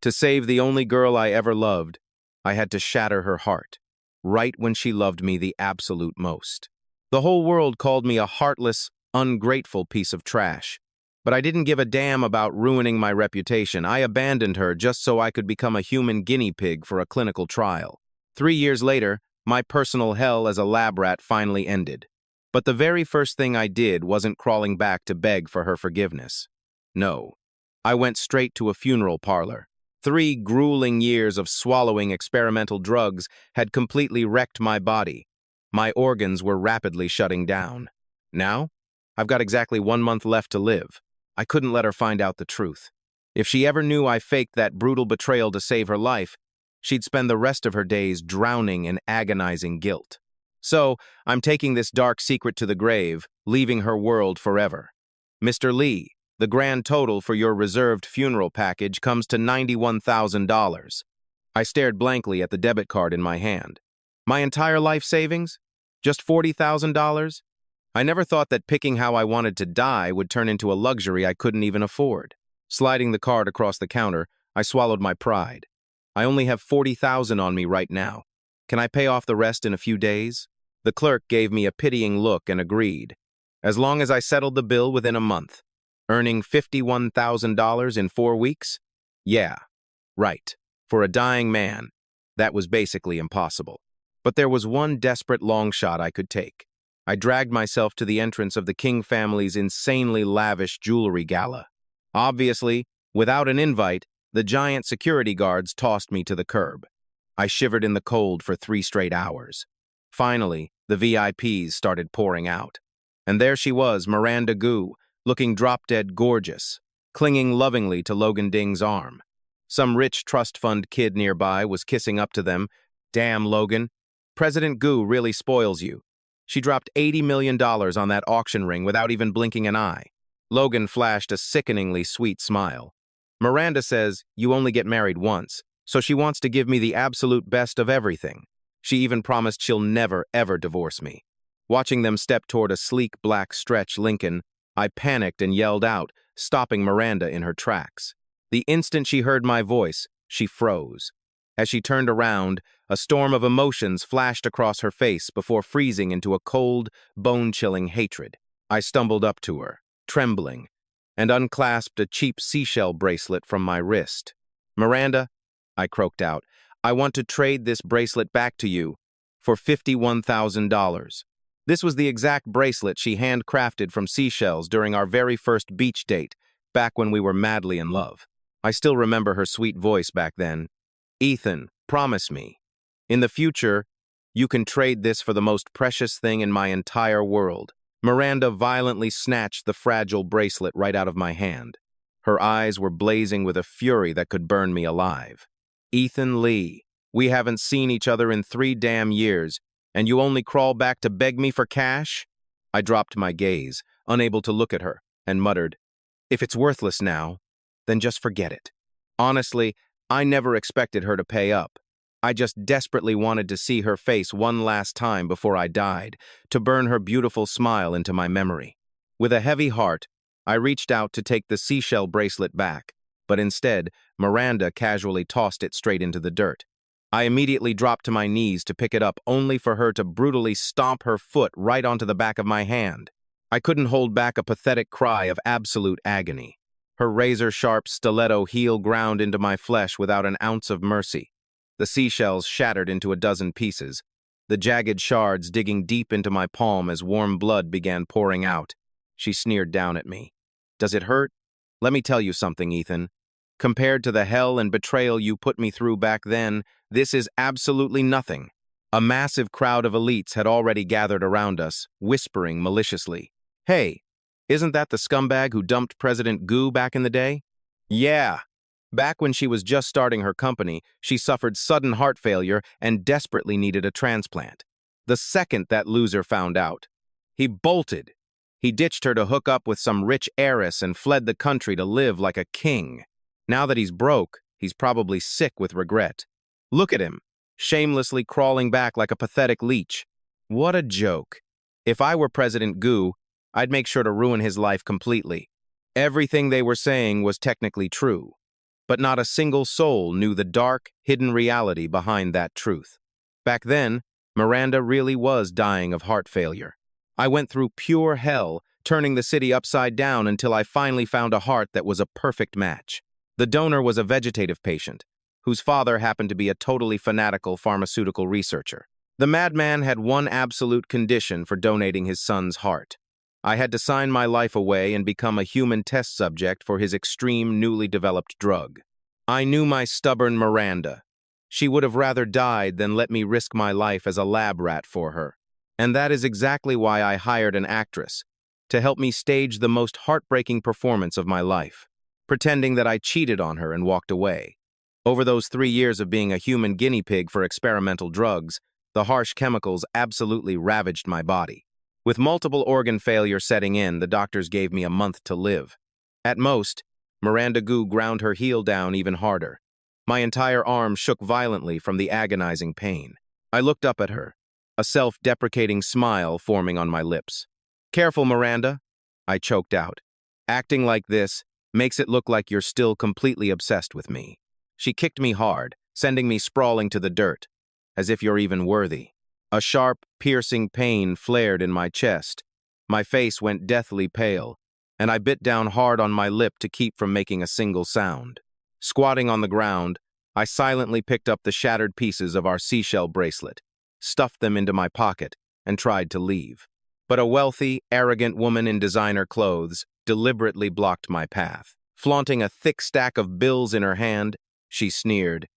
To save the only girl I ever loved, I had to shatter her heart, right when she loved me the absolute most. The whole world called me a heartless, ungrateful piece of trash. But I didn't give a damn about ruining my reputation. I abandoned her just so I could become a human guinea pig for a clinical trial. 3 years later, my personal hell as a lab rat finally ended. But the very first thing I did wasn't crawling back to beg for her forgiveness. No, I went straight to a funeral parlor. 3 grueling years of swallowing experimental drugs had completely wrecked my body. My organs were rapidly shutting down. Now, I've got exactly 1 month left to live. I couldn't let her find out the truth. If she ever knew I faked that brutal betrayal to save her life, she'd spend the rest of her days drowning in agonizing guilt. So, I'm taking this dark secret to the grave, leaving her world forever. Mr. Lee, the grand total for your reserved funeral package comes to $91,000. I stared blankly at the debit card in my hand. My entire life savings? Just $40,000? I never thought that picking how I wanted to die would turn into a luxury I couldn't even afford. Sliding the card across the counter, I swallowed my pride. I only have $40,000 on me right now. Can I pay off the rest in a few days? The clerk gave me a pitying look and agreed. As long as I settled the bill within a month. Earning $51,000 in 4 weeks? Yeah, right. For a dying man, that was basically impossible. But there was one desperate long shot I could take. I dragged myself to the entrance of the King family's insanely lavish jewelry gala. Obviously, without an invite, the giant security guards tossed me to the curb. I shivered in the cold for 3 straight hours. Finally, the VIPs started pouring out. And there she was, Miranda Gu, looking drop-dead gorgeous, clinging lovingly to Logan Ding's arm. Some rich trust fund kid nearby was kissing up to them. Damn, Logan. President Gu really spoils you. She dropped $80 million on that auction ring without even blinking an eye. Logan flashed a sickeningly sweet smile. Miranda says you only get married once, so she wants to give me the absolute best of everything. She even promised she'll never, ever divorce me. Watching them step toward a sleek black stretch Lincoln, I panicked and yelled out, stopping Miranda in her tracks. The instant she heard my voice, she froze. As she turned around, a storm of emotions flashed across her face before freezing into a cold, bone-chilling hatred. I stumbled up to her, trembling, and unclasped a cheap seashell bracelet from my wrist. Miranda, I croaked out, I want to trade this bracelet back to you for $51,000. This was the exact bracelet she handcrafted from seashells during our very first beach date, back when we were madly in love. I still remember her sweet voice back then. Ethan, promise me. In the future, you can trade this for the most precious thing in my entire world. Miranda violently snatched the fragile bracelet right out of my hand. Her eyes were blazing with a fury that could burn me alive. Ethan Lee, we haven't seen each other in 3 damn years, and you only crawl back to beg me for cash? I dropped my gaze, unable to look at her, and muttered, if it's worthless now, then just forget it. Honestly, I never expected her to pay up. I just desperately wanted to see her face one last time before I died, to burn her beautiful smile into my memory. With a heavy heart, I reached out to take the seashell bracelet back, but instead, Miranda casually tossed it straight into the dirt. I immediately dropped to my knees to pick it up, only for her to brutally stomp her foot right onto the back of my hand. I couldn't hold back a pathetic cry of absolute agony. Her razor-sharp stiletto heel ground into my flesh without an ounce of mercy. The seashells shattered into a dozen pieces, the jagged shards digging deep into my palm as warm blood began pouring out. She sneered down at me. Does it hurt? Let me tell you something, Ethan. Compared to the hell and betrayal you put me through back then, this is absolutely nothing. A massive crowd of elites had already gathered around us, whispering maliciously. Hey, isn't that the scumbag who dumped President Gu back in the day? Yeah. Back when she was just starting her company, she suffered sudden heart failure and desperately needed a transplant. The second that loser found out, he bolted. He ditched her to hook up with some rich heiress and fled the country to live like a king. Now that he's broke, he's probably sick with regret. Look at him, shamelessly crawling back like a pathetic leech. What a joke. If I were President Gu, I'd make sure to ruin his life completely. Everything they were saying was technically true. but not a single soul knew the dark, hidden reality behind that truth. Back then, Miranda really was dying of heart failure. I went through pure hell, turning the city upside down until I finally found a heart that was a perfect match. The donor was a vegetative patient, whose father happened to be a totally fanatical pharmaceutical researcher. The madman had one absolute condition for donating his son's heart. I had to sign my life away and become a human test subject for his extreme, newly developed drug. I knew my stubborn Miranda. She would have rather died than let me risk my life as a lab rat for her. And that is exactly why I hired an actress, to help me stage the most heartbreaking performance of my life, pretending that I cheated on her and walked away. Over those 3 years of being a human guinea pig for experimental drugs, the harsh chemicals absolutely ravaged my body. With multiple organ failure setting in, the doctors gave me a month to live. At most, Miranda Goo ground her heel down even harder. My entire arm shook violently from the agonizing pain. I looked up at her, a self-deprecating smile forming on my lips. "Careful, Miranda," I choked out. "Acting like this makes it look like you're still completely obsessed with me." She kicked me hard, sending me sprawling to the dirt, as if you're even worthy. A sharp, piercing pain flared in my chest. My face went deathly pale, and I bit down hard on my lip to keep from making a single sound. Squatting on the ground, I silently picked up the shattered pieces of our seashell bracelet, stuffed them into my pocket, and tried to leave. But a wealthy, arrogant woman in designer clothes deliberately blocked my path. Flaunting a thick stack of bills in her hand, she sneered,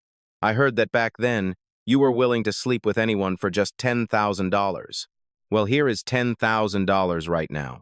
"I heard that back then, you were willing to sleep with anyone for just $10,000. Well, here is $10,000 right now.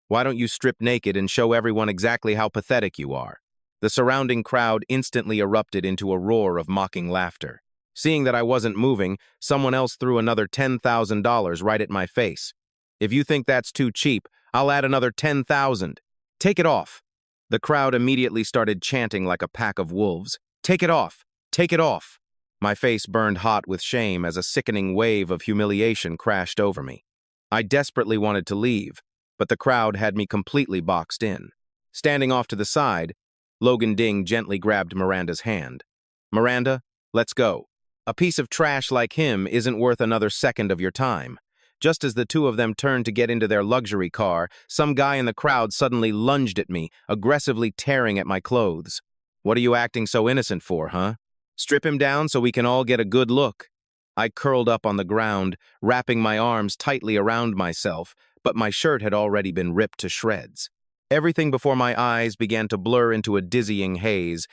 Why don't you strip naked and show everyone exactly how pathetic you are?" The surrounding crowd instantly erupted into a roar of mocking laughter. Seeing that I wasn't moving, someone else threw another $10,000 right at my face. "If you think that's too cheap, I'll add another 10,000. Take it off." The crowd immediately started chanting like a pack of wolves. "Take it off! Take it off!" My face burned hot with shame as a sickening wave of humiliation crashed over me. I desperately wanted to leave, but the crowd had me completely boxed in. Standing off to the side, Logan Ding gently grabbed Miranda's hand. "Miranda, let's go. A piece of trash like him isn't worth another second of your time." Just as the two of them turned to get into their luxury car, some guy in the crowd suddenly lunged at me, aggressively tearing at my clothes. "What are you acting so innocent for, huh? Strip him down so we can all get a good look." I curled up on the ground, wrapping my arms tightly around myself, but my shirt had already been ripped to shreds. Everything before my eyes began to blur into a dizzying haze,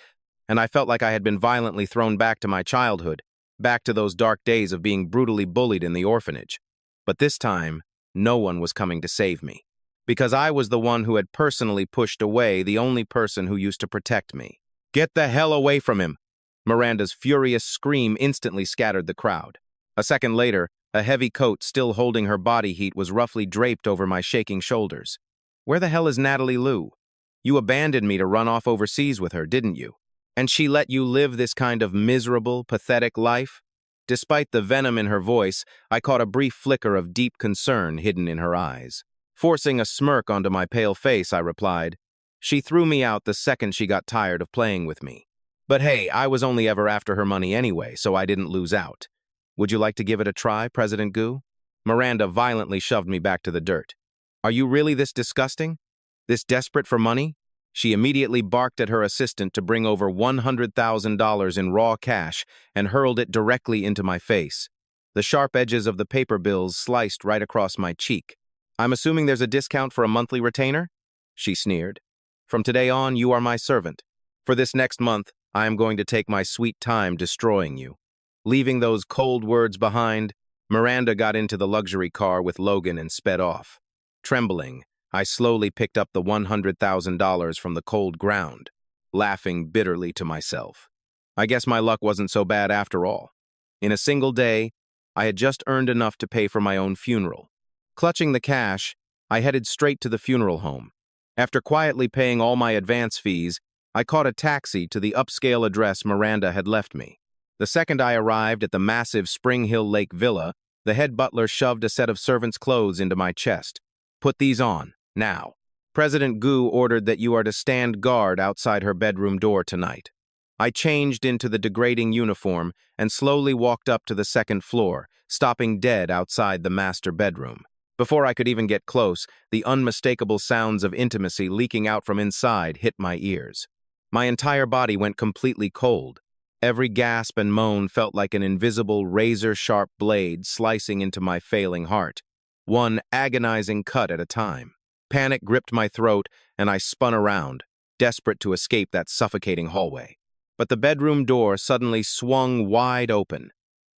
and I felt like I had been violently thrown back to my childhood, back to those dark days of being brutally bullied in the orphanage. But this time, no one was coming to save me, because I was the one who had personally pushed away the only person who used to protect me. "Get the hell away from him!" Miranda's furious scream instantly scattered the crowd. A second later, a heavy coat still holding her body heat was roughly draped over my shaking shoulders. "Where the hell is Natalie Lou? You abandoned me to run off overseas with her, didn't you? And she let you live this kind of miserable, pathetic life?" Despite the venom in her voice, I caught a brief flicker of deep concern hidden in her eyes. Forcing a smirk onto my pale face, I replied, "She threw me out the second she got tired of playing with me. But hey, I was only ever after her money anyway, so I didn't lose out. Would you like to give it a try, President Goo?" Miranda violently shoved me back to the dirt. "Are you really this disgusting? This desperate for money?" She immediately barked at her assistant to bring over $100,000 in raw cash and hurled it directly into my face. The sharp edges of the paper bills sliced right across my cheek. "I'm assuming there's a discount for a monthly retainer?" she sneered. "From today on, you are my servant. For this next month, I am going to take my sweet time destroying you." Leaving those cold words behind, Miranda got into the luxury car with Logan and sped off. Trembling, I slowly picked up the $100,000 from the cold ground, laughing bitterly to myself. I guess my luck wasn't so bad after all. In a single day, I had just earned enough to pay for my own funeral. Clutching the cash, I headed straight to the funeral home. After quietly paying all my advance fees, I caught a taxi to the upscale address Miranda had left me. The second I arrived at the massive Spring Hill Lake Villa, the head butler shoved a set of servant's clothes into my chest. "Put these on, now. President Goo ordered that you are to stand guard outside her bedroom door tonight." I changed into the degrading uniform and slowly walked up to the second floor, stopping dead outside the master bedroom. Before I could even get close, the unmistakable sounds of intimacy leaking out from inside hit my ears. My entire body went completely cold. Every gasp and moan felt like an invisible razor-sharp blade slicing into my failing heart, one agonizing cut at a time. Panic gripped my throat, and I spun around, desperate to escape that suffocating hallway. But the bedroom door suddenly swung wide open.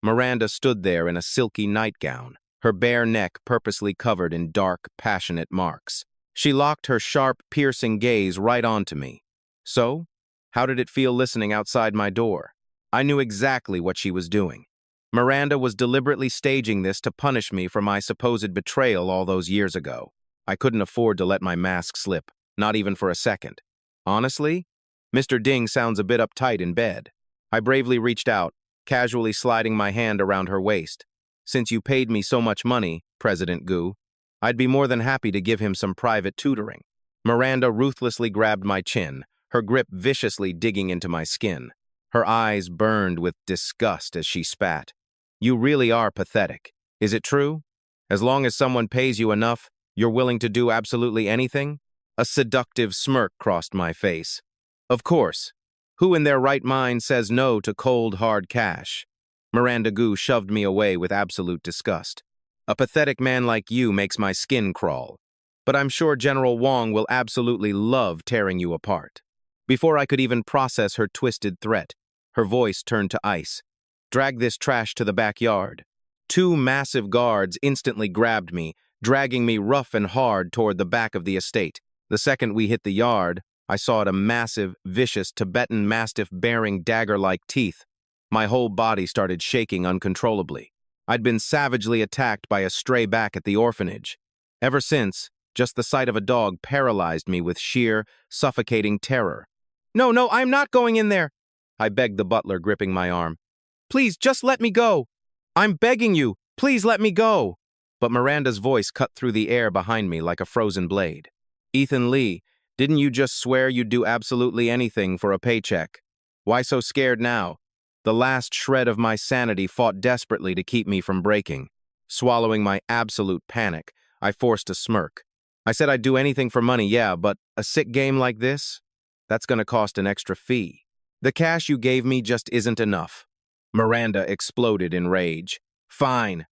Miranda stood there in a silky nightgown, her bare neck purposely covered in dark, passionate marks. She locked her sharp, piercing gaze right onto me. So, how did it feel listening outside my door? I knew exactly what she was doing. Miranda was deliberately staging this to punish me for my supposed betrayal all those years ago. I couldn't afford to let my mask slip, not even for a second. Honestly, Mr. Ding sounds a bit uptight in bed. I bravely reached out, casually sliding my hand around her waist. Since you paid me so much money, President Gu, I'd be more than happy to give him some private tutoring. Miranda ruthlessly grabbed my chin, her grip viciously digging into my skin. Her eyes burned with disgust as she spat. You really are pathetic. Is it true? As long as someone pays you enough, you're willing to do absolutely anything? A seductive smirk crossed my face. Of course. Who in their right mind says no to cold, hard cash? Miranda Gu shoved me away with absolute disgust. A pathetic man like you makes my skin crawl. But I'm sure General Wong will absolutely love tearing you apart. Before I could even process her twisted threat, her voice turned to ice. Drag this trash to the backyard. Two massive guards instantly grabbed me, dragging me rough and hard toward the back of the estate. The second we hit the yard, I saw it a massive, vicious Tibetan mastiff bearing dagger-like teeth. My whole body started shaking uncontrollably. I'd been savagely attacked by a stray back at the orphanage. Ever since, just the sight of a dog paralyzed me with sheer, suffocating terror. No, I'm not going in there, I begged the butler, gripping my arm. Please, just let me go. I'm begging you, please let me go. But Miranda's voice cut through the air behind me like a frozen blade. Ethan Lee, didn't you just swear you'd do absolutely anything for a paycheck? Why so scared now? The last shred of my sanity fought desperately to keep me from breaking. Swallowing my absolute panic, I forced a smirk. I said I'd do anything for money, yeah, but a sick game like this? That's gonna cost an extra fee. The cash you gave me just isn't enough. Miranda exploded in rage. Fine.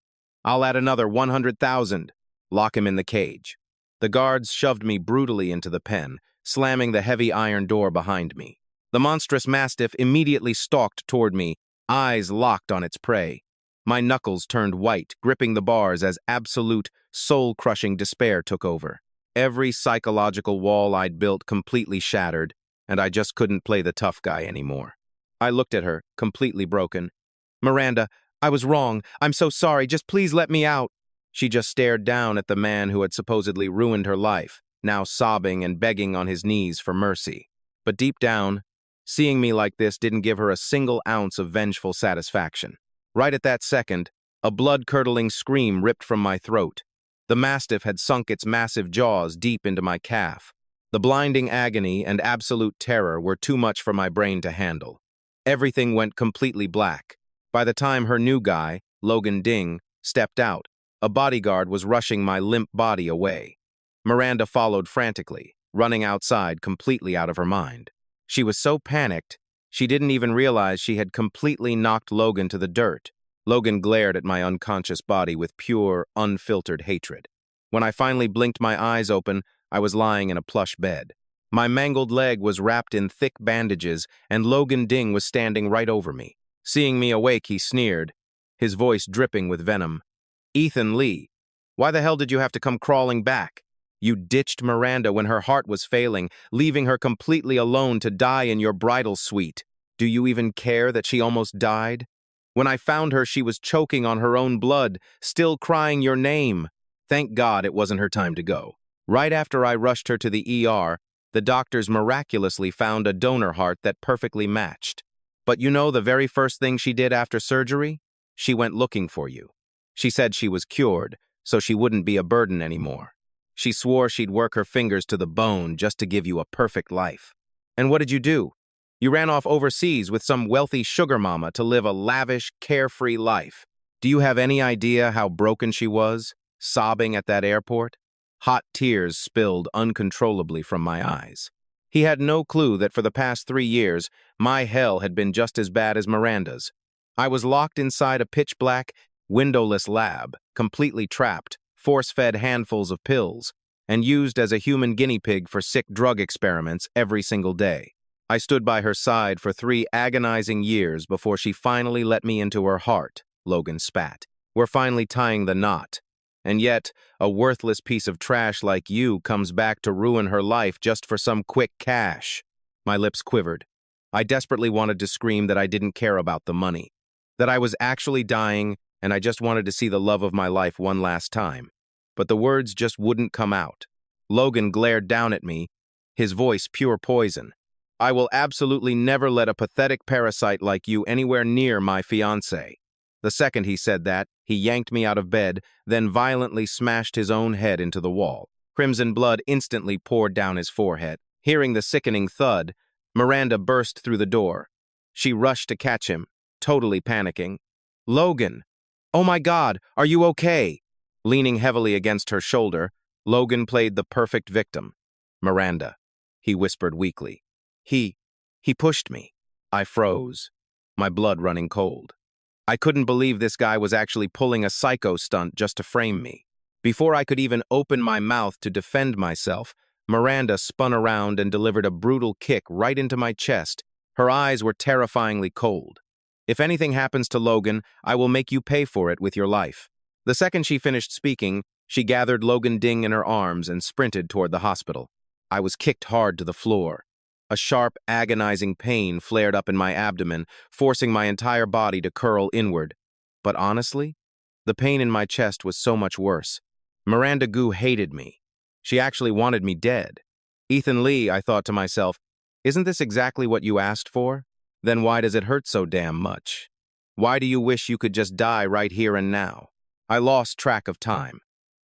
I'll add another 100,000. Lock him in the cage. The guards shoved me brutally into the pen, slamming the heavy iron door behind me. The monstrous mastiff immediately stalked toward me, eyes locked on its prey. My knuckles turned white, gripping the bars as absolute, soul-crushing despair took over. Every psychological wall I'd built completely shattered, and I just couldn't play the tough guy anymore. I looked at her, completely broken. Miranda, I was wrong. I'm so sorry. Just please let me out. She just stared down at the man who had supposedly ruined her life, now sobbing and begging on his knees for mercy. But deep down, seeing me like this didn't give her a single ounce of vengeful satisfaction. Right at that second, a blood-curdling scream ripped from my throat. The mastiff had sunk its massive jaws deep into my calf. The blinding agony and absolute terror were too much for my brain to handle. Everything went completely black. By the time her new guy, Logan Ding, stepped out, a bodyguard was rushing my limp body away. Miranda followed frantically, running outside completely out of her mind. She was so panicked, she didn't even realize she had completely knocked Logan to the dirt. Logan glared at my unconscious body with pure, unfiltered hatred. When I finally blinked my eyes open, I was lying in a plush bed. My mangled leg was wrapped in thick bandages, and Logan Ding was standing right over me. Seeing me awake, he sneered, his voice dripping with venom. Ethan Lee, why the hell did you have to come crawling back? You ditched Miranda when her heart was failing, leaving her completely alone to die in your bridal suite. Do you even care that she almost died? When I found her, she was choking on her own blood, still crying your name. Thank God it wasn't her time to go. Right after I rushed her to the ER, the doctors miraculously found a donor heart that perfectly matched. But you know the very first thing she did after surgery? She went looking for you. She said she was cured, so she wouldn't be a burden anymore. She swore she'd work her fingers to the bone just to give you a perfect life. And what did you do? You ran off overseas with some wealthy sugar mama to live a lavish, carefree life. Do you have any idea how broken she was, sobbing at that airport? Hot tears spilled uncontrollably from my eyes. He had no clue that for the past 3 years, my hell had been just as bad as Miranda's. I was locked inside a pitch-black, windowless lab, completely trapped, force-fed handfuls of pills, and used as a human guinea pig for sick drug experiments every single day. I stood by her side for 3 agonizing years before she finally let me into her heart, Logan spat. We're finally tying the knot. And yet, a worthless piece of trash like you comes back to ruin her life just for some quick cash. My lips quivered. I desperately wanted to scream that I didn't care about the money, that I was actually dying and I just wanted to see the love of my life one last time. But the words just wouldn't come out. Logan glared down at me, his voice pure poison. I will absolutely never let a pathetic parasite like you anywhere near my fiancée. The second he said that, he yanked me out of bed, then violently smashed his own head into the wall. Crimson blood instantly poured down his forehead. Hearing the sickening thud, Miranda burst through the door. She rushed to catch him, totally panicking. Logan! Oh my God, are you okay? Leaning heavily against her shoulder, Logan played the perfect victim. Miranda, he whispered weakly. He pushed me. I froze, my blood running cold. I couldn't believe this guy was actually pulling a psycho stunt just to frame me. Before I could even open my mouth to defend myself, Miranda spun around and delivered a brutal kick right into my chest. Her eyes were terrifyingly cold. If anything happens to Logan, I will make you pay for it with your life. The second she finished speaking, she gathered Logan Ding in her arms and sprinted toward the hospital. I was kicked hard to the floor. A sharp, agonizing pain flared up in my abdomen, forcing my entire body to curl inward. But honestly, the pain in my chest was so much worse. Miranda Gu hated me. She actually wanted me dead. Ethan Lee, I thought to myself, isn't this exactly what you asked for? Then why does it hurt so damn much? Why do you wish you could just die right here and now? I lost track of time.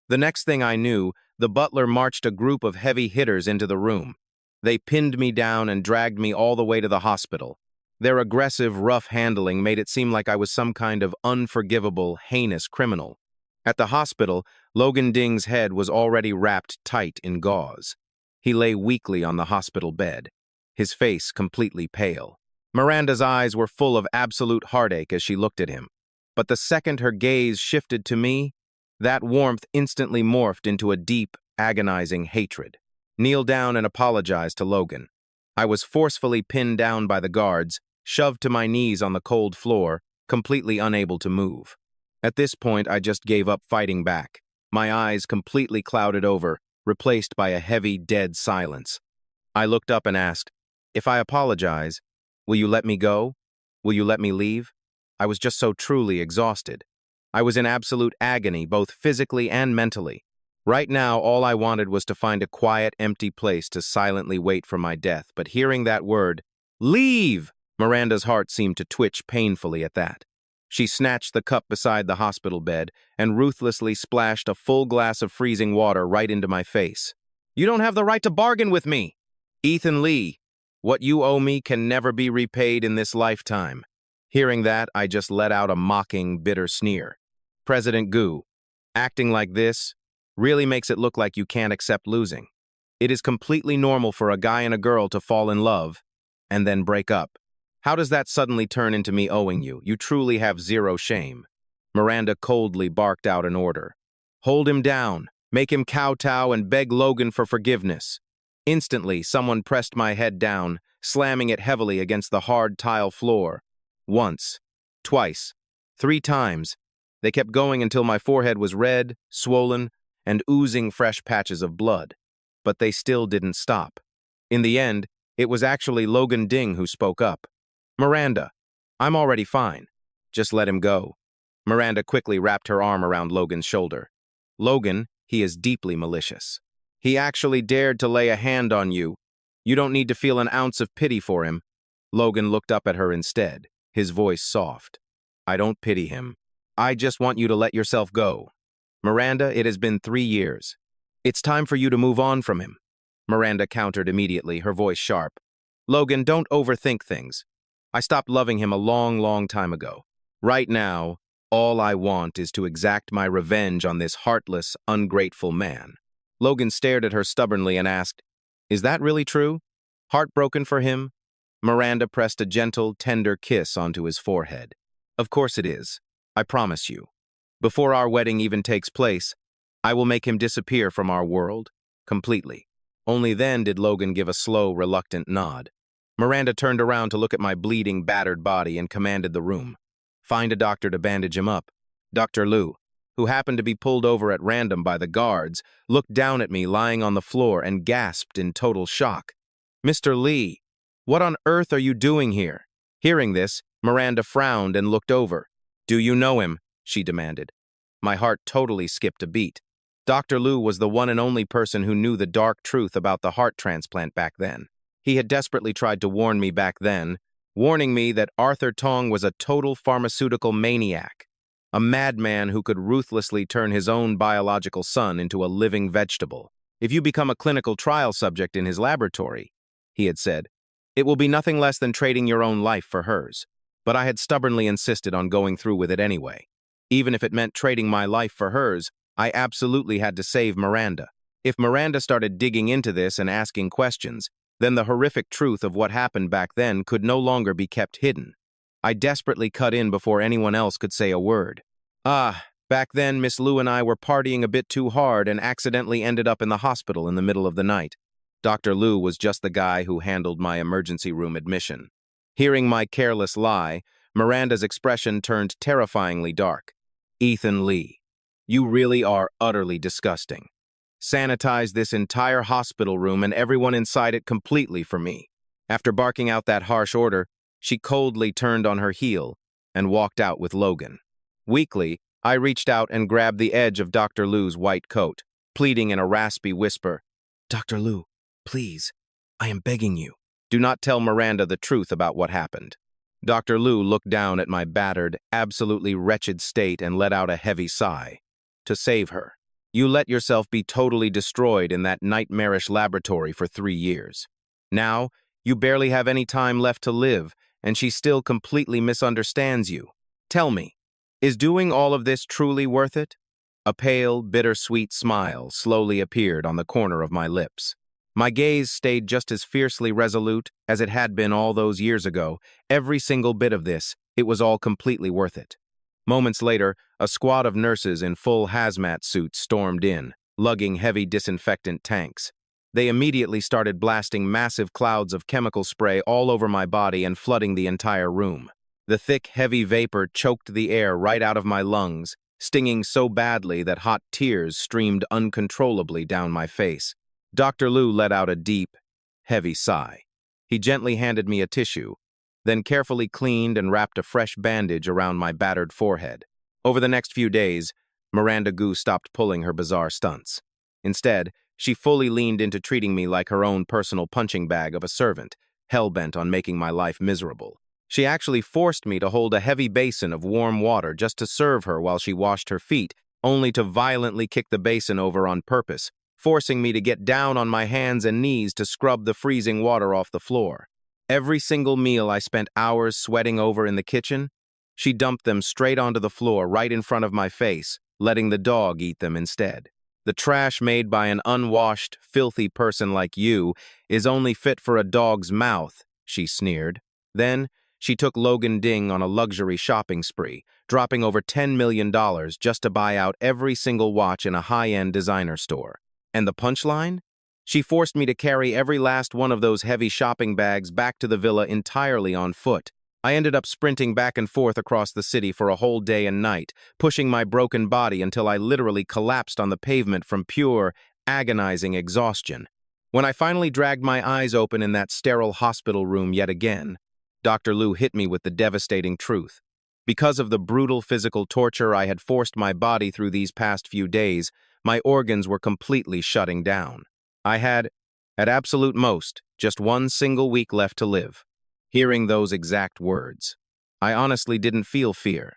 The next thing I knew, the butler marched a group of heavy hitters into the room. They pinned me down and dragged me all the way to the hospital. Their aggressive, rough handling made it seem like I was some kind of unforgivable, heinous criminal. At the hospital, Logan Ding's head was already wrapped tight in gauze. He lay weakly on the hospital bed, his face completely pale. Miranda's eyes were full of absolute heartache as she looked at him. But the second her gaze shifted to me, that warmth instantly morphed into a deep, agonizing hatred. Kneel down and apologize to Logan. I was forcefully pinned down by the guards, shoved to my knees on the cold floor, completely unable to move. At this point, I just gave up fighting back, my eyes completely clouded over, replaced by a heavy, dead silence. I looked up and asked, if I apologize, will you let me go? Will you let me leave? I was just so truly exhausted. I was in absolute agony, both physically and mentally. Right now, all I wanted was to find a quiet, empty place to silently wait for my death, but hearing that word, leave! Miranda's heart seemed to twitch painfully at that. She snatched the cup beside the hospital bed and ruthlessly splashed a full glass of freezing water right into my face. You don't have the right to bargain with me! Ethan Lee, what you owe me can never be repaid in this lifetime. Hearing that, I just let out a mocking, bitter sneer. President Gu, acting like this really makes it look like you can't accept losing. It is completely normal for a guy and a girl to fall in love and then break up. How does that suddenly turn into me owing you? You truly have zero shame. Miranda coldly barked out an order. Hold him down, make him kowtow and beg Logan for forgiveness. Instantly, someone pressed my head down, slamming it heavily against the hard tile floor. Once, twice, 3 times. They kept going until my forehead was red, swollen, and oozing fresh patches of blood. But they still didn't stop. In the end, it was actually Logan Ding who spoke up. Miranda, I'm already fine. Just let him go. Miranda quickly wrapped her arm around Logan's shoulder. Logan, he is deeply malicious. He actually dared to lay a hand on you. You don't need to feel an ounce of pity for him. Logan looked up at her instead, his voice soft. I don't pity him. I just want you to let yourself go. Miranda, it has been 3 years. It's time for you to move on from him. Miranda countered immediately, her voice sharp. Logan, don't overthink things. I stopped loving him a long, long time ago. Right now, all I want is to exact my revenge on this heartless, ungrateful man. Logan stared at her stubbornly and asked, "Is that really true? Heartbroken for him?" Miranda pressed a gentle, tender kiss onto his forehead. "Of course it is. I promise you. Before our wedding even takes place, I will make him disappear from our world, completely." Only then did Logan give a slow, reluctant nod. Miranda turned around to look at my bleeding, battered body and commanded the room. "Find a doctor to bandage him up." Dr. Liu, who happened to be pulled over at random by the guards, looked down at me lying on the floor and gasped in total shock. "Mr. Lee, what on earth are you doing here?" Hearing this, Miranda frowned and looked over. "Do you know him?" she demanded. My heart totally skipped a beat. Dr. Liu was the one and only person who knew the dark truth about the heart transplant back then. He had desperately tried to warn me back then, warning me that Arthur Tong was a total pharmaceutical maniac, a madman who could ruthlessly turn his own biological son into a living vegetable. "If you become a clinical trial subject in his laboratory," he had said, "it will be nothing less than trading your own life for hers." But I had stubbornly insisted on going through with it anyway. Even if it meant trading my life for hers, I absolutely had to save Miranda. If Miranda started digging into this and asking questions, then the horrific truth of what happened back then could no longer be kept hidden. I desperately cut in before anyone else could say a word. Back then Miss Liu and I were partying a bit too hard and accidentally ended up in the hospital in the middle of the night. Dr. Liu was just the guy who handled my emergency room admission. Hearing my careless lie, Miranda's expression turned terrifyingly dark. "Ethan Lee, you really are utterly disgusting. Sanitize this entire hospital room and everyone inside it completely for me." After barking out that harsh order, she coldly turned on her heel and walked out with Logan. Weakly, I reached out and grabbed the edge of Dr. Liu's white coat, pleading in a raspy whisper, "Dr. Liu, please, I am begging you. Do not tell Miranda the truth about what happened." Dr. Liu looked down at my battered, absolutely wretched state and let out a heavy sigh. "To save her. You let yourself be totally destroyed in that nightmarish laboratory for 3 years. Now, you barely have any time left to live, and she still completely misunderstands you. Tell me, is doing all of this truly worth it?" A pale, bittersweet smile slowly appeared on the corner of my lips. My gaze stayed just as fiercely resolute as it had been all those years ago. Every single bit of this, it was all completely worth it. Moments later, a squad of nurses in full hazmat suits stormed in, lugging heavy disinfectant tanks. They immediately started blasting massive clouds of chemical spray all over my body and flooding the entire room. The thick, heavy vapor choked the air right out of my lungs, stinging so badly that hot tears streamed uncontrollably down my face. Dr. Liu let out a deep, heavy sigh. He gently handed me a tissue, then carefully cleaned and wrapped a fresh bandage around my battered forehead. Over the next few days, Miranda Gu stopped pulling her bizarre stunts. Instead, she fully leaned into treating me like her own personal punching bag of a servant, hell-bent on making my life miserable. She actually forced me to hold a heavy basin of warm water just to serve her while she washed her feet, only to violently kick the basin over on purpose, forcing me to get down on my hands and knees to scrub the freezing water off the floor. Every single meal I spent hours sweating over in the kitchen, she dumped them straight onto the floor right in front of my face, letting the dog eat them instead. "The trash made by an unwashed, filthy person like you is only fit for a dog's mouth," she sneered. Then, she took Logan Ding on a luxury shopping spree, dropping over $10 million just to buy out every single watch in a high-end designer store. And the punchline? She forced me to carry every last one of those heavy shopping bags back to the villa entirely on foot. I ended up sprinting back and forth across the city for a whole day and night, pushing my broken body until I literally collapsed on the pavement from pure, agonizing exhaustion. When I finally dragged my eyes open in that sterile hospital room yet again, Dr. Liu hit me with the devastating truth. Because of the brutal physical torture I had forced my body through these past few days, my organs were completely shutting down. I had, at absolute most, just 1 single week left to live. Hearing those exact words, I honestly didn't feel fear.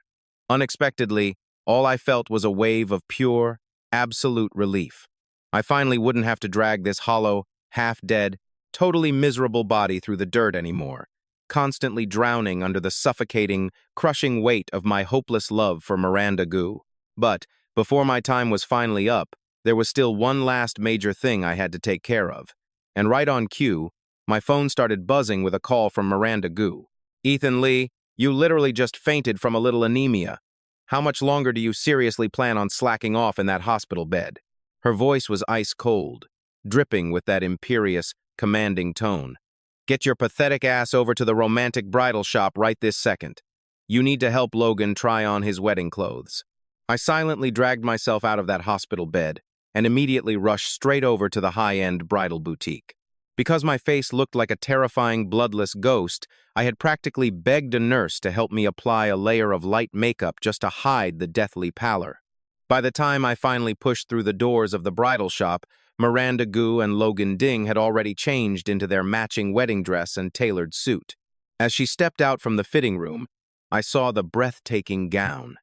Unexpectedly, all I felt was a wave of pure, absolute relief. I finally wouldn't have to drag this hollow, half-dead, totally miserable body through the dirt anymore, constantly drowning under the suffocating, crushing weight of my hopeless love for Miranda Goo. But, before my time was finally up, there was still one last major thing I had to take care of. And right on cue, my phone started buzzing with a call from Miranda Goo. "Ethan Lee, you literally just fainted from a little anemia. How much longer do you seriously plan on slacking off in that hospital bed?" Her voice was ice cold, dripping with that imperious, commanding tone. "Get your pathetic ass over to the romantic bridal shop right this second. You need to help Logan try on his wedding clothes." I silently dragged myself out of that hospital bed and immediately rushed straight over to the high-end bridal boutique. Because my face looked like a terrifying, bloodless ghost, I had practically begged a nurse to help me apply a layer of light makeup just to hide the deathly pallor. By the time I finally pushed through the doors of the bridal shop, Miranda Goo and Logan Ding had already changed into their matching wedding dress and tailored suit. As she stepped out from the fitting room, I saw the breathtaking gown.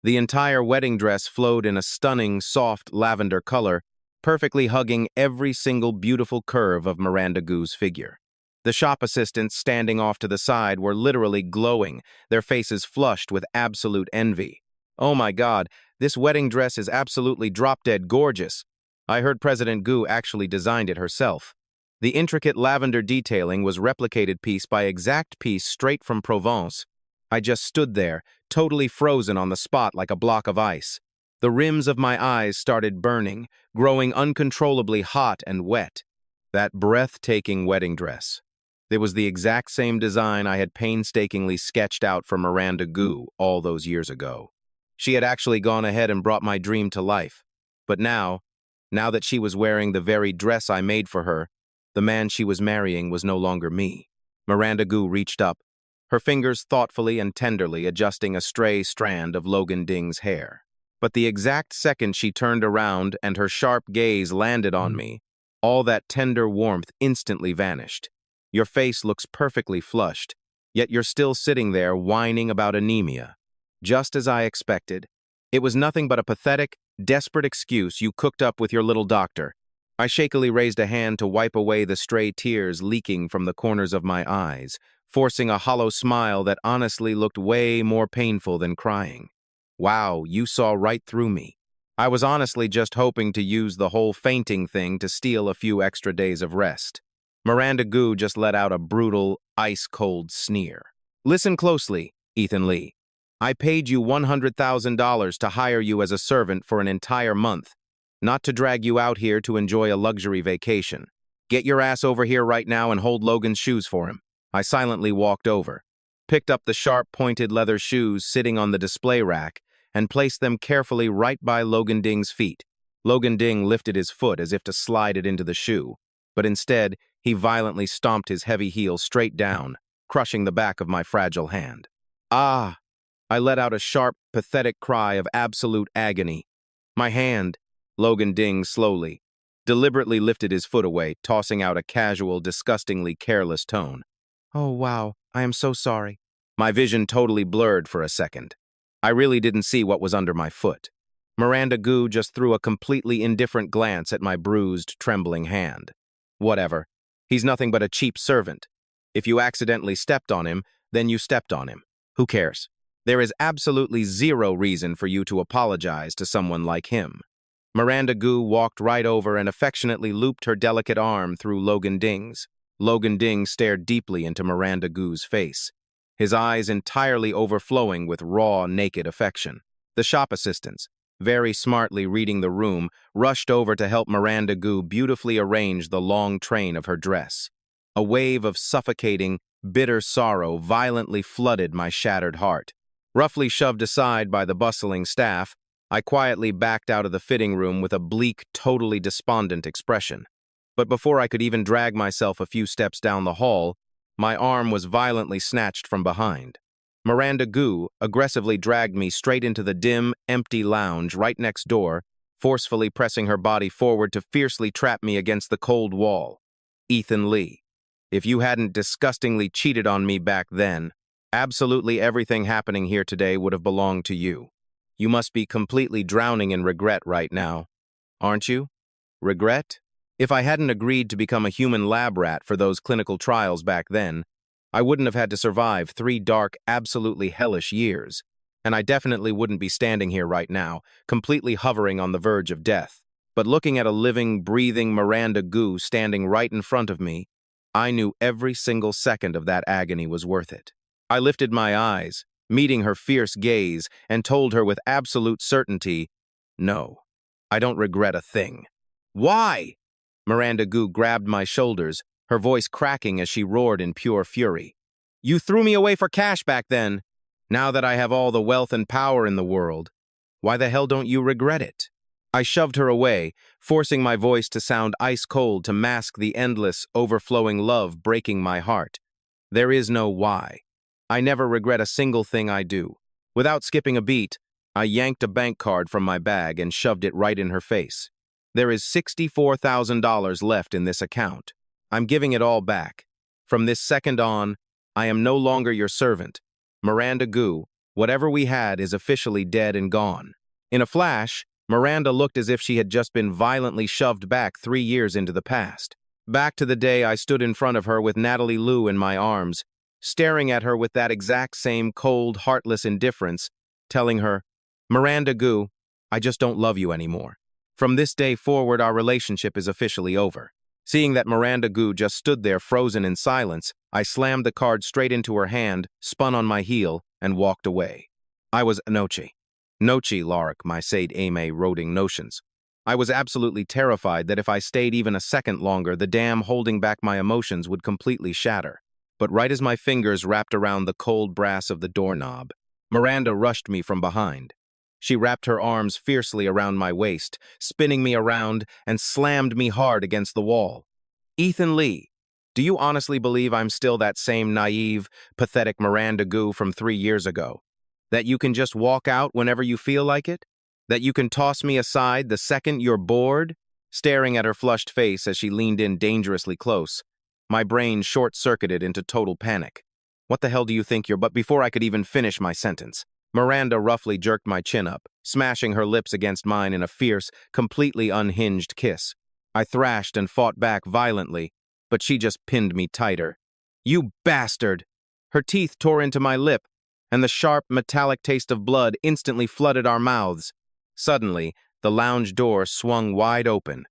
The entire wedding dress flowed in a stunning, soft lavender color, perfectly hugging every single beautiful curve of Miranda Goo's figure. The shop assistants standing off to the side were literally glowing, their faces flushed with absolute envy. "Oh my God, this wedding dress is absolutely drop-dead gorgeous. I heard President Goo actually designed it herself." The intricate lavender detailing was replicated piece by exact piece straight from Provence. I just stood there, totally frozen on the spot like a block of ice. The rims of my eyes started burning, growing uncontrollably hot and wet. That breathtaking wedding dress. It was the exact same design I had painstakingly sketched out for Miranda Goo all those years ago. She had actually gone ahead and brought my dream to life. But now that she was wearing the very dress I made for her, the man she was marrying was no longer me. Miranda Goo reached up, her fingers thoughtfully and tenderly adjusting a stray strand of Logan Ding's hair. But the exact second she turned around and her sharp gaze landed on me, all that tender warmth instantly vanished. "Your face looks perfectly flushed, yet you're still sitting there whining about anemia." Just as I expected. It was nothing but a pathetic, desperate excuse you cooked up with your little doctor. I shakily raised a hand to wipe away the stray tears leaking from the corners of my eyes, forcing a hollow smile that honestly looked way more painful than crying. "Wow, you saw right through me. I was honestly just hoping to use the whole fainting thing to steal a few extra days of rest." Miranda Goo just let out a brutal, ice-cold sneer. "Listen closely, Ethan Lee. I paid you $100,000 to hire you as a servant for an entire month, not to drag you out here to enjoy a luxury vacation. Get your ass over here right now and hold Logan's shoes for him." I silently walked over, picked up the sharp, pointed leather shoes sitting on the display rack, and placed them carefully right by Logan Ding's feet. Logan Ding lifted his foot as if to slide it into the shoe, but instead, he violently stomped his heavy heel straight down, crushing the back of my fragile hand. "Ah!" I let out a sharp, pathetic cry of absolute agony. "My hand," Logan Ding slowly, deliberately lifted his foot away, tossing out a casual, disgustingly careless tone. "Oh, wow, I am so sorry." My vision totally blurred for a second. I really didn't see what was under my foot. Miranda Goo just threw a completely indifferent glance at my bruised, trembling hand. "Whatever. He's nothing but a cheap servant. If you accidentally stepped on him, then you stepped on him. Who cares? There is absolutely zero reason for you to apologize to someone like him." Miranda Goo walked right over and affectionately looped her delicate arm through Logan Ding's. Logan Ding stared deeply into Miranda Goo's face, his eyes entirely overflowing with raw, naked affection. The shop assistants, very smartly reading the room, rushed over to help Miranda Goo beautifully arrange the long train of her dress. A wave of suffocating, bitter sorrow violently flooded my shattered heart. Roughly shoved aside by the bustling staff, I quietly backed out of the fitting room with a bleak, totally despondent expression. But before I could even drag myself a few steps down the hall, my arm was violently snatched from behind. Miranda Goo aggressively dragged me straight into the dim, empty lounge right next door, forcefully pressing her body forward to fiercely trap me against the cold wall. "Ethan Lee, if you hadn't disgustingly cheated on me back then, absolutely everything happening here today would have belonged to you. You must be completely drowning in regret right now. Aren't you? Regret? If I hadn't agreed to become a human lab rat for those clinical trials back then, I wouldn't have had to survive 3 dark, absolutely hellish years, and I definitely wouldn't be standing here right now, completely hovering on the verge of death. But looking at a living, breathing Miranda Goo standing right in front of me, I knew every single second of that agony was worth it. I lifted my eyes, meeting her fierce gaze, and told her with absolute certainty, "No, I don't regret a thing." "Why?" Miranda Goo grabbed my shoulders, her voice cracking as she roared in pure fury. "You threw me away for cash back then. Now that I have all the wealth and power in the world, why the hell don't you regret it?" I shoved her away, forcing my voice to sound ice cold to mask the endless, overflowing love breaking my heart. There is no why. I never regret a single thing I do. Without skipping a beat, I yanked a bank card from my bag and shoved it right in her face. "There is $64,000 left in this account. I'm giving it all back. From this second on, I am no longer your servant. Miranda Goo, whatever we had is officially dead and gone." In a flash, Miranda looked as if she had just been violently shoved back 3 years into the past. Back to the day I stood in front of her with Natalie Lou in my arms, staring at her with that exact same cold, heartless indifference, telling her, "Miranda Goo, I just don't love you anymore. From this day forward, our relationship is officially over." Seeing that Miranda Goo just stood there frozen in silence, I slammed the card straight into her hand, spun on my heel, and walked away. I was Nochi. Nochi, Lark, my Said Ame roding notions. I was absolutely terrified that if I stayed even a second longer, the dam holding back my emotions would completely shatter. But right as my fingers wrapped around the cold brass of the doorknob, Miranda rushed me from behind. She wrapped her arms fiercely around my waist, spinning me around, and slammed me hard against the wall. "Ethan Lee, do you honestly believe I'm still that same naive, pathetic Miranda Goo from 3 years ago? That you can just walk out whenever you feel like it? That you can toss me aside the second you're bored?" Staring at her flushed face as she leaned in dangerously close, my brain short-circuited into total panic. "What the hell do you think you're—" But before I could even finish my sentence, Miranda roughly jerked my chin up, smashing her lips against mine in a fierce, completely unhinged kiss. I thrashed and fought back violently, but she just pinned me tighter. "You bastard!" Her teeth tore into my lip, and the sharp, metallic taste of blood instantly flooded our mouths. Suddenly, the lounge door swung wide open.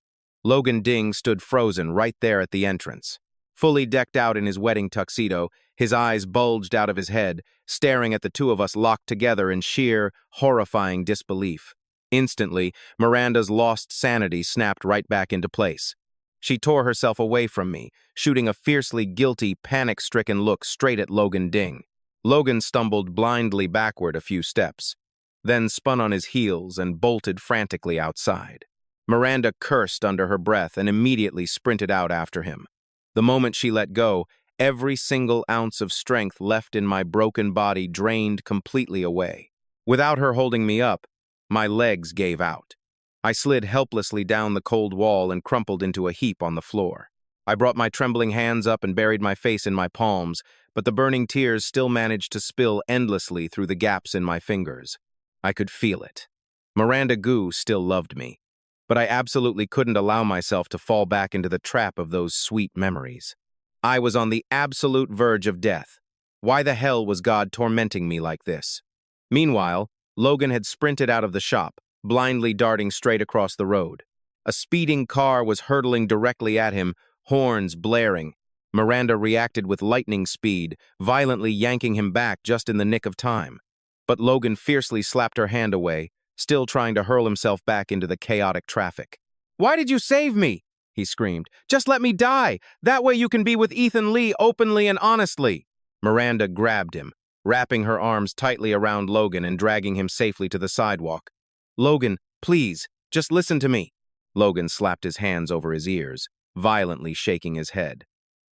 Logan Ding stood frozen right there at the entrance. Fully decked out in his wedding tuxedo, his eyes bulged out of his head, staring at the two of us locked together in sheer, horrifying disbelief. Instantly, Miranda's lost sanity snapped right back into place. She tore herself away from me, shooting a fiercely guilty, panic-stricken look straight at Logan Ding. Logan stumbled blindly backward a few steps, then spun on his heels and bolted frantically outside. Miranda cursed under her breath and immediately sprinted out after him. The moment she let go, every single ounce of strength left in my broken body drained completely away. Without her holding me up, my legs gave out. I slid helplessly down the cold wall and crumpled into a heap on the floor. I brought my trembling hands up and buried my face in my palms, but the burning tears still managed to spill endlessly through the gaps in my fingers. I could feel it. Miranda Goo still loved me, but I absolutely couldn't allow myself to fall back into the trap of those sweet memories. I was on the absolute verge of death. Why the hell was God tormenting me like this? Meanwhile, Logan had sprinted out of the shop, blindly darting straight across the road. A speeding car was hurtling directly at him, horns blaring. Miranda reacted with lightning speed, violently yanking him back just in the nick of time. But Logan fiercely slapped her hand away, still trying to hurl himself back into the chaotic traffic. "Why did you save me?" he screamed. "Just let me die. That way you can be with Ethan Lee openly and honestly." Miranda grabbed him, wrapping her arms tightly around Logan and dragging him safely to the sidewalk. "Logan, please, just listen to me." Logan slapped his hands over his ears, violently shaking his head.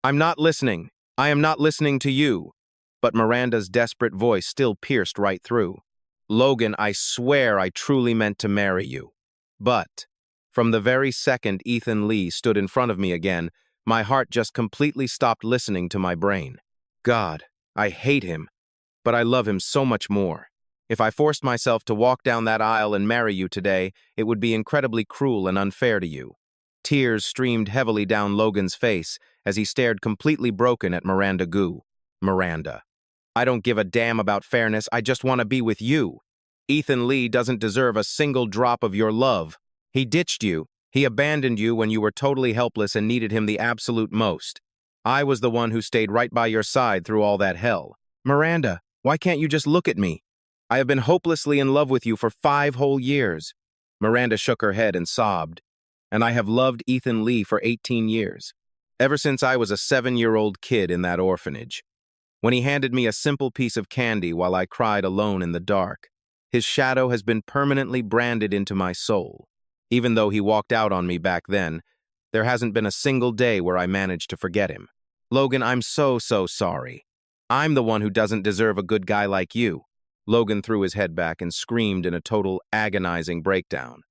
"I'm not listening. I am not listening to you." But Miranda's desperate voice still pierced right through. "Logan, I swear I truly meant to marry you." But from the very second Ethan Lee stood in front of me again, my heart just completely stopped listening to my brain. God, I hate him, but I love him so much more. If I forced myself to walk down that aisle and marry you today, it would be incredibly cruel and unfair to you. Tears streamed heavily down Logan's face as he stared completely broken at Miranda Gu. Miranda. I don't give a damn about fairness, I just want to be with you. Ethan Lee doesn't deserve a single drop of your love. He ditched you. He abandoned you when you were totally helpless and needed him the absolute most. I was the one who stayed right by your side through all that hell. Miranda, why can't you just look at me? I have been hopelessly in love with you for 5 whole years. Miranda shook her head and sobbed. And I have loved Ethan Lee for 18 years. Ever since I was a 7-year-old kid in that orphanage. When he handed me a simple piece of candy while I cried alone in the dark, his shadow has been permanently branded into my soul. Even though he walked out on me back then, there hasn't been a single day where I managed to forget him. Logan, I'm so sorry. I'm the one who doesn't deserve a good guy like you. Logan threw his head back and screamed in a total agonizing breakdown.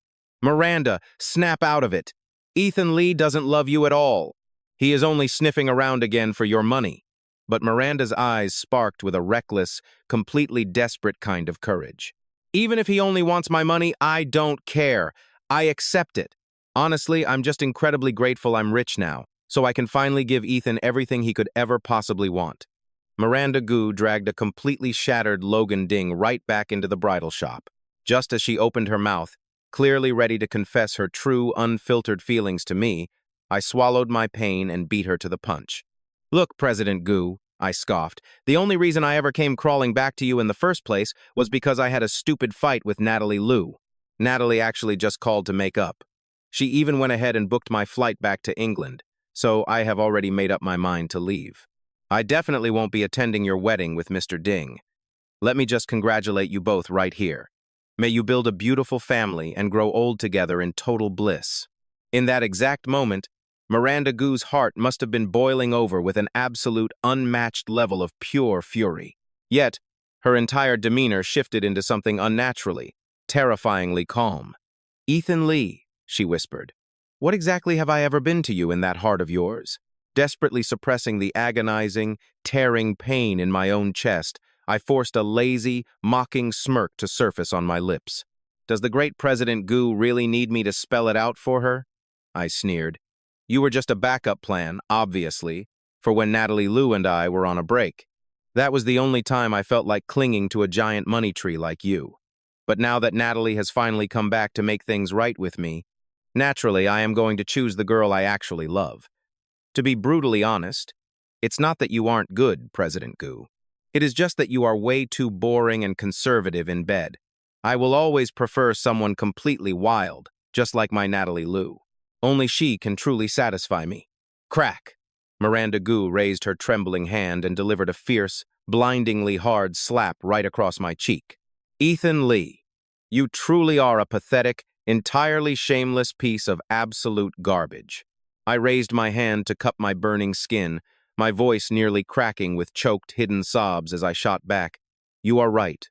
Miranda, snap out of it. Ethan Lee doesn't love you at all. He is only sniffing around again for your money. But Miranda's eyes sparked with a reckless, completely desperate kind of courage. Even if he only wants my money, I don't care. I accept it. Honestly, I'm just incredibly grateful I'm rich now, so I can finally give Ethan everything he could ever possibly want. Miranda Gu dragged a completely shattered Logan Ding right back into the bridal shop. Just as she opened her mouth, clearly ready to confess her true, unfiltered feelings to me, I swallowed my pain and beat her to the punch. Look, President Gu, I scoffed, the only reason I ever came crawling back to you in the first place was because I had a stupid fight with Natalie Liu. Natalie actually just called to make up. She even went ahead and booked my flight back to England, so I have already made up my mind to leave. I definitely won't be attending your wedding with Mr. Ding. Let me just congratulate you both right here. May you build a beautiful family and grow old together in total bliss. In that exact moment, Miranda Gu's heart must have been boiling over with an absolute unmatched level of pure fury. Yet, her entire demeanor shifted into something unnaturally, terrifyingly calm. Ethan Lee, she whispered, what exactly have I ever been to you in that heart of yours? Desperately suppressing the agonizing, tearing pain in my own chest, I forced a lazy, mocking smirk to surface on my lips. Does the great President Gu really need me to spell it out for her? I sneered. You were just a backup plan, obviously, for when Natalie Liu and I were on a break. That was the only time I felt like clinging to a giant money tree like you. But now that Natalie has finally come back to make things right with me, naturally I am going to choose the girl I actually love. To be brutally honest, it's not that you aren't good, President Gu. It is just that you are way too boring and conservative in bed. I will always prefer someone completely wild, just like my Natalie Liu. Only she can truly satisfy me. Crack! Miranda Gu raised her trembling hand and delivered a fierce, blindingly hard slap right across my cheek. Ethan Lee, you truly are a pathetic, entirely shameless piece of absolute garbage. I raised my hand to cup my burning skin, my voice nearly cracking with choked, hidden sobs as I shot back. You are right.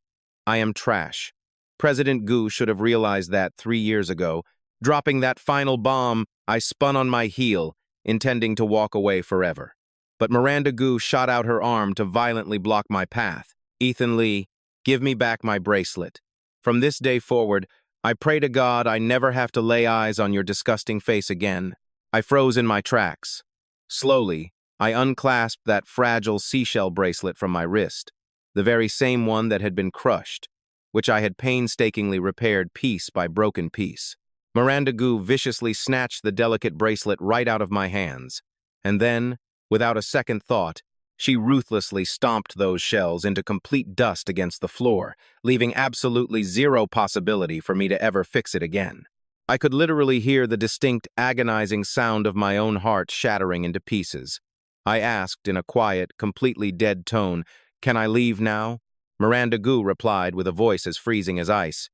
I am trash. President Gu should have realized that 3 years ago. Dropping that final bomb, I spun on my heel, intending to walk away forever. But Miranda Gu shot out her arm to violently block my path. Ethan Lee, give me back my bracelet. From this day forward, I pray to God I never have to lay eyes on your disgusting face again. I froze in my tracks. Slowly, I unclasped that fragile seashell bracelet from my wrist, the very same one that had been crushed, which I had painstakingly repaired piece by broken piece. Miranda Gu viciously snatched the delicate bracelet right out of my hands, and then, without a second thought, she ruthlessly stomped those shells into complete dust against the floor, leaving absolutely zero possibility for me to ever fix it again. I could literally hear the distinct, agonizing sound of my own heart shattering into pieces. I asked in a quiet, completely dead tone, "Can I leave now?" Miranda Gu replied with a voice as freezing as ice.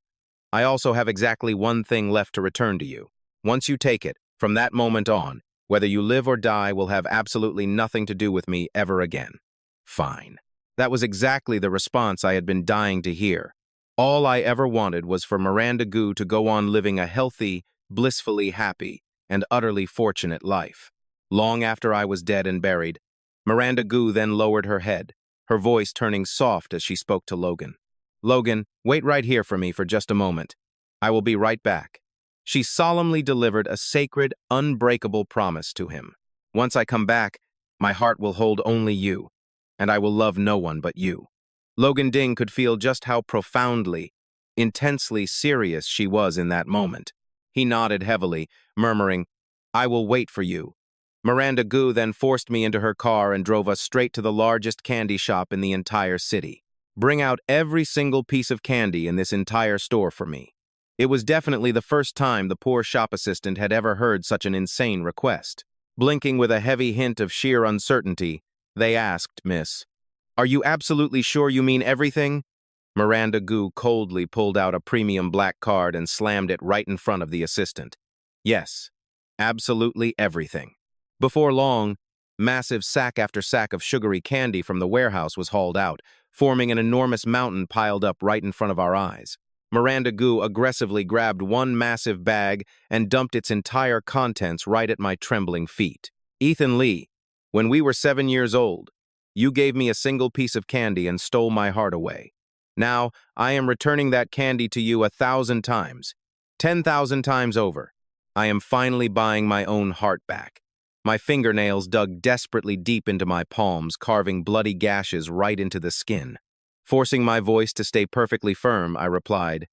I also have exactly one thing left to return to you. Once you take it, from that moment on, whether you live or die will have absolutely nothing to do with me ever again. Fine. That was exactly the response I had been dying to hear. All I ever wanted was for Miranda Gu to go on living a healthy, blissfully happy, and utterly fortunate life. Long after I was dead and buried, Miranda Gu then lowered her head, her voice turning soft as she spoke to Logan. Logan, wait right here for me for just a moment. I will be right back. She solemnly delivered a sacred, unbreakable promise to him. Once I come back, my heart will hold only you, and I will love no one but you. Logan Ding could feel just how profoundly, intensely serious she was in that moment. He nodded heavily, murmuring, "I will wait for you." Miranda Gu then forced me into her car and drove us straight to the largest candy shop in the entire city. "Bring out every single piece of candy in this entire store for me." It was definitely the first time the poor shop assistant had ever heard such an insane request. Blinking with a heavy hint of sheer uncertainty, they asked, "Miss, are you absolutely sure you mean everything?" Miranda Gu coldly pulled out a premium black card and slammed it right in front of the assistant. "Yes, absolutely everything." Before long, massive sack after sack of sugary candy from the warehouse was hauled out, forming an enormous mountain piled up right in front of our eyes. Miranda Gu aggressively grabbed one massive bag and dumped its entire contents right at my trembling feet. "Ethan Lee, when we were 7 years old, you gave me a single piece of candy and stole my heart away. Now, I am returning that candy to you 1,000 times, 10,000 times over. I am finally buying my own heart back." My fingernails dug desperately deep into my palms, carving bloody gashes right into the skin. Forcing my voice to stay perfectly firm, I replied,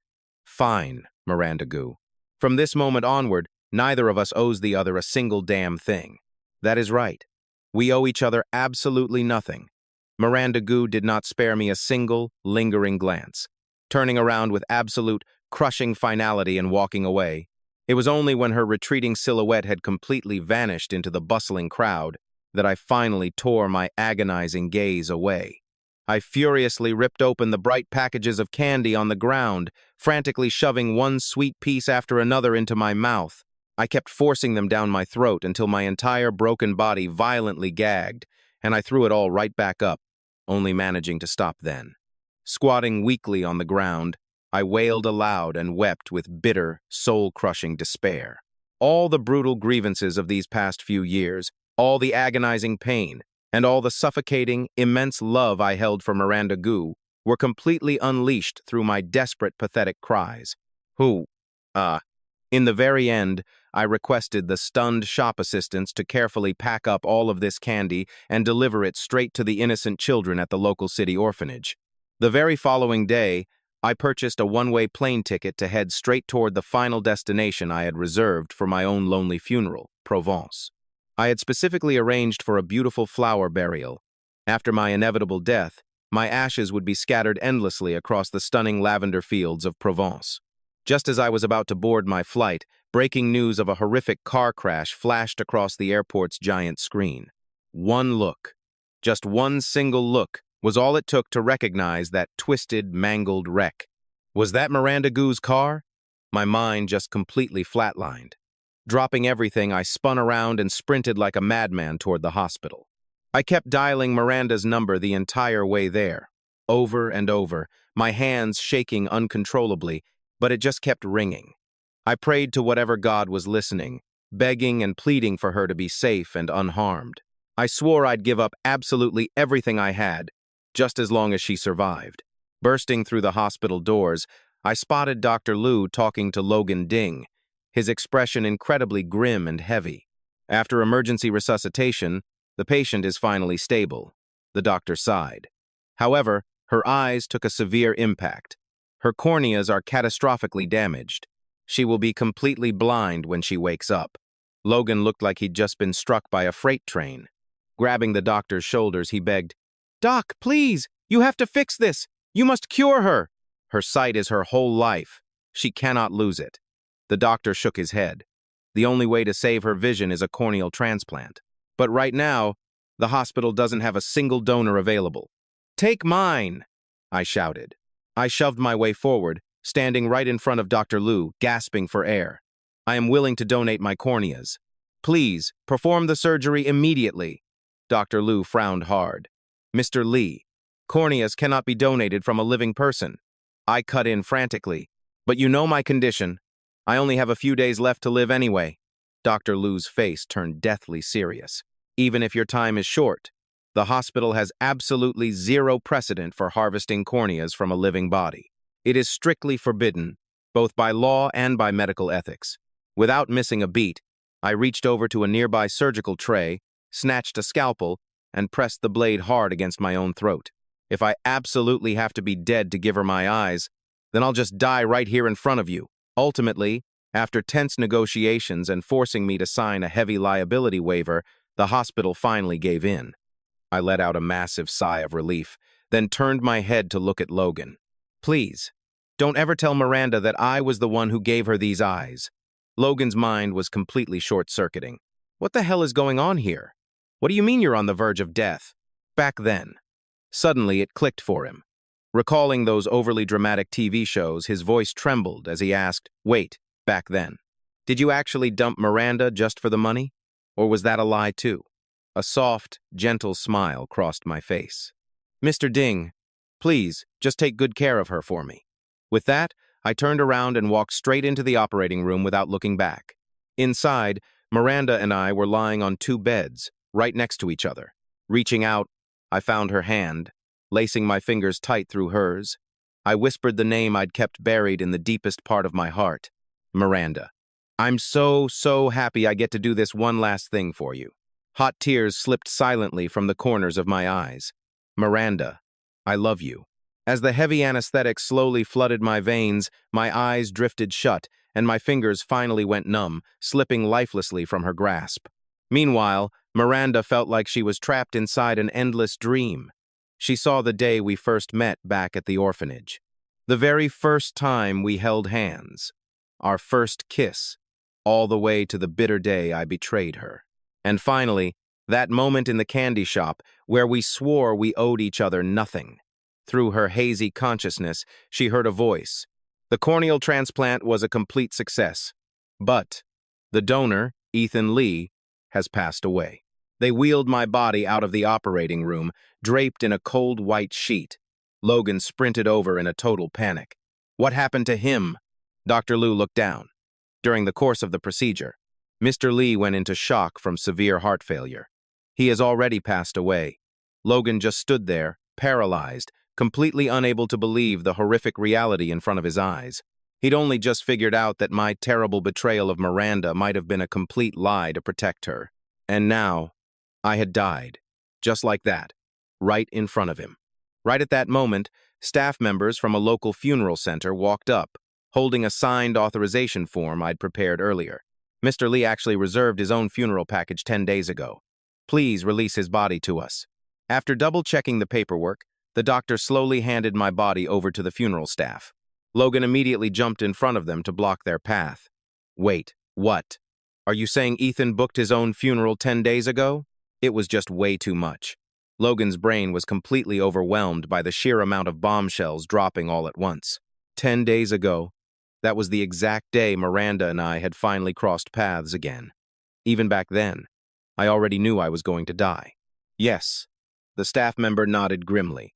"Fine, Miranda Gu. From this moment onward, neither of us owes the other a single damn thing. That is right. We owe each other absolutely nothing." Miranda Gu did not spare me a single, lingering glance, turning around with absolute, crushing finality and walking away. It was only when her retreating silhouette had completely vanished into the bustling crowd that I finally tore my agonizing gaze away. I furiously ripped open the bright packages of candy on the ground, frantically shoving one sweet piece after another into my mouth. I kept forcing them down my throat until my entire broken body violently gagged, and I threw it all right back up, only managing to stop then. Squatting weakly on the ground, I wailed aloud and wept with bitter, soul-crushing despair. All the brutal grievances of these past few years, all the agonizing pain, and all the suffocating, immense love I held for Miranda Gu were completely unleashed through my desperate, pathetic cries. In the very end, I requested the stunned shop assistants to carefully pack up all of this candy and deliver it straight to the innocent children at the local city orphanage. The very following day, I purchased a one-way plane ticket to head straight toward the final destination I had reserved for my own lonely funeral, Provence. I had specifically arranged for a beautiful flower burial. After my inevitable death, my ashes would be scattered endlessly across the stunning lavender fields of Provence. Just as I was about to board my flight, breaking news of a horrific car crash flashed across the airport's giant screen. One look, just one single look, was all it took to recognize that twisted, mangled wreck. Was that Miranda Gu's car? My mind just completely flatlined. Dropping everything, I spun around and sprinted like a madman toward the hospital. I kept dialing Miranda's number the entire way there, over and over, my hands shaking uncontrollably, but it just kept ringing. I prayed to whatever God was listening, begging and pleading for her to be safe and unharmed. I swore I'd give up absolutely everything I had, just as long as she survived. Bursting through the hospital doors, I spotted Dr. Liu talking to Logan Ding, his expression incredibly grim and heavy. "After emergency resuscitation, the patient is finally stable," the doctor sighed. However, her eyes took a severe impact. Her corneas are catastrophically damaged. She will be completely blind when she wakes up. Logan looked like he'd just been struck by a freight train. Grabbing the doctor's shoulders, he begged, "Doc, please, you have to fix this. You must cure her. Her sight is her whole life. She cannot lose it." The doctor shook his head. "The only way to save her vision is a corneal transplant. But right now, the hospital doesn't have a single donor available." "Take mine," I shouted. I shoved my way forward, standing right in front of Dr. Liu, gasping for air. "I am willing to donate my corneas. Please, perform the surgery immediately." Dr. Liu frowned hard. "Mr. Lee, corneas cannot be donated from a living person." I cut in frantically. "But you know my condition. I only have a few days left to live anyway." Dr. Liu's face turned deathly serious. "Even if your time is short, the hospital has absolutely zero precedent for harvesting corneas from a living body. It is strictly forbidden, both by law and by medical ethics. Without missing a beat, I reached over to a nearby surgical tray, snatched a scalpel, and pressed the blade hard against my own throat. If I absolutely have to be dead to give her my eyes, then I'll just die right here in front of you. Ultimately, after tense negotiations and forcing me to sign a heavy liability waiver, the hospital finally gave in. I let out a massive sigh of relief, then turned my head to look at Logan. Please, don't ever tell Miranda that I was the one who gave her these eyes. Logan's mind was completely short-circuiting. What the hell is going on here? What do you mean you're on the verge of death? Back then. Suddenly, it clicked for him. Recalling those overly dramatic TV shows, his voice trembled as he asked, "Wait, back then. Did you actually dump Miranda just for the money? Or was that a lie too?" A soft, gentle smile crossed my face. "Mr. Ding, please, just take good care of her for me." With that, I turned around and walked straight into the operating room without looking back. Inside, Miranda and I were lying on two beds, right next to each other. Reaching out, I found her hand, lacing my fingers tight through hers. I whispered the name I'd kept buried in the deepest part of my heart. Miranda. "I'm so happy I get to do this one last thing for you." Hot tears slipped silently from the corners of my eyes. "Miranda, I love you." As the heavy anesthetic slowly flooded my veins, my eyes drifted shut, and my fingers finally went numb, slipping lifelessly from her grasp. Meanwhile, Miranda felt like she was trapped inside an endless dream. She saw the day we first met back at the orphanage. The very first time we held hands. Our first kiss, all the way to the bitter day I betrayed her. And finally, that moment in the candy shop where we swore we owed each other nothing. Through her hazy consciousness, she heard a voice. The corneal transplant was a complete success. But the donor, Ethan Lee, has passed away. They wheeled my body out of the operating room, draped in a cold white sheet. Logan sprinted over in a total panic. "What happened to him?" Dr. Liu looked down. During the course of the procedure, Mr. Lee went into shock from severe heart failure. He has already passed away. Logan just stood there, paralyzed, completely unable to believe the horrific reality in front of his eyes. He'd only just figured out that my terrible betrayal of Miranda might have been a complete lie to protect her. And now, I had died. Just like that. Right in front of him. Right at that moment, staff members from a local funeral center walked up, holding a signed authorization form I'd prepared earlier. Mr. Lee actually reserved his own funeral package 10 days ago. Please release his body to us. After double-checking the paperwork, the doctor slowly handed my body over to the funeral staff. Logan immediately jumped in front of them to block their path. "Wait, what? Are you saying Ethan booked his own funeral 10 days ago?" It was just way too much. Logan's brain was completely overwhelmed by the sheer amount of bombshells dropping all at once. 10 days ago, that was the exact day Miranda and I had finally crossed paths again. Even back then, I already knew I was going to die. "Yes." The staff member nodded grimly.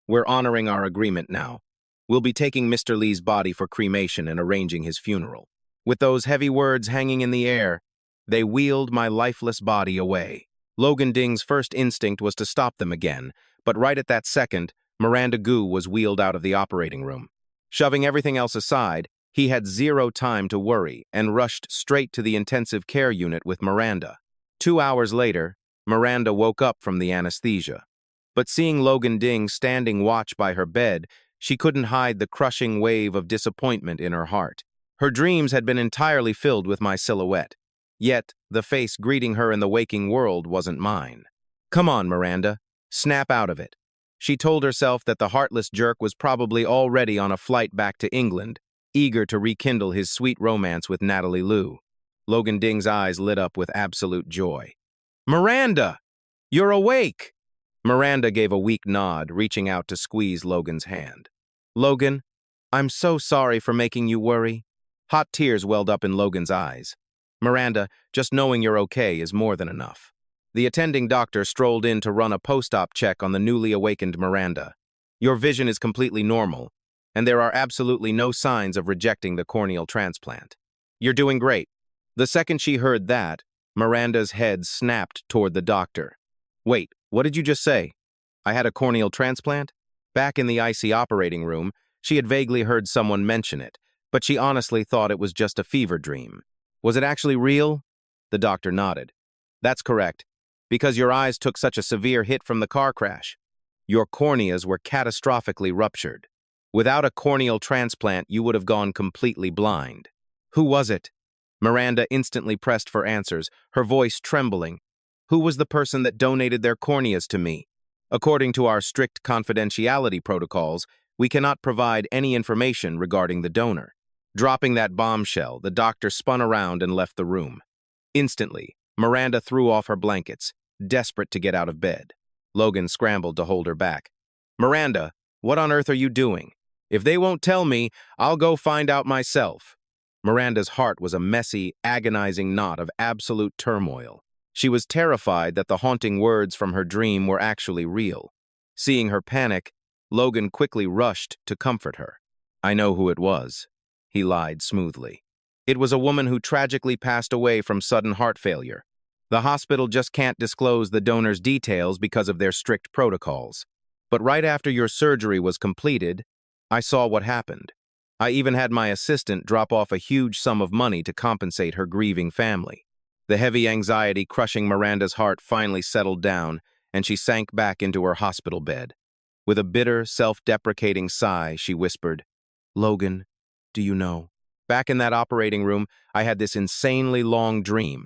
"We're honoring our agreement now. We'll be taking Mr. Lee's body for cremation and arranging his funeral." With those heavy words hanging in the air, they wheeled my lifeless body away. Logan Ding's first instinct was to stop them again, but right at that second, Miranda Gu was wheeled out of the operating room. Shoving everything else aside, he had zero time to worry and rushed straight to the intensive care unit with Miranda. 2 hours later, Miranda woke up from the anesthesia. But seeing Logan Ding standing watch by her bed, she couldn't hide the crushing wave of disappointment in her heart. Her dreams had been entirely filled with my silhouette. Yet, the face greeting her in the waking world wasn't mine. "Come on, Miranda. Snap out of it." She told herself that the heartless jerk was probably already on a flight back to England, eager to rekindle his sweet romance with Natalie Liu. Logan Ding's eyes lit up with absolute joy. "Miranda! You're awake!" Miranda gave a weak nod, reaching out to squeeze Logan's hand. "Logan, I'm so sorry for making you worry." Hot tears welled up in Logan's eyes. "Miranda, just knowing you're okay is more than enough." The attending doctor strolled in to run a post-op check on the newly awakened Miranda. "Your vision is completely normal, and there are absolutely no signs of rejecting the corneal transplant. You're doing great." The second she heard that, Miranda's head snapped toward the doctor. "Wait, what did you just say? I had a corneal transplant?" Back in the icy operating room, she had vaguely heard someone mention it, but she honestly thought it was just a fever dream. Was it actually real? The doctor nodded. That's correct, because your eyes took such a severe hit from the car crash. Your corneas were catastrophically ruptured. Without a corneal transplant, you would have gone completely blind. Who was it? Miranda instantly pressed for answers, her voice trembling. Who was the person that donated their corneas to me? According to our strict confidentiality protocols, we cannot provide any information regarding the donor. Dropping that bombshell, the doctor spun around and left the room. Instantly, Miranda threw off her blankets, desperate to get out of bed. Logan scrambled to hold her back. Miranda, what on earth are you doing? If they won't tell me, I'll go find out myself. Miranda's heart was a messy, agonizing knot of absolute turmoil. She was terrified that the haunting words from her dream were actually real. Seeing her panic, Logan quickly rushed to comfort her. I know who it was, he lied smoothly. It was a woman who tragically passed away from sudden heart failure. The hospital just can't disclose the donor's details because of their strict protocols. But right after your surgery was completed, I saw what happened. I even had my assistant drop off a huge sum of money to compensate her grieving family. The heavy anxiety crushing Miranda's heart finally settled down, and she sank back into her hospital bed. With a bitter, self-deprecating sigh, she whispered, Logan, do you know? Back in that operating room, I had this insanely long dream,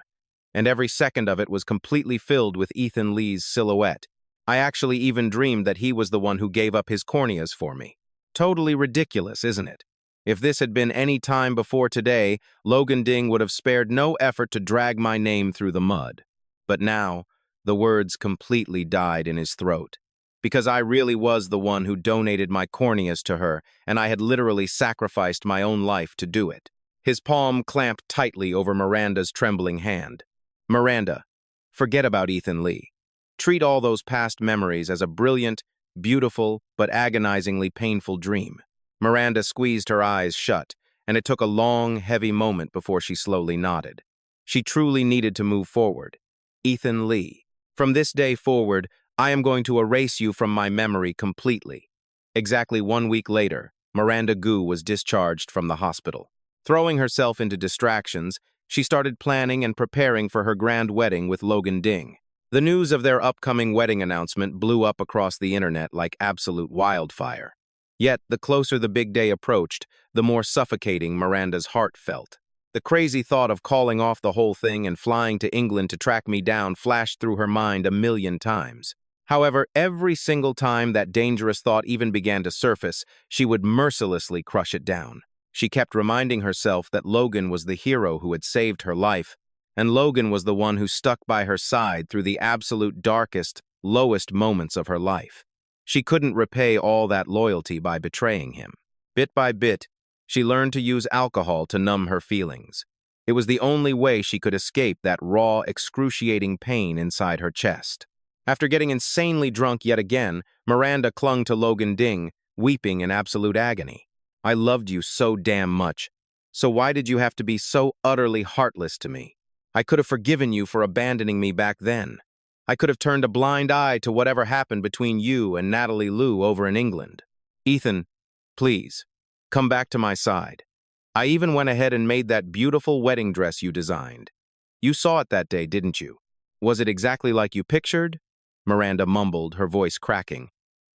and every second of it was completely filled with Ethan Lee's silhouette. I actually even dreamed that he was the one who gave up his corneas for me. Totally ridiculous, isn't it? If this had been any time before today, Logan Ding would have spared no effort to drag my name through the mud. But now, the words completely died in his throat. Because I really was the one who donated my corneas to her, and I had literally sacrificed my own life to do it. His palm clamped tightly over Miranda's trembling hand. Miranda, forget about Ethan Lee. Treat all those past memories as a brilliant, beautiful, but agonizingly painful dream. Miranda squeezed her eyes shut, and it took a long, heavy moment before she slowly nodded. She truly needed to move forward. Ethan Lee. From this day forward, I am going to erase you from my memory completely. Exactly 1 week later, Miranda Gu was discharged from the hospital. Throwing herself into distractions, she started planning and preparing for her grand wedding with Logan Ding. The news of their upcoming wedding announcement blew up across the internet like absolute wildfire. Yet, the closer the big day approached, the more suffocating Miranda's heart felt. The crazy thought of calling off the whole thing and flying to England to track me down flashed through her mind 1,000,000 times. However, every single time that dangerous thought even began to surface, she would mercilessly crush it down. She kept reminding herself that Logan was the hero who had saved her life, and Logan was the one who stuck by her side through the absolute darkest, lowest moments of her life. She couldn't repay all that loyalty by betraying him. Bit by bit, she learned to use alcohol to numb her feelings. It was the only way she could escape that raw, excruciating pain inside her chest. After getting insanely drunk yet again, Miranda clung to Logan Ding, weeping in absolute agony. I loved you so damn much. So why did you have to be so utterly heartless to me? I could have forgiven you for abandoning me back then. I could have turned a blind eye to whatever happened between you and Natalie Liu over in England. Ethan, please, come back to my side. I even went ahead and made that beautiful wedding dress you designed. You saw it that day, didn't you? Was it exactly like you pictured? Miranda mumbled, her voice cracking.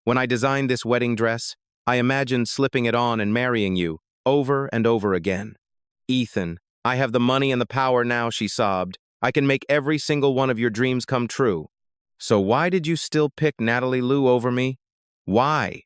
When I designed this wedding dress, I imagined slipping it on and marrying you, over and over again. Ethan, I have the money and the power now, she sobbed. I can make every single one of your dreams come true. So why did you still pick Natalie Liu over me? Why?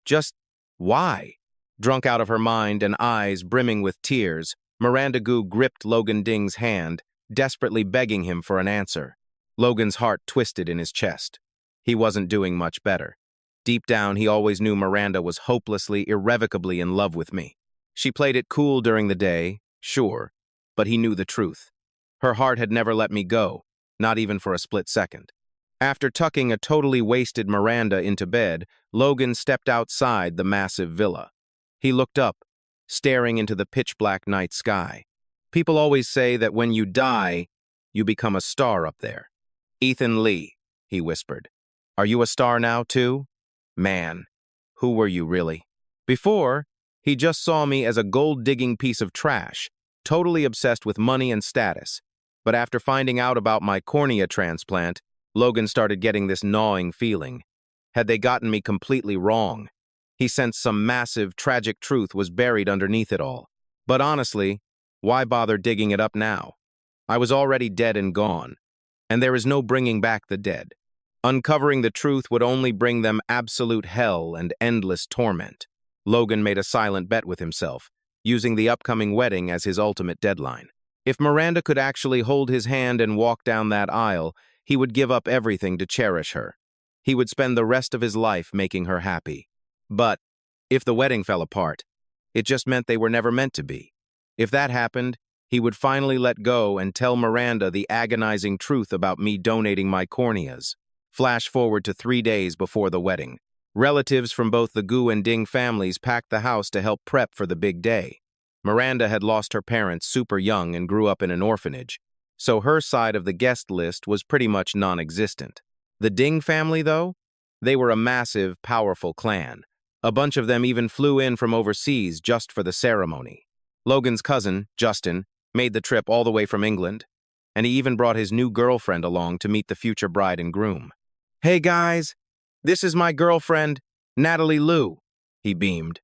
Just why? Drunk out of her mind and eyes brimming with tears, Miranda Gu gripped Logan Ding's hand, desperately begging him for an answer. Logan's heart twisted in his chest. He wasn't doing much better. Deep down, he always knew Miranda was hopelessly, irrevocably in love with me. She played it cool during the day, sure, but he knew the truth. Her heart had never let me go, not even for a split second. After tucking a totally wasted Miranda into bed, Logan stepped outside the massive villa. He looked up, staring into the pitch-black night sky. People always say that when you die, you become a star up there. Ethan Lee, he whispered. Are you a star now, too? Man, who were you really? Before, he just saw me as a gold-digging piece of trash, totally obsessed with money and status. But after finding out about my cornea transplant, Logan started getting this gnawing feeling. Had they gotten me completely wrong? He sensed some massive, tragic truth was buried underneath it all. But honestly, why bother digging it up now? I was already dead and gone, and there is no bringing back the dead. Uncovering the truth would only bring them absolute hell and endless torment. Logan made a silent bet with himself, using the upcoming wedding as his ultimate deadline. If Miranda could actually hold his hand and walk down that aisle, he would give up everything to cherish her. He would spend the rest of his life making her happy. But if the wedding fell apart, it just meant they were never meant to be. If that happened, he would finally let go and tell Miranda the agonizing truth about me donating my corneas. Flash forward to 3 days before the wedding. Relatives from both the Gu and Ding families packed the house to help prep for the big day. Miranda had lost her parents super young and grew up in an orphanage, so her side of the guest list was pretty much non-existent. The Ding family, though? They were a massive, powerful clan. A bunch of them even flew in from overseas just for the ceremony. Logan's cousin, Justin, made the trip all the way from England, and he even brought his new girlfriend along to meet the future bride and groom. "Hey guys, this is my girlfriend, Natalie Liu," he beamed.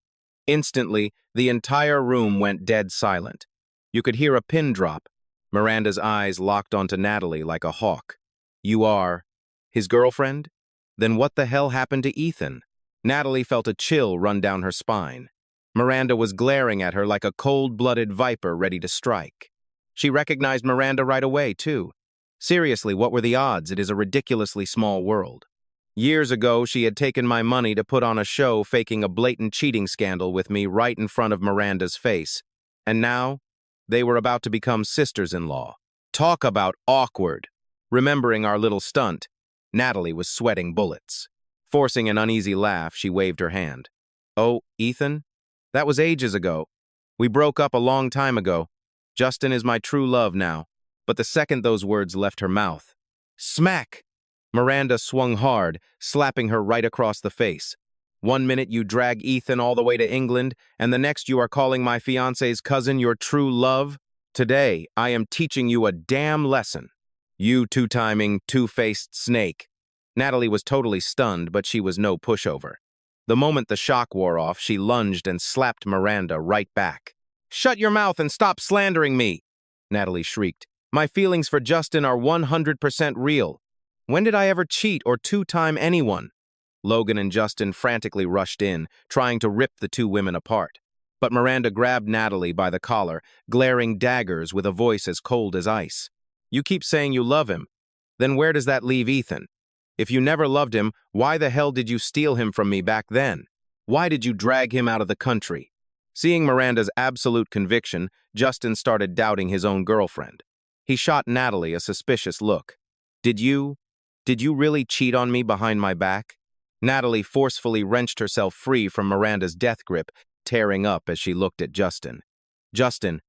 Instantly, the entire room went dead silent. You could hear a pin drop. Miranda's eyes locked onto Natalie like a hawk. "You are his girlfriend? Then what the hell happened to Ethan?" Natalie felt a chill run down her spine. Miranda was glaring at her like a cold-blooded viper ready to strike. She recognized Miranda right away, too. Seriously, what were the odds? It is a ridiculously small world. Years ago, she had taken my money to put on a show faking a blatant cheating scandal with me right in front of Miranda's face. And now, they were about to become sisters-in-law. Talk about awkward. Remembering our little stunt, Natalie was sweating bullets. Forcing an uneasy laugh, she waved her hand. "Oh, Ethan? That was ages ago. We broke up a long time ago. Justin is my true love now." But the second those words left her mouth, smack! Miranda swung hard, slapping her right across the face. "One minute you drag Ethan all the way to England, and the next you are calling my fiancé's cousin your true love? Today, I am teaching you a damn lesson. You two-timing, two-faced snake." Natalie was totally stunned, but she was no pushover. The moment the shock wore off, she lunged and slapped Miranda right back. "Shut your mouth and stop slandering me!" Natalie shrieked. "My feelings for Justin are 100% real. When did I ever cheat or two-time anyone?" Logan and Justin frantically rushed in, trying to rip the two women apart. But Miranda grabbed Natalie by the collar, glaring daggers with a voice as cold as ice. "You keep saying you love him. Then where does that leave Ethan? If you never loved him, why the hell did you steal him from me back then? Why did you drag him out of the country?" Seeing Miranda's absolute conviction, Justin started doubting his own girlfriend. He shot Natalie a suspicious look. Did you really cheat on me behind my back?" Natalie forcefully wrenched herself free from Miranda's death grip, tearing up as she looked at Justin. "Justin,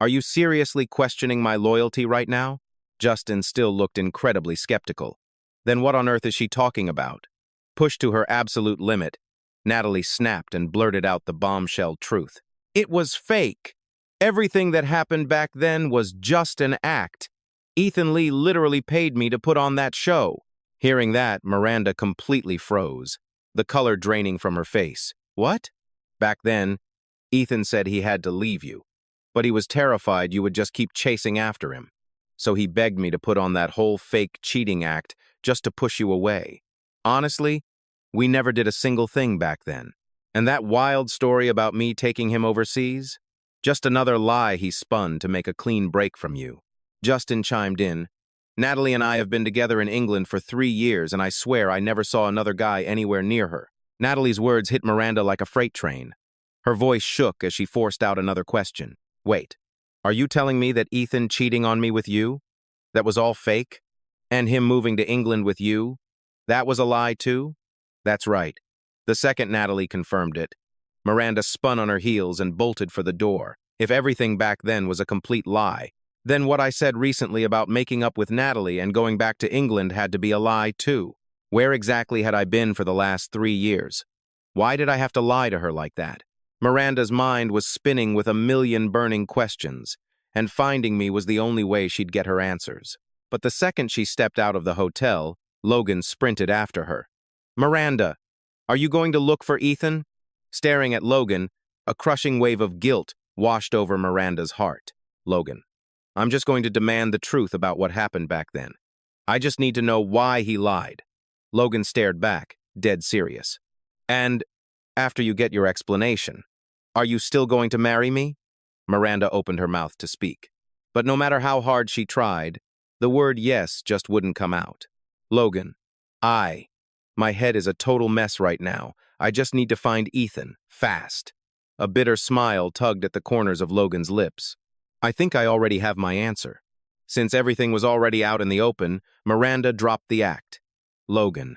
are you seriously questioning my loyalty right now?" Justin still looked incredibly skeptical. "Then what on earth is she talking about?" Pushed to her absolute limit, Natalie snapped and blurted out the bombshell truth. "It was fake. Everything that happened back then was just an act. Ethan Lee literally paid me to put on that show." Hearing that, Miranda completely froze, the color draining from her face. "What?" "Back then, Ethan said he had to leave you, but he was terrified you would just keep chasing after him. So he begged me to put on that whole fake cheating act just to push you away. Honestly, we never did a single thing back then. And that wild story about me taking him overseas? Just another lie he spun to make a clean break from you." Justin chimed in. "Natalie and I have been together in England for 3 years, and I swear I never saw another guy anywhere near her." Natalie's words hit Miranda like a freight train. Her voice shook as she forced out another question. "Wait, are you telling me that Ethan cheating on me with you? That was all fake? And him moving to England with you? That was a lie too?" "That's right." The second Natalie confirmed it, Miranda spun on her heels and bolted for the door. If everything back then was a complete lie, then what I said recently about making up with Natalie and going back to England had to be a lie too. Where exactly had I been for the last 3 years? Why did I have to lie to her like that? Miranda's mind was spinning with a million burning questions, and finding me was the only way she'd get her answers. But the second she stepped out of the hotel, Logan sprinted after her. "Miranda, are you going to look for Ethan?" Staring at Logan, a crushing wave of guilt washed over Miranda's heart. "Logan, I'm just going to demand the truth about what happened back then. I just need to know why he lied." Logan stared back, dead serious. "And after you get your explanation, are you still going to marry me?" Miranda opened her mouth to speak. But no matter how hard she tried, the word yes just wouldn't come out. "Logan, my head is a total mess right now. I just need to find Ethan, fast." A bitter smile tugged at the corners of Logan's lips. "I think I already have my answer." Since everything was already out in the open, Miranda dropped the act. "Logan,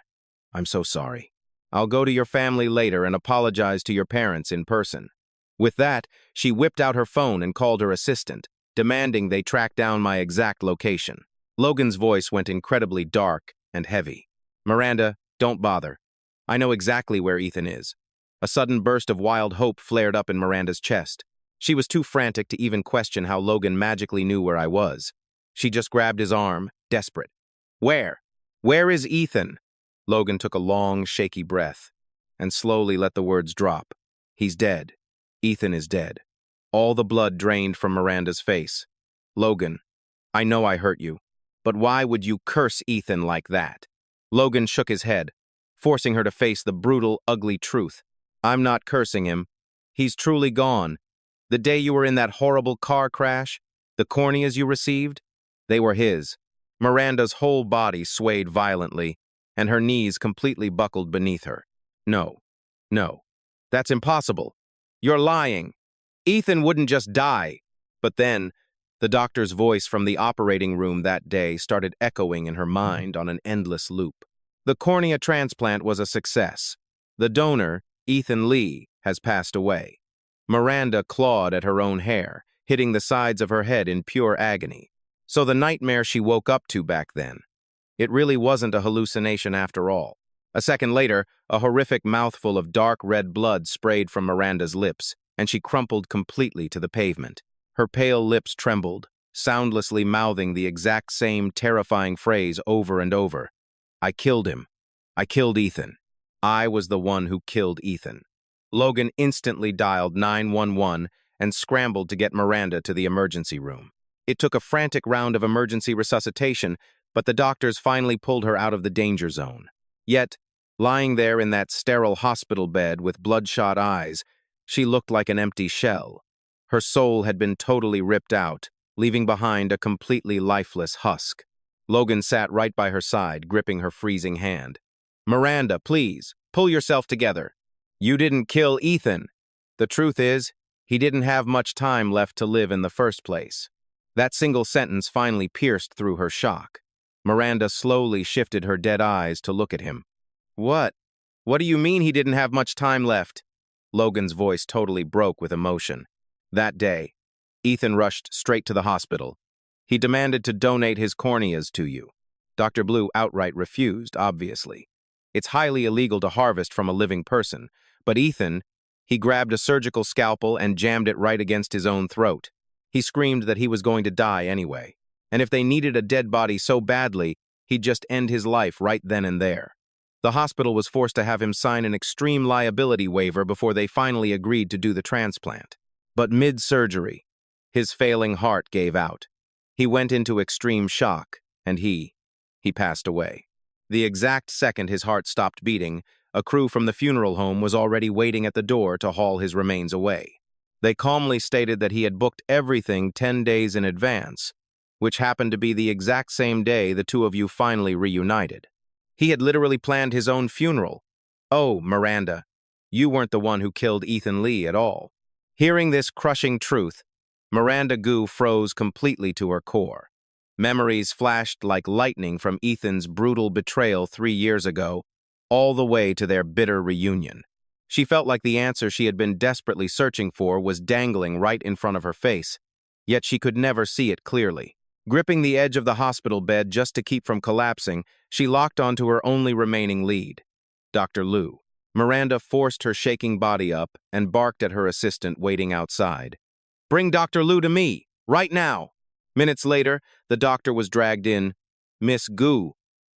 I'm so sorry. I'll go to your family later and apologize to your parents in person." With that, she whipped out her phone and called her assistant, demanding they track down my exact location. Logan's voice went incredibly dark and heavy. "Miranda, don't bother. I know exactly where Ethan is." A sudden burst of wild hope flared up in Miranda's chest. She was too frantic to even question how Logan magically knew where I was. She just grabbed his arm, desperate. "Where? Where is Ethan?" Logan took a long, shaky breath and slowly let the words drop. "He's dead. Ethan is dead." All the blood drained from Miranda's face. "Logan, I know I hurt you, but why would you curse Ethan like that?" Logan shook his head, forcing her to face the brutal, ugly truth. "I'm not cursing him. He's truly gone. The day you were in that horrible car crash, the corneas you received, they were his." Miranda's whole body swayed violently, and her knees completely buckled beneath her. No, that's impossible. You're lying. Ethan wouldn't just die." But then, the doctor's voice from the operating room that day started echoing in her mind on an endless loop. The cornea transplant was a success. The donor, Ethan Lee, has passed away. Miranda clawed at her own hair, hitting the sides of her head in pure agony. So the nightmare she woke up to back then, it really wasn't a hallucination after all. A second later, a horrific mouthful of dark red blood sprayed from Miranda's lips, and she crumpled completely to the pavement. Her pale lips trembled, soundlessly mouthing the exact same terrifying phrase over and over. "I killed him. I killed Ethan. I was the one who killed Ethan." Logan instantly dialed 911 and scrambled to get Miranda to the emergency room. It took a frantic round of emergency resuscitation, but the doctors finally pulled her out of the danger zone. Yet, lying there in that sterile hospital bed with bloodshot eyes, she looked like an empty shell. Her soul had been totally ripped out, leaving behind a completely lifeless husk. Logan sat right by her side, gripping her freezing hand. "Miranda, please, pull yourself together. You didn't kill Ethan. The truth is, he didn't have much time left to live in the first place." That single sentence finally pierced through her shock. Miranda slowly shifted her dead eyes to look at him. What do you mean he didn't have much time left?" Logan's voice totally broke with emotion. That day, Ethan rushed straight to the hospital. He demanded to donate his corneas to you. Dr. Blue outright refused, obviously. It's highly illegal to harvest from a living person, but Ethan, he grabbed a surgical scalpel and jammed it right against his own throat. He screamed that he was going to die anyway, and if they needed a dead body so badly, he'd just end his life right then and there. The hospital was forced to have him sign an extreme liability waiver before they finally agreed to do the transplant. But mid-surgery, his failing heart gave out. He went into extreme shock, and he passed away. The exact second his heart stopped beating, a crew from the funeral home was already waiting at the door to haul his remains away. They calmly stated that he had booked everything 10 days in advance, which happened to be the exact same day the two of you finally reunited. He had literally planned his own funeral. Oh, Miranda, you weren't the one who killed Ethan Lee at all. Hearing this crushing truth, Miranda Gu froze completely to her core. Memories flashed like lightning from Ethan's brutal betrayal 3 years ago, all the way to their bitter reunion. She felt like the answer she had been desperately searching for was dangling right in front of her face, yet she could never see it clearly. Gripping the edge of the hospital bed just to keep from collapsing, she locked onto her only remaining lead, Dr. Liu. Miranda forced her shaking body up and barked at her assistant waiting outside. "Bring Dr. Liu to me!" Right now! Minutes later, the doctor was dragged in. Miss Gu,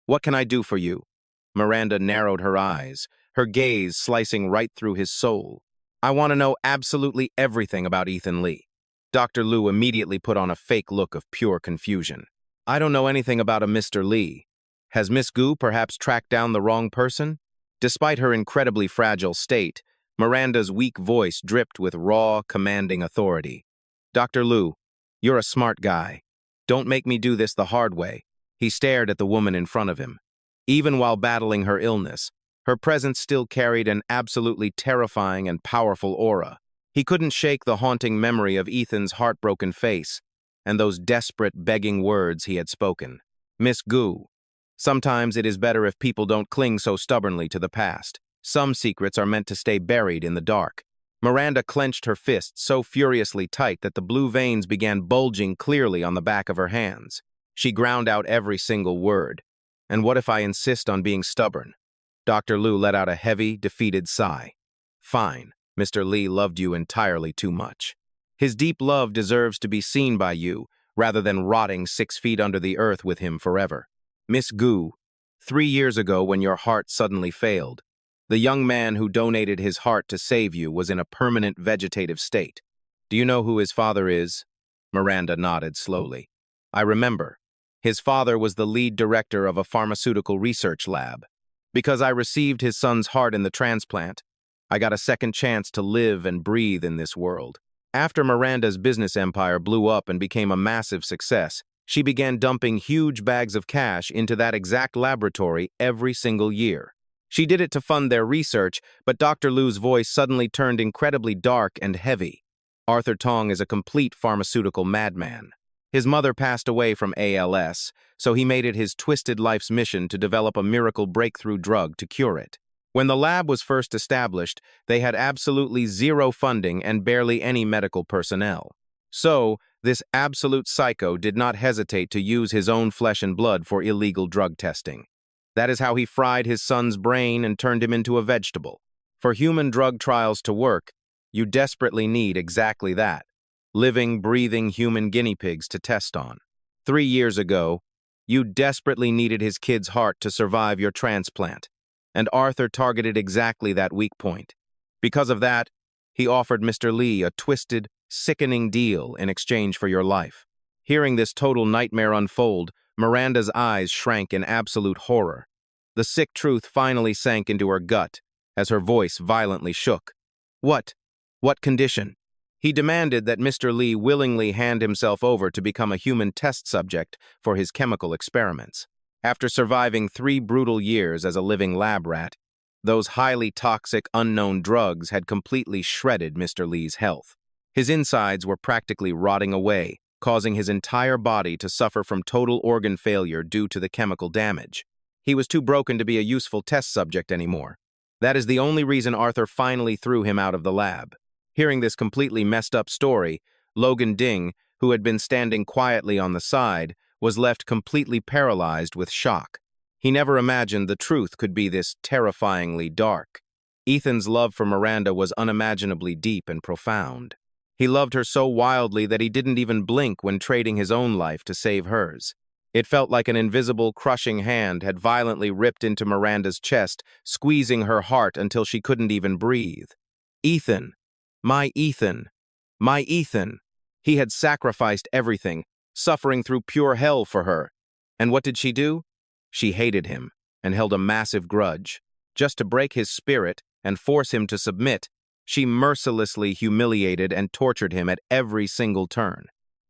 what can I do for you? Miranda narrowed her eyes, her gaze slicing right through his soul. I want to know absolutely everything about Ethan Lee. Dr. Liu immediately put on a fake look of pure confusion. I don't know anything about a Mr. Lee. Has Miss Gu perhaps tracked down the wrong person? Despite her incredibly fragile state, Miranda's weak voice dripped with raw, commanding authority. Dr. Liu, you're a smart guy. Don't make me do this the hard way. He stared at the woman in front of him. Even while battling her illness, her presence still carried an absolutely terrifying and powerful aura. He couldn't shake the haunting memory of Ethan's heartbroken face and those desperate, begging words he had spoken. Miss Gu, sometimes it is better if people don't cling so stubbornly to the past. Some secrets are meant to stay buried in the dark. Miranda clenched her fists so furiously tight that the blue veins began bulging clearly on the back of her hands. She ground out every single word. And what if I insist on being stubborn? Dr. Liu let out a heavy, defeated sigh. Fine, Mr. Lee loved you entirely too much. His deep love deserves to be seen by you, rather than rotting 6 feet under the earth with him forever. Miss Gu, 3 years ago when your heart suddenly failed, the young man who donated his heart to save you was in a permanent vegetative state. Do you know who his father is? Miranda nodded slowly. I remember. His father was the lead director of a pharmaceutical research lab. Because I received his son's heart in the transplant, I got a second chance to live and breathe in this world. After Miranda's business empire blew up and became a massive success, she began dumping huge bags of cash into that exact laboratory every single year. She did it to fund their research, but Dr. Liu's voice suddenly turned incredibly dark and heavy. Arthur Tong is a complete pharmaceutical madman. His mother passed away from ALS, so he made it his twisted life's mission to develop a miracle breakthrough drug to cure it. When the lab was first established, they had absolutely zero funding and barely any medical personnel. So, this absolute psycho did not hesitate to use his own flesh and blood for illegal drug testing. That is how he fried his son's brain and turned him into a vegetable. For human drug trials to work, you desperately need exactly that. Living, breathing human guinea pigs to test on. 3 years ago, you desperately needed his kid's heart to survive your transplant, and Arthur targeted exactly that weak point. Because of that, he offered Mr. Lee a twisted, sickening deal in exchange for your life. Hearing this total nightmare unfold, Miranda's eyes shrank in absolute horror. The sick truth finally sank into her gut as her voice violently shook. What? What condition? He demanded that Mr. Lee willingly hand himself over to become a human test subject for his chemical experiments. After surviving 3 brutal years as a living lab rat, those highly toxic, unknown drugs had completely shredded Mr. Lee's health. His insides were practically rotting away, causing his entire body to suffer from total organ failure due to the chemical damage. He was too broken to be a useful test subject anymore. That is the only reason Arthur finally threw him out of the lab. Hearing this completely messed up story, Logan Ding, who had been standing quietly on the side, was left completely paralyzed with shock. He never imagined the truth could be this terrifyingly dark. Ethan's love for Miranda was unimaginably deep and profound. He loved her so wildly that he didn't even blink when trading his own life to save hers. It felt like an invisible, crushing hand had violently ripped into Miranda's chest, squeezing her heart until she couldn't even breathe. Ethan! My Ethan! My Ethan! He had sacrificed everything, suffering through pure hell for her. And what did she do? She hated him and held a massive grudge. Just to break his spirit and force him to submit, she mercilessly humiliated and tortured him at every single turn.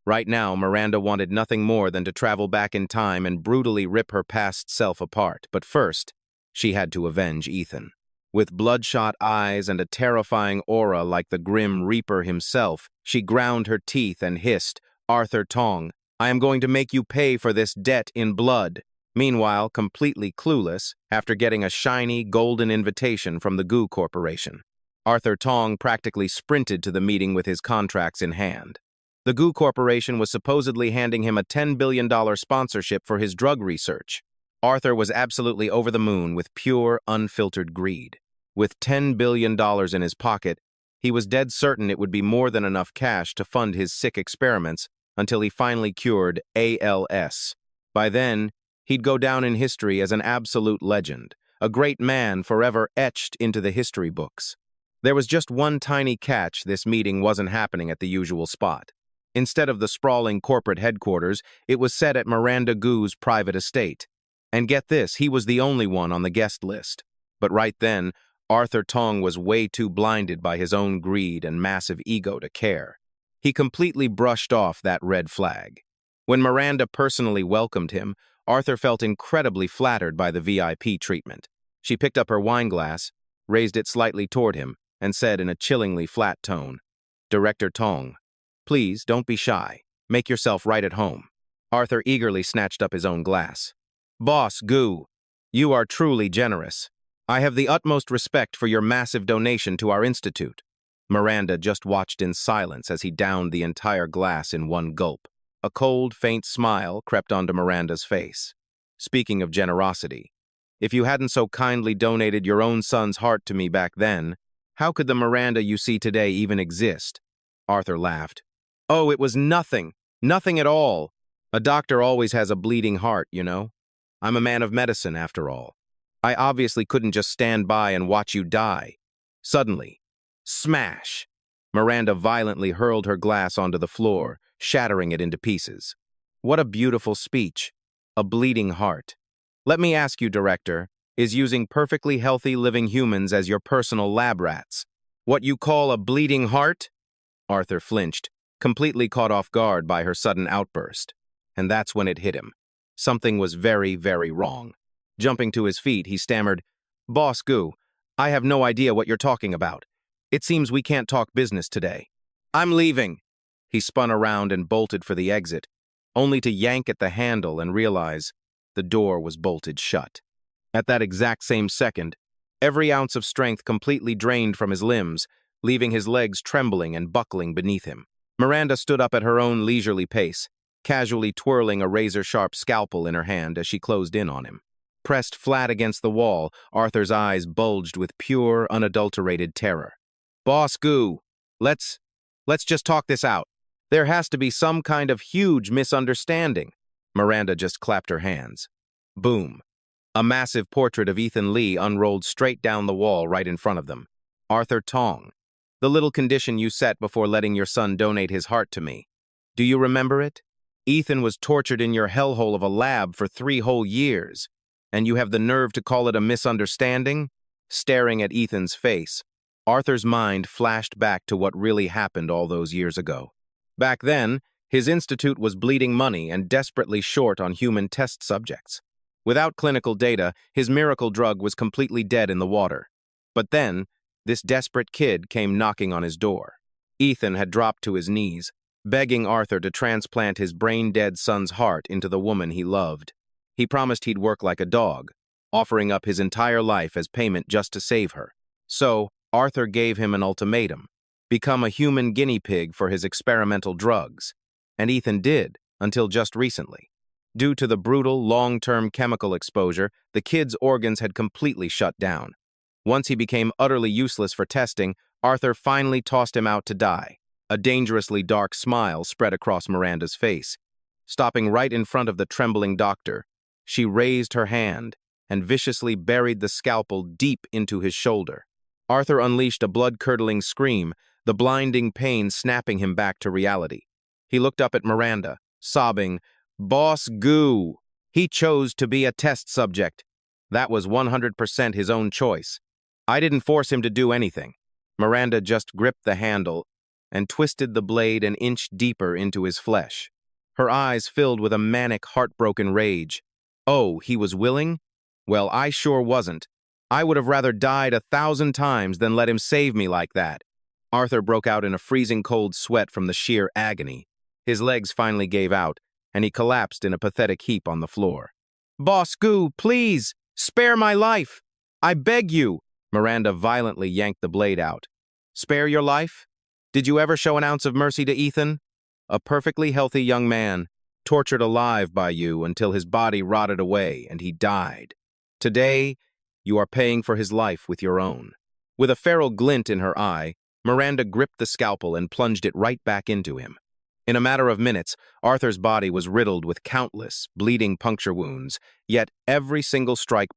Right now, Miranda wanted nothing more than to travel back in time and brutally rip her past self apart. But first, she had to avenge Ethan. With bloodshot eyes and a terrifying aura like the Grim Reaper himself, she ground her teeth and hissed, Arthur Tong, I am going to make you pay for this debt in blood. Meanwhile, completely clueless, after getting a shiny, golden invitation from the Gu Corporation, Arthur Tong practically sprinted to the meeting with his contracts in hand. The Gu Corporation was supposedly handing him a $10 billion sponsorship for his drug research. Arthur was absolutely over the moon with pure, unfiltered greed. With $10 billion in his pocket, he was dead certain it would be more than enough cash to fund his sick experiments until he finally cured ALS. By then, he'd go down in history as an absolute legend, a great man forever etched into the history books. There was just one tiny catch: this meeting wasn't happening at the usual spot. Instead of the sprawling corporate headquarters, it was set at Miranda Goo's private estate. And get this, he was the only one on the guest list. But right then, Arthur Tong was way too blinded by his own greed and massive ego to care. He completely brushed off that red flag. When Miranda personally welcomed him, Arthur felt incredibly flattered by the VIP treatment. She picked up her wine glass, raised it slightly toward him, and said in a chillingly flat tone, "Director Tong, please don't be shy. Make yourself right at home." Arthur eagerly snatched up his own glass. "Boss Goo, you are truly generous. I have the utmost respect for your massive donation to our institute." Miranda just watched in silence as he downed the entire glass in one gulp. A cold, faint smile crept onto Miranda's face. "Speaking of generosity, if you hadn't so kindly donated your own son's heart to me back then, how could the Miranda you see today even exist?" Arthur laughed. "Oh, it was nothing. Nothing at all. A doctor always has a bleeding heart, you know. I'm a man of medicine, after all. I obviously couldn't just stand by and watch you die." Suddenly, smash! Miranda violently hurled her glass onto the floor, shattering it into pieces. What a beautiful speech. A bleeding heart. Let me ask you, Director, is using perfectly healthy living humans as your personal lab rats what you call a bleeding heart? Arthur flinched, completely caught off guard by her sudden outburst. And that's when it hit him. Something was very, very wrong. Jumping to his feet, he stammered, "Boss Goo, I have no idea what you're talking about. It seems we can't talk business today. I'm leaving." He spun around and bolted for the exit, only to yank at the handle and realize the door was bolted shut. At that exact same second, every ounce of strength completely drained from his limbs, leaving his legs trembling and buckling beneath him. Miranda stood up at her own leisurely pace, casually twirling a razor-sharp scalpel in her hand as she closed in on him. Pressed flat against the wall, Arthur's eyes bulged with pure, unadulterated terror. "Boss Goo, let's just talk this out. There has to be some kind of huge misunderstanding." Miranda just clapped her hands. Boom. A massive portrait of Ethan Lee unrolled straight down the wall right in front of them. "Arthur Tong, the little condition you set before letting your son donate his heart to me. Do you remember it? Ethan was tortured in your hellhole of a lab for 3 whole years, and you have the nerve to call it a misunderstanding?" Staring at Ethan's face, Arthur's mind flashed back to what really happened all those years ago. Back then, his institute was bleeding money and desperately short on human test subjects. Without clinical data, his miracle drug was completely dead in the water. But then, this desperate kid came knocking on his door. Ethan had dropped to his knees, begging Arthur to transplant his brain-dead son's heart into the woman he loved. He promised he'd work like a dog, offering up his entire life as payment just to save her. So, Arthur gave him an ultimatum: become a human guinea pig for his experimental drugs. And Ethan did, until just recently. Due to the brutal, long-term chemical exposure, the kid's organs had completely shut down. Once he became utterly useless for testing, Arthur finally tossed him out to die. A dangerously dark smile spread across Miranda's face. Stopping right in front of the trembling doctor, she raised her hand and viciously buried the scalpel deep into his shoulder. Arthur unleashed a blood-curdling scream, the blinding pain snapping him back to reality. He looked up at Miranda, sobbing, "Boss Goo, he chose to be a test subject. That was 100% his own choice. I didn't force him to do anything." Miranda just gripped the handle and twisted the blade an inch deeper into his flesh. Her eyes filled with a manic, heartbroken rage. "Oh, he was willing? Well, I sure wasn't. I would have rather died 1,000 times than let him save me like that." Arthur broke out in a freezing cold sweat from the sheer agony. His legs finally gave out, and he collapsed in a pathetic heap on the floor. "Boss Goo, please, spare my life. I beg you." Miranda violently yanked the blade out. "Spare your life? Did you ever show an ounce of mercy to Ethan? A perfectly healthy young man, tortured alive by you until his body rotted away and he died. Today, you are paying for his life with your own." With a feral glint in her eye, Miranda gripped the scalpel and plunged it right back into him. In a matter of minutes, Arthur's body was riddled with countless, bleeding puncture wounds, yet every single strike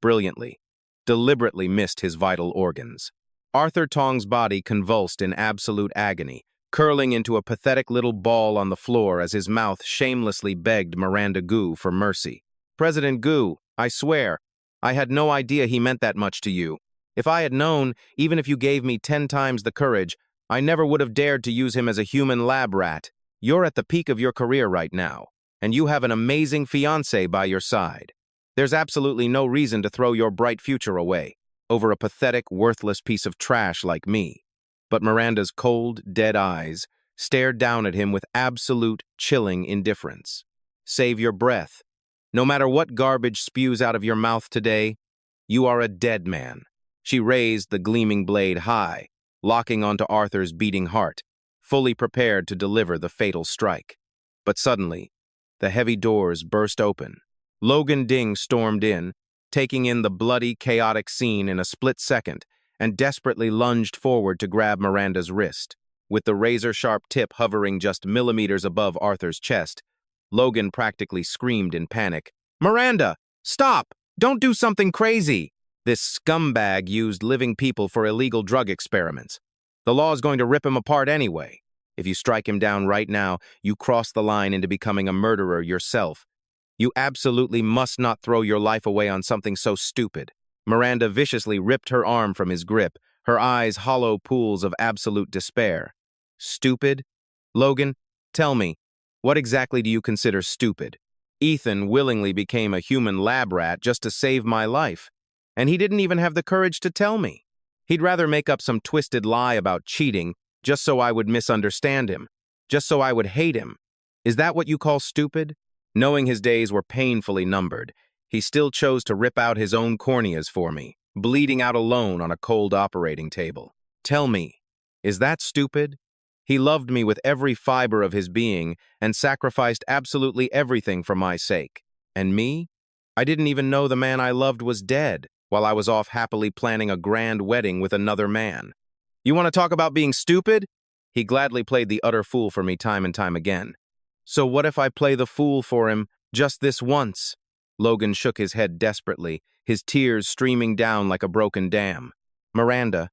deliberately missed his vital organs. Arthur Tong's body convulsed in absolute agony, curling into a pathetic little ball on the floor as his mouth shamelessly begged Miranda Gu for mercy. "President Gu, I swear, I had no idea he meant that much to you. If I had known, even if you gave me 10 times the courage, I never would have dared to use him as a human lab rat. You're at the peak of your career right now, and you have an amazing fiancé by your side. There's absolutely no reason to throw your bright future away over a pathetic, worthless piece of trash like me." But Miranda's cold, dead eyes stared down at him with absolute, chilling indifference. "Save your breath. No matter what garbage spews out of your mouth today, you are a dead man." She raised the gleaming blade high, locking onto Arthur's beating heart, fully prepared to deliver the fatal strike. But suddenly, the heavy doors burst open. Logan Ding stormed in, taking in the bloody, chaotic scene in a split second, and desperately lunged forward to grab Miranda's wrist. With the razor-sharp tip hovering just millimeters above Arthur's chest, Logan practically screamed in panic, "Miranda, stop! Don't do something crazy!" This scumbag used living people for illegal drug experiments. The law is going to rip him apart anyway. If you strike him down right now, you cross the line into becoming a murderer yourself. You absolutely must not throw your life away on something so stupid. Miranda viciously ripped her arm from his grip, her eyes hollow pools of absolute despair. "Stupid? Logan, tell me, what exactly do you consider stupid? Ethan willingly became a human lab rat just to save my life, and he didn't even have the courage to tell me. He'd rather make up some twisted lie about cheating just so I would misunderstand him, just so I would hate him. Is that what you call stupid?" Knowing his days were painfully numbered, he still chose to rip out his own corneas for me, bleeding out alone on a cold operating table. "Tell me, is that stupid? He loved me with every fiber of his being and sacrificed absolutely everything for my sake. And me? I didn't even know the man I loved was dead, while I was off happily planning a grand wedding with another man. You want to talk about being stupid?" He gladly played the utter fool for me time and time again. "So what if I play the fool for him just this once?" Logan shook his head desperately, his tears streaming down like a broken dam. "Miranda,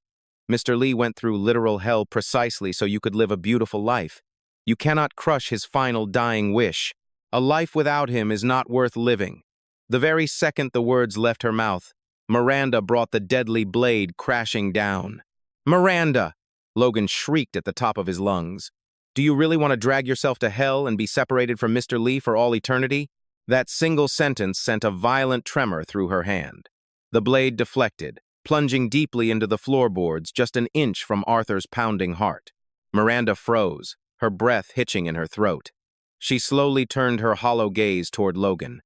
Mr. Lee went through literal hell precisely so you could live a beautiful life. You cannot crush his final dying wish. A life without him is not worth living." The very second the words left her mouth, Miranda brought the deadly blade crashing down. "Miranda!" Logan shrieked at the top of his lungs. "Do you really want to drag yourself to hell and be separated from Mr. Lee for all eternity?" That single sentence sent a violent tremor through her hand. The blade deflected, plunging deeply into the floorboards just an inch from Arthur's pounding heart. Miranda froze, her breath hitching in her throat. She slowly turned her hollow gaze toward Logan.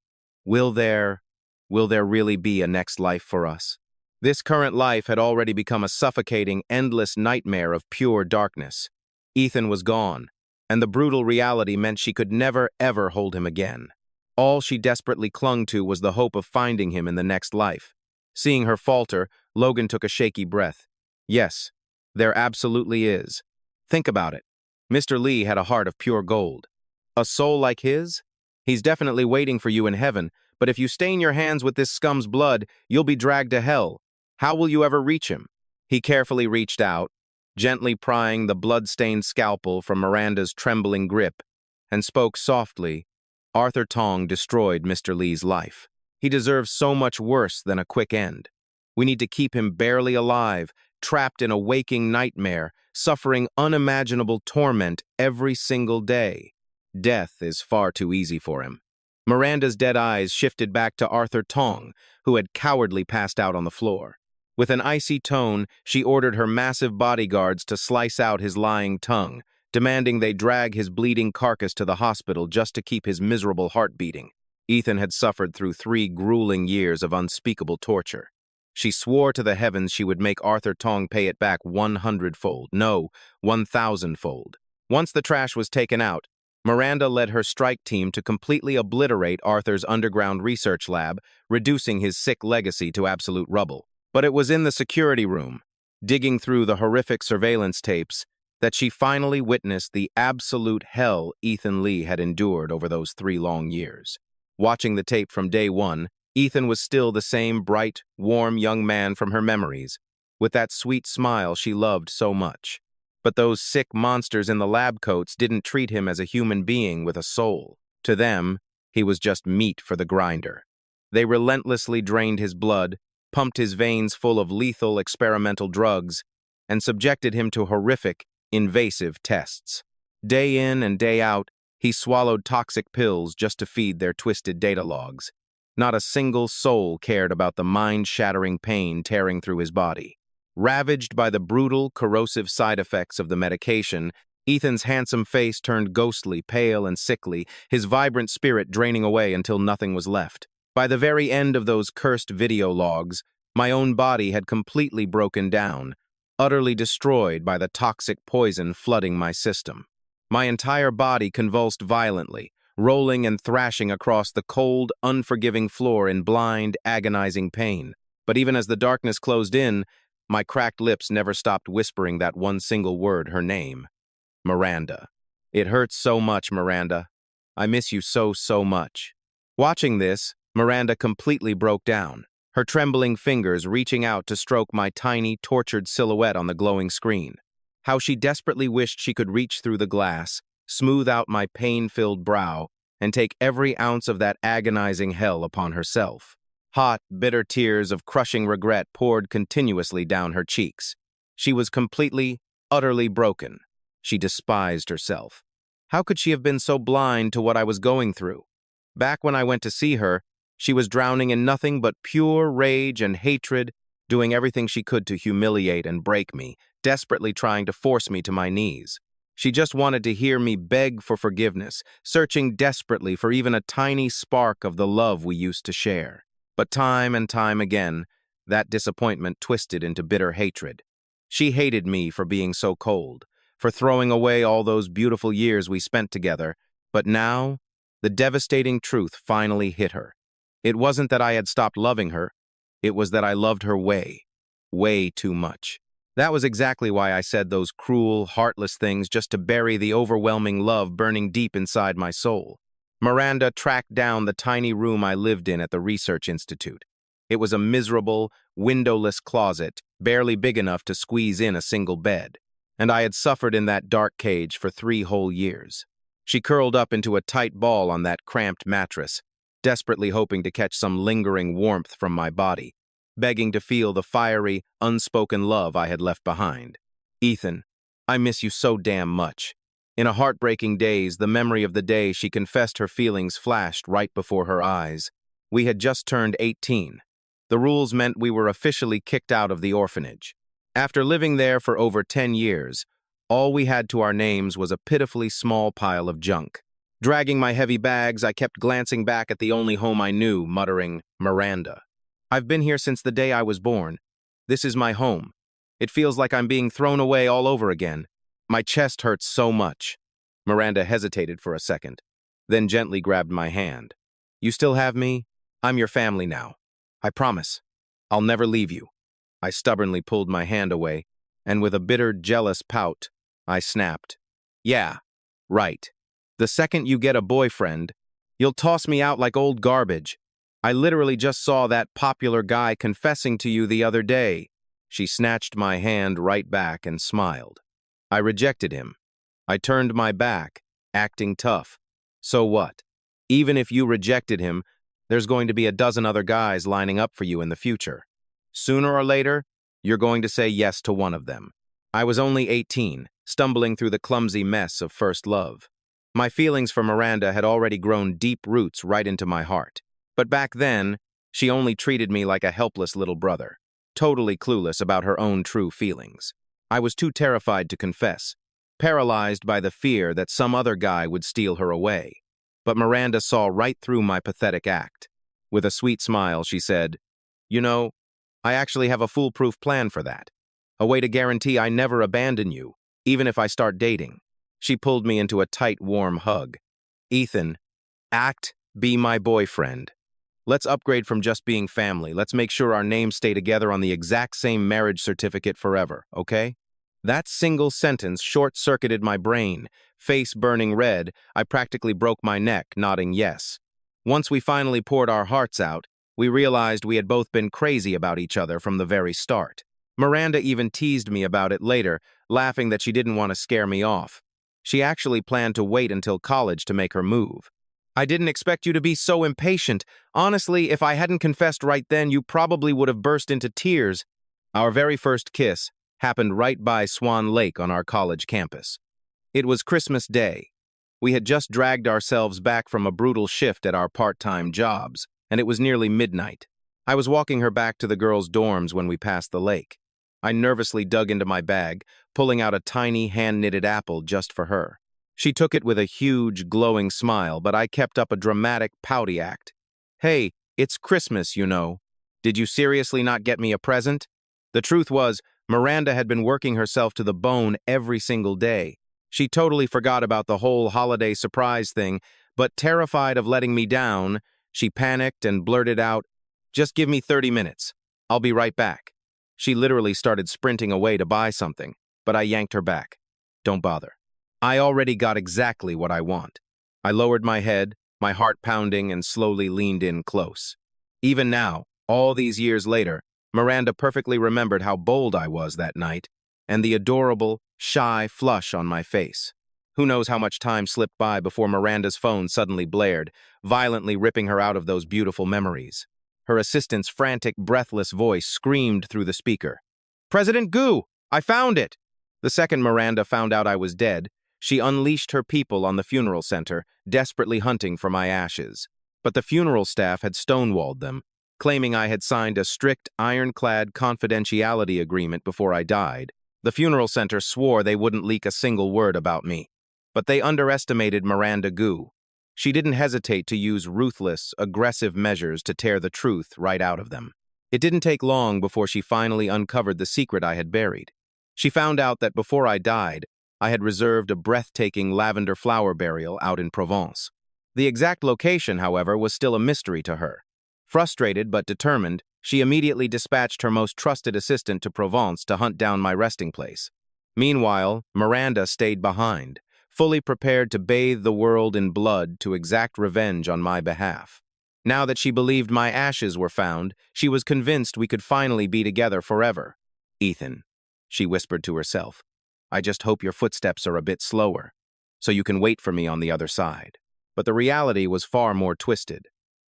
Will there really be a next life for us? This current life had already become a suffocating, endless nightmare of pure darkness. Ethan was gone, and the brutal reality meant she could never, ever hold him again. All she desperately clung to was the hope of finding him in the next life. Seeing her falter, Logan took a shaky breath. Yes, there absolutely is. Think about it. Mr. Lee had a heart of pure gold. A soul like his? He's definitely waiting for you in heaven, but if you stain your hands with this scum's blood, you'll be dragged to hell. How will you ever reach him? He carefully reached out, gently prying the blood-stained scalpel from Miranda's trembling grip, and spoke softly. Arthur Tong destroyed Mr. Lee's life. He deserves so much worse than a quick end. We need to keep him barely alive, trapped in a waking nightmare, suffering unimaginable torment every single day. Death is far too easy for him. Miranda's dead eyes shifted back to Arthur Tong, who had cowardly passed out on the floor. With an icy tone, she ordered her massive bodyguards to slice out his lying tongue, demanding they drag his bleeding carcass to the hospital just to keep his miserable heart beating. Ethan had suffered through 3 grueling years of unspeakable torture. She swore to the heavens she would make Arthur Tong pay it back 100-fold, no, 1,000-fold. Once the trash was taken out, Miranda led her strike team to completely obliterate Arthur's underground research lab, reducing his sick legacy to absolute rubble. But it was in the security room, digging through the horrific surveillance tapes, that she finally witnessed the absolute hell Ethan Lee had endured over those 3 long years. Watching the tape from day one, Ethan was still the same bright, warm young man from her memories, with that sweet smile she loved so much. But those sick monsters in the lab coats didn't treat him as a human being with a soul. To them, he was just meat for the grinder. They relentlessly drained his blood, pumped his veins full of lethal experimental drugs, and subjected him to horrific, invasive tests. Day in and day out, he swallowed toxic pills just to feed their twisted data logs. Not a single soul cared about the mind-shattering pain tearing through his body. Ravaged by the brutal, corrosive side effects of the medication, Ethan's handsome face turned ghostly, pale, and sickly, his vibrant spirit draining away until nothing was left. By the very end of those cursed video logs, my own body had completely broken down, utterly destroyed by the toxic poison flooding my system. My entire body convulsed violently, rolling and thrashing across the cold, unforgiving floor in blind, agonizing pain. But even as the darkness closed in, my cracked lips never stopped whispering that one single word, her name. Miranda. It hurts so much, Miranda. I miss you so, so much. Watching this, Miranda completely broke down, her trembling fingers reaching out to stroke my tiny, tortured silhouette on the glowing screen. How she desperately wished she could reach through the glass, smooth out my pain-filled brow, and take every ounce of that agonizing hell upon herself. Hot, bitter tears of crushing regret poured continuously down her cheeks. She was completely, utterly broken. She despised herself. How could she have been so blind to what I was going through? Back when I went to see her, she was drowning in nothing but pure rage and hatred, doing everything she could to humiliate and break me, desperately trying to force me to my knees. She just wanted to hear me beg for forgiveness, searching desperately for even a tiny spark of the love we used to share. But time and time again, that disappointment twisted into bitter hatred. She hated me for being so cold, for throwing away all those beautiful years we spent together. But now, the devastating truth finally hit her. It wasn't that I had stopped loving her. It was that I loved her way too much. That was exactly why I said those cruel, heartless things, just to bury the overwhelming love burning deep inside my soul. Miranda tracked down the tiny room I lived in at the research institute. It was a miserable, windowless closet, barely big enough to squeeze in a single bed. And I had suffered in that dark cage for 3 whole years. She curled up into a tight ball on that cramped mattress, desperately hoping to catch some lingering warmth from my body, begging to feel the fiery, unspoken love I had left behind. Ethan, I miss you so damn much. In a heartbreaking daze, the memory of the day she confessed her feelings flashed right before her eyes. We had just turned 18. The rules meant we were officially kicked out of the orphanage. After living there for over 10 years, all we had to our names was a pitifully small pile of junk. Dragging my heavy bags, I kept glancing back at the only home I knew, muttering, Miranda. I've been here since the day I was born. This is my home. It feels like I'm being thrown away all over again. My chest hurts so much. Miranda hesitated for a second, then gently grabbed my hand. You still have me? I'm your family now. I promise. I'll never leave you. I stubbornly pulled my hand away, and with a bitter, jealous pout, I snapped. Yeah, right. The second you get a boyfriend, you'll toss me out like old garbage. I literally just saw that popular guy confessing to you the other day. She snatched my hand right back and smiled. I rejected him. I turned my back, acting tough. So what? Even if you rejected him, there's going to be a dozen other guys lining up for you in the future. Sooner or later, you're going to say yes to one of them. I was only 18, stumbling through the clumsy mess of first love. My feelings for Miranda had already grown deep roots right into my heart. But back then, she only treated me like a helpless little brother, totally clueless about her own true feelings. I was too terrified to confess, paralyzed by the fear that some other guy would steal her away. But Miranda saw right through my pathetic act. With a sweet smile, she said, You know, I actually have a foolproof plan for that. A way to guarantee I never abandon you, even if I start dating. She pulled me into a tight, warm hug. Ethan, be my boyfriend. Let's upgrade from just being family. Let's make sure our names stay together on the exact same marriage certificate forever, okay? That single sentence short-circuited my brain. Face burning red, I practically broke my neck, nodding yes. Once we finally poured our hearts out, we realized we had both been crazy about each other from the very start. Miranda even teased me about it later, laughing that she didn't want to scare me off. She actually planned to wait until college to make her move. I didn't expect you to be so impatient. Honestly, if I hadn't confessed right then, you probably would have burst into tears. Our very first kiss happened right by Swan Lake on our college campus. It was Christmas Day. We had just dragged ourselves back from a brutal shift at our part-time jobs, and it was nearly midnight. I was walking her back to the girls' dorms when we passed the lake. I nervously dug into my bag, pulling out a tiny hand-knitted apple just for her. She took it with a huge, glowing smile, but I kept up a dramatic, pouty act. Hey, it's Christmas, you know. Did you seriously not get me a present? The truth was, Miranda had been working herself to the bone every single day. She totally forgot about the whole holiday surprise thing, but terrified of letting me down, she panicked and blurted out, "Just give me 30 minutes. I'll be right back." She literally started sprinting away to buy something, but I yanked her back. Don't bother. I already got exactly what I want. I lowered my head, my heart pounding, and slowly leaned in close. Even now, all these years later, Miranda perfectly remembered how bold I was that night, and the adorable, shy flush on my face. Who knows how much time slipped by before Miranda's phone suddenly blared, violently ripping her out of those beautiful memories. Her assistant's frantic, breathless voice screamed through the speaker. "President Gu, I found it!" The second Miranda found out I was dead, she unleashed her people on the funeral center, desperately hunting for my ashes. But the funeral staff had stonewalled them, claiming I had signed a strict, ironclad confidentiality agreement before I died. The funeral center swore they wouldn't leak a single word about me. But they underestimated Miranda Gu. She didn't hesitate to use ruthless, aggressive measures to tear the truth right out of them. It didn't take long before she finally uncovered the secret I had buried. She found out that before I died, I had reserved a breathtaking lavender flower burial out in Provence. The exact location, however, was still a mystery to her. Frustrated but determined, she immediately dispatched her most trusted assistant to Provence to hunt down my resting place. Meanwhile, Miranda stayed behind, fully prepared to bathe the world in blood to exact revenge on my behalf. Now that she believed my ashes were found, she was convinced we could finally be together forever. "Ethan," she whispered to herself, "I just hope your footsteps are a bit slower, so you can wait for me on the other side." But the reality was far more twisted.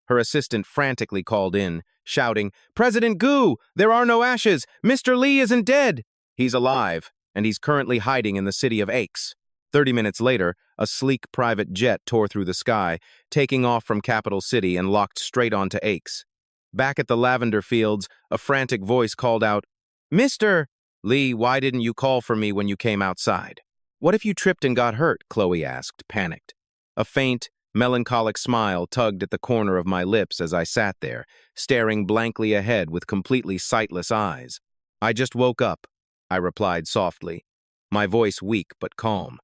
Her assistant frantically called in, shouting, "President Gu, there are no ashes! Mr. Lee isn't dead! He's alive, and he's currently hiding in the city of Aix." 30 minutes later, a sleek private jet tore through the sky, taking off from Capital City and locked straight onto Aix. Back at the lavender fields, a frantic voice called out, "Mr. Lee, why didn't you call for me when you came outside?" "What if you tripped and got hurt?" Chloe asked, panicked. A faint, melancholic smile tugged at the corner of my lips as I sat there, staring blankly ahead with completely sightless eyes. "I just woke up," I replied softly, my voice weak but calm.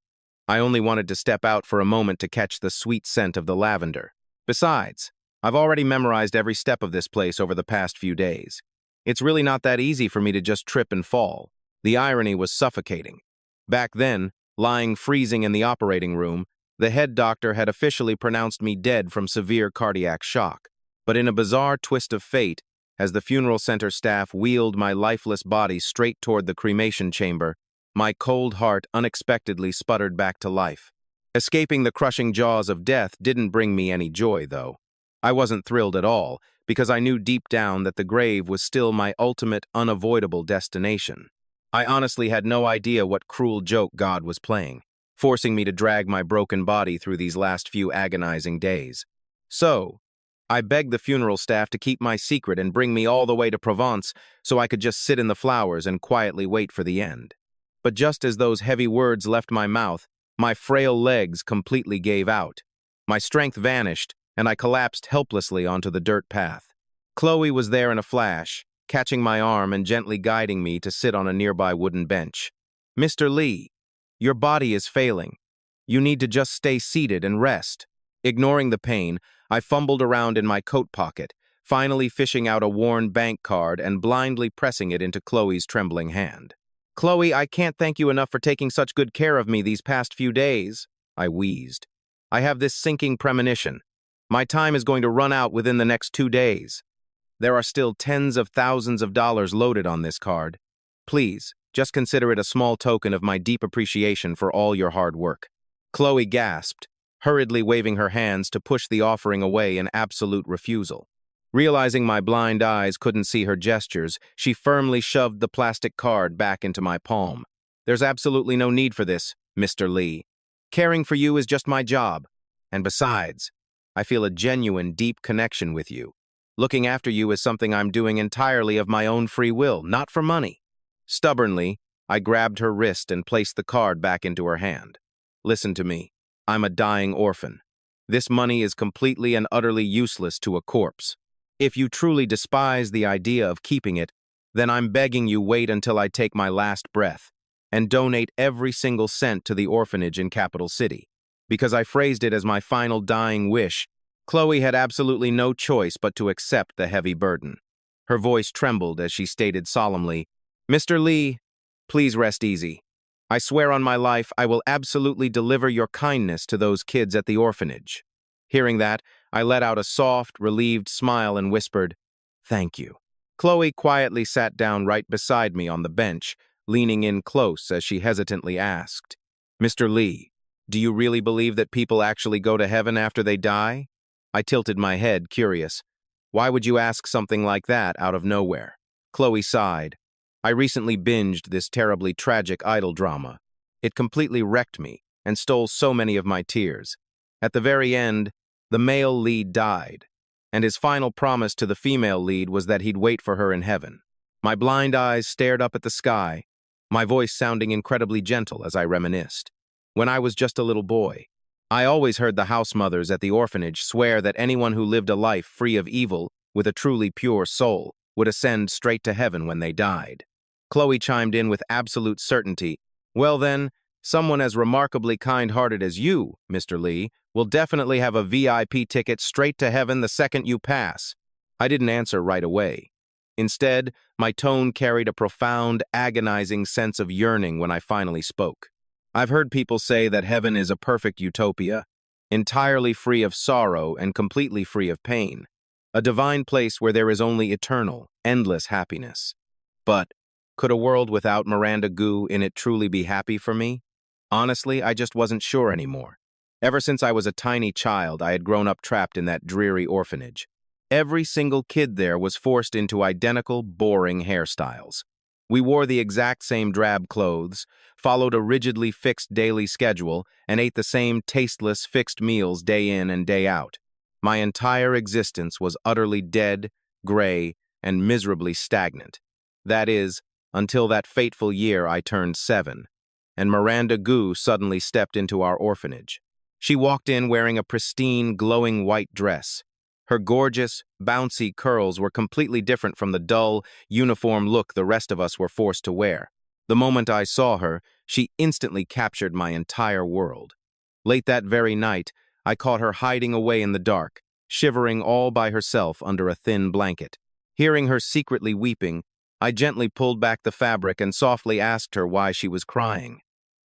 I only wanted to step out for a moment to catch the sweet scent of the lavender. Besides, I've already memorized every step of this place over the past few days. It's really not that easy for me to just trip and fall. The irony was suffocating. Back then, lying freezing in the operating room, the head doctor had officially pronounced me dead from severe cardiac shock. But in a bizarre twist of fate, as the funeral center staff wheeled my lifeless body straight toward the cremation chamber, my cold heart unexpectedly sputtered back to life. Escaping the crushing jaws of death didn't bring me any joy, though. I wasn't thrilled at all, because I knew deep down that the grave was still my ultimate, unavoidable destination. I honestly had no idea what cruel joke God was playing, forcing me to drag my broken body through these last few agonizing days. So, I begged the funeral staff to keep my secret and bring me all the way to Provence so I could just sit in the flowers and quietly wait for the end. But just as those heavy words left my mouth, my frail legs completely gave out. My strength vanished, and I collapsed helplessly onto the dirt path. Chloe was there in a flash, catching my arm and gently guiding me to sit on a nearby wooden bench. "Mr. Lee, your body is failing. You need to just stay seated and rest." Ignoring the pain, I fumbled around in my coat pocket, finally fishing out a worn bank card and blindly pressing it into Chloe's trembling hand. Chloe, I can't thank you enough for taking such good care of me these past few days, I wheezed. I have this sinking premonition. My time is going to run out within the next 2 days. There are still tens of thousands of dollars loaded on this card. Please, just consider it a small token of my deep appreciation for all your hard work. Chloe gasped, hurriedly waving her hands to push the offering away in absolute refusal. Realizing my blind eyes couldn't see her gestures, she firmly shoved the plastic card back into my palm. There's absolutely no need for this, Mr. Lee. Caring for you is just my job. And besides, I feel a genuine, deep connection with you. Looking after you is something I'm doing entirely of my own free will, not for money. Stubbornly, I grabbed her wrist and placed the card back into her hand. Listen to me. I'm a dying orphan. This money is completely and utterly useless to a corpse. If you truly despise the idea of keeping it, then I'm begging you wait until I take my last breath and donate every single cent to the orphanage in Capital City. Because I phrased it as my final dying wish, Chloe had absolutely no choice but to accept the heavy burden. Her voice trembled as she stated solemnly, Mr. Lee, please rest easy. I swear on my life I will absolutely deliver your kindness to those kids at the orphanage. Hearing that, I let out a soft, relieved smile and whispered, Thank you. Chloe quietly sat down right beside me on the bench, leaning in close as she hesitantly asked, Mr. Lee, do you really believe that people actually go to heaven after they die? I tilted my head, curious. Why would you ask something like that out of nowhere? Chloe sighed. I recently binged this terribly tragic idol drama. It completely wrecked me and stole so many of my tears. At the very end, the male lead died, and his final promise to the female lead was that he'd wait for her in heaven. My blind eyes stared up at the sky, my voice sounding incredibly gentle as I reminisced. When I was just a little boy, I always heard the house mothers at the orphanage swear that anyone who lived a life free of evil with a truly pure soul would ascend straight to heaven when they died. Chloe chimed in with absolute certainty, Well then, someone as remarkably kind-hearted as you, Mr. Lee, will definitely have a VIP ticket straight to heaven the second you pass. I didn't answer right away. Instead, my tone carried a profound, agonizing sense of yearning when I finally spoke. I've heard people say that heaven is a perfect utopia, entirely free of sorrow and completely free of pain, a divine place where there is only eternal, endless happiness. But could a world without Miranda Goo in it truly be happy for me? Honestly, I just wasn't sure anymore. Ever since I was a tiny child, I had grown up trapped in that dreary orphanage. Every single kid there was forced into identical, boring hairstyles. We wore the exact same drab clothes, followed a rigidly fixed daily schedule, and ate the same tasteless, fixed meals day in and day out. My entire existence was utterly dead, gray, and miserably stagnant. That is, until that fateful year I turned 7, and Miranda Goo suddenly stepped into our orphanage. She walked in wearing a pristine, glowing white dress. Her gorgeous, bouncy curls were completely different from the dull, uniform look the rest of us were forced to wear. The moment I saw her, she instantly captured my entire world. Late that very night, I caught her hiding away in the dark, shivering all by herself under a thin blanket. Hearing her secretly weeping, I gently pulled back the fabric and softly asked her why she was crying.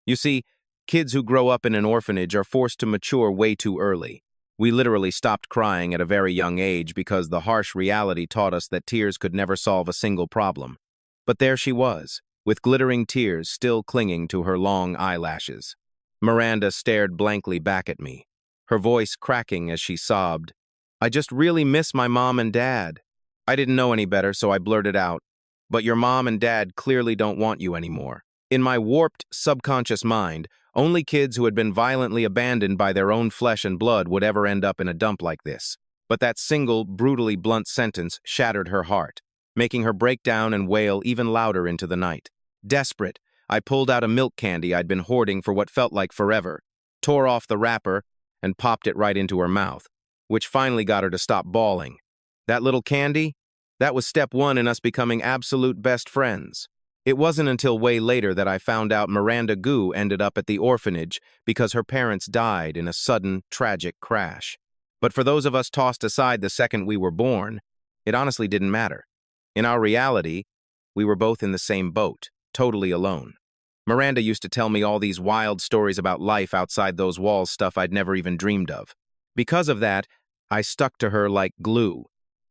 You see, kids who grow up in an orphanage are forced to mature way too early. We literally stopped crying at a very young age because the harsh reality taught us that tears could never solve a single problem. But there she was, with glittering tears still clinging to her long eyelashes. Miranda stared blankly back at me, her voice cracking as she sobbed, I just really miss my mom and dad. I didn't know any better, so I blurted out, But your mom and dad clearly don't want you anymore. In my warped, subconscious mind, only kids who had been violently abandoned by their own flesh and blood would ever end up in a dump like this. But that single, brutally blunt sentence shattered her heart, making her break down and wail even louder into the night. Desperate, I pulled out a milk candy I'd been hoarding for what felt like forever, tore off the wrapper, and popped it right into her mouth, which finally got her to stop bawling. That little candy? That was step 1 in us becoming absolute best friends. It wasn't until way later that I found out Miranda Goo ended up at the orphanage because her parents died in a sudden, tragic crash. But for those of us tossed aside the second we were born, it honestly didn't matter. In our reality, we were both in the same boat. totally alone. Miranda used to tell me all these wild stories about life outside those walls, stuff I'd never even dreamed of. Because of that, I stuck to her like glue,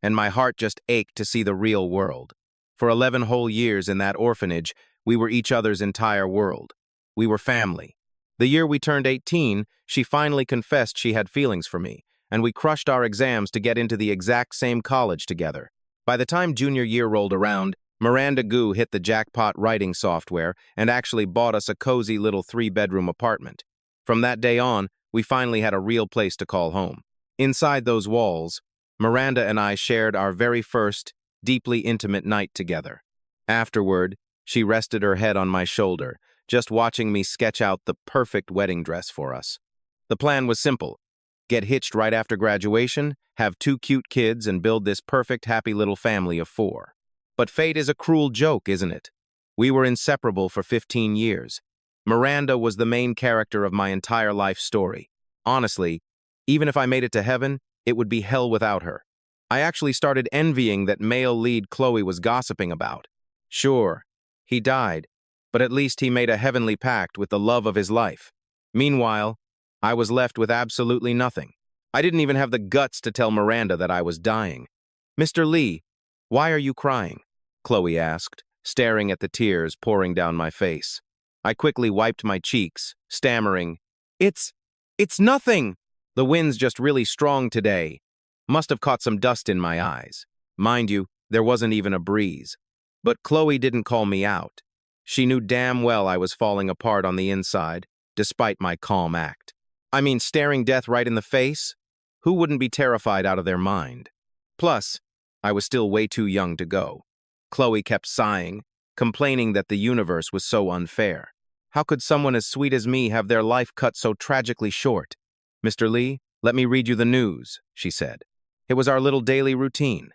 and my heart just ached to see the real world. For 11 whole years in that orphanage, we were each other's entire world. We were family. The year we turned 18, she finally confessed she had feelings for me, and we crushed our exams to get into the exact same college together. By the time junior year rolled around, Miranda Goo hit the jackpot writing software and actually bought us a cozy little 3-bedroom apartment. From that day on, we finally had a real place to call home. Inside those walls, Miranda and I shared our very first, deeply intimate night together. Afterward, she rested her head on my shoulder, just watching me sketch out the perfect wedding dress for us. The plan was simple: get hitched right after graduation, have 2 cute kids, and build this perfect, happy little family of 4. But fate is a cruel joke, isn't it? We were inseparable for 15 years. Miranda was the main character of my entire life story. Honestly, even if I made it to heaven, it would be hell without her. I actually started envying that male lead Chloe was gossiping about. Sure, he died, but at least he made a heavenly pact with the love of his life. Meanwhile, I was left with absolutely nothing. I didn't even have the guts to tell Miranda that I was dying. "Mr. Lee, why are you crying?" Chloe asked, staring at the tears pouring down my face. I quickly wiped my cheeks, stammering, It's nothing! The wind's just really strong today. Must have caught some dust in my eyes. Mind you, there wasn't even a breeze. But Chloe didn't call me out. She knew damn well I was falling apart on the inside, despite my calm act. I mean, staring death right in the face? Who wouldn't be terrified out of their mind? Plus, I was still way too young to go. Chloe kept sighing, complaining that the universe was so unfair. How could someone as sweet as me have their life cut so tragically short? "Mr. Lee, let me read you the news," she said. It was our little daily routine.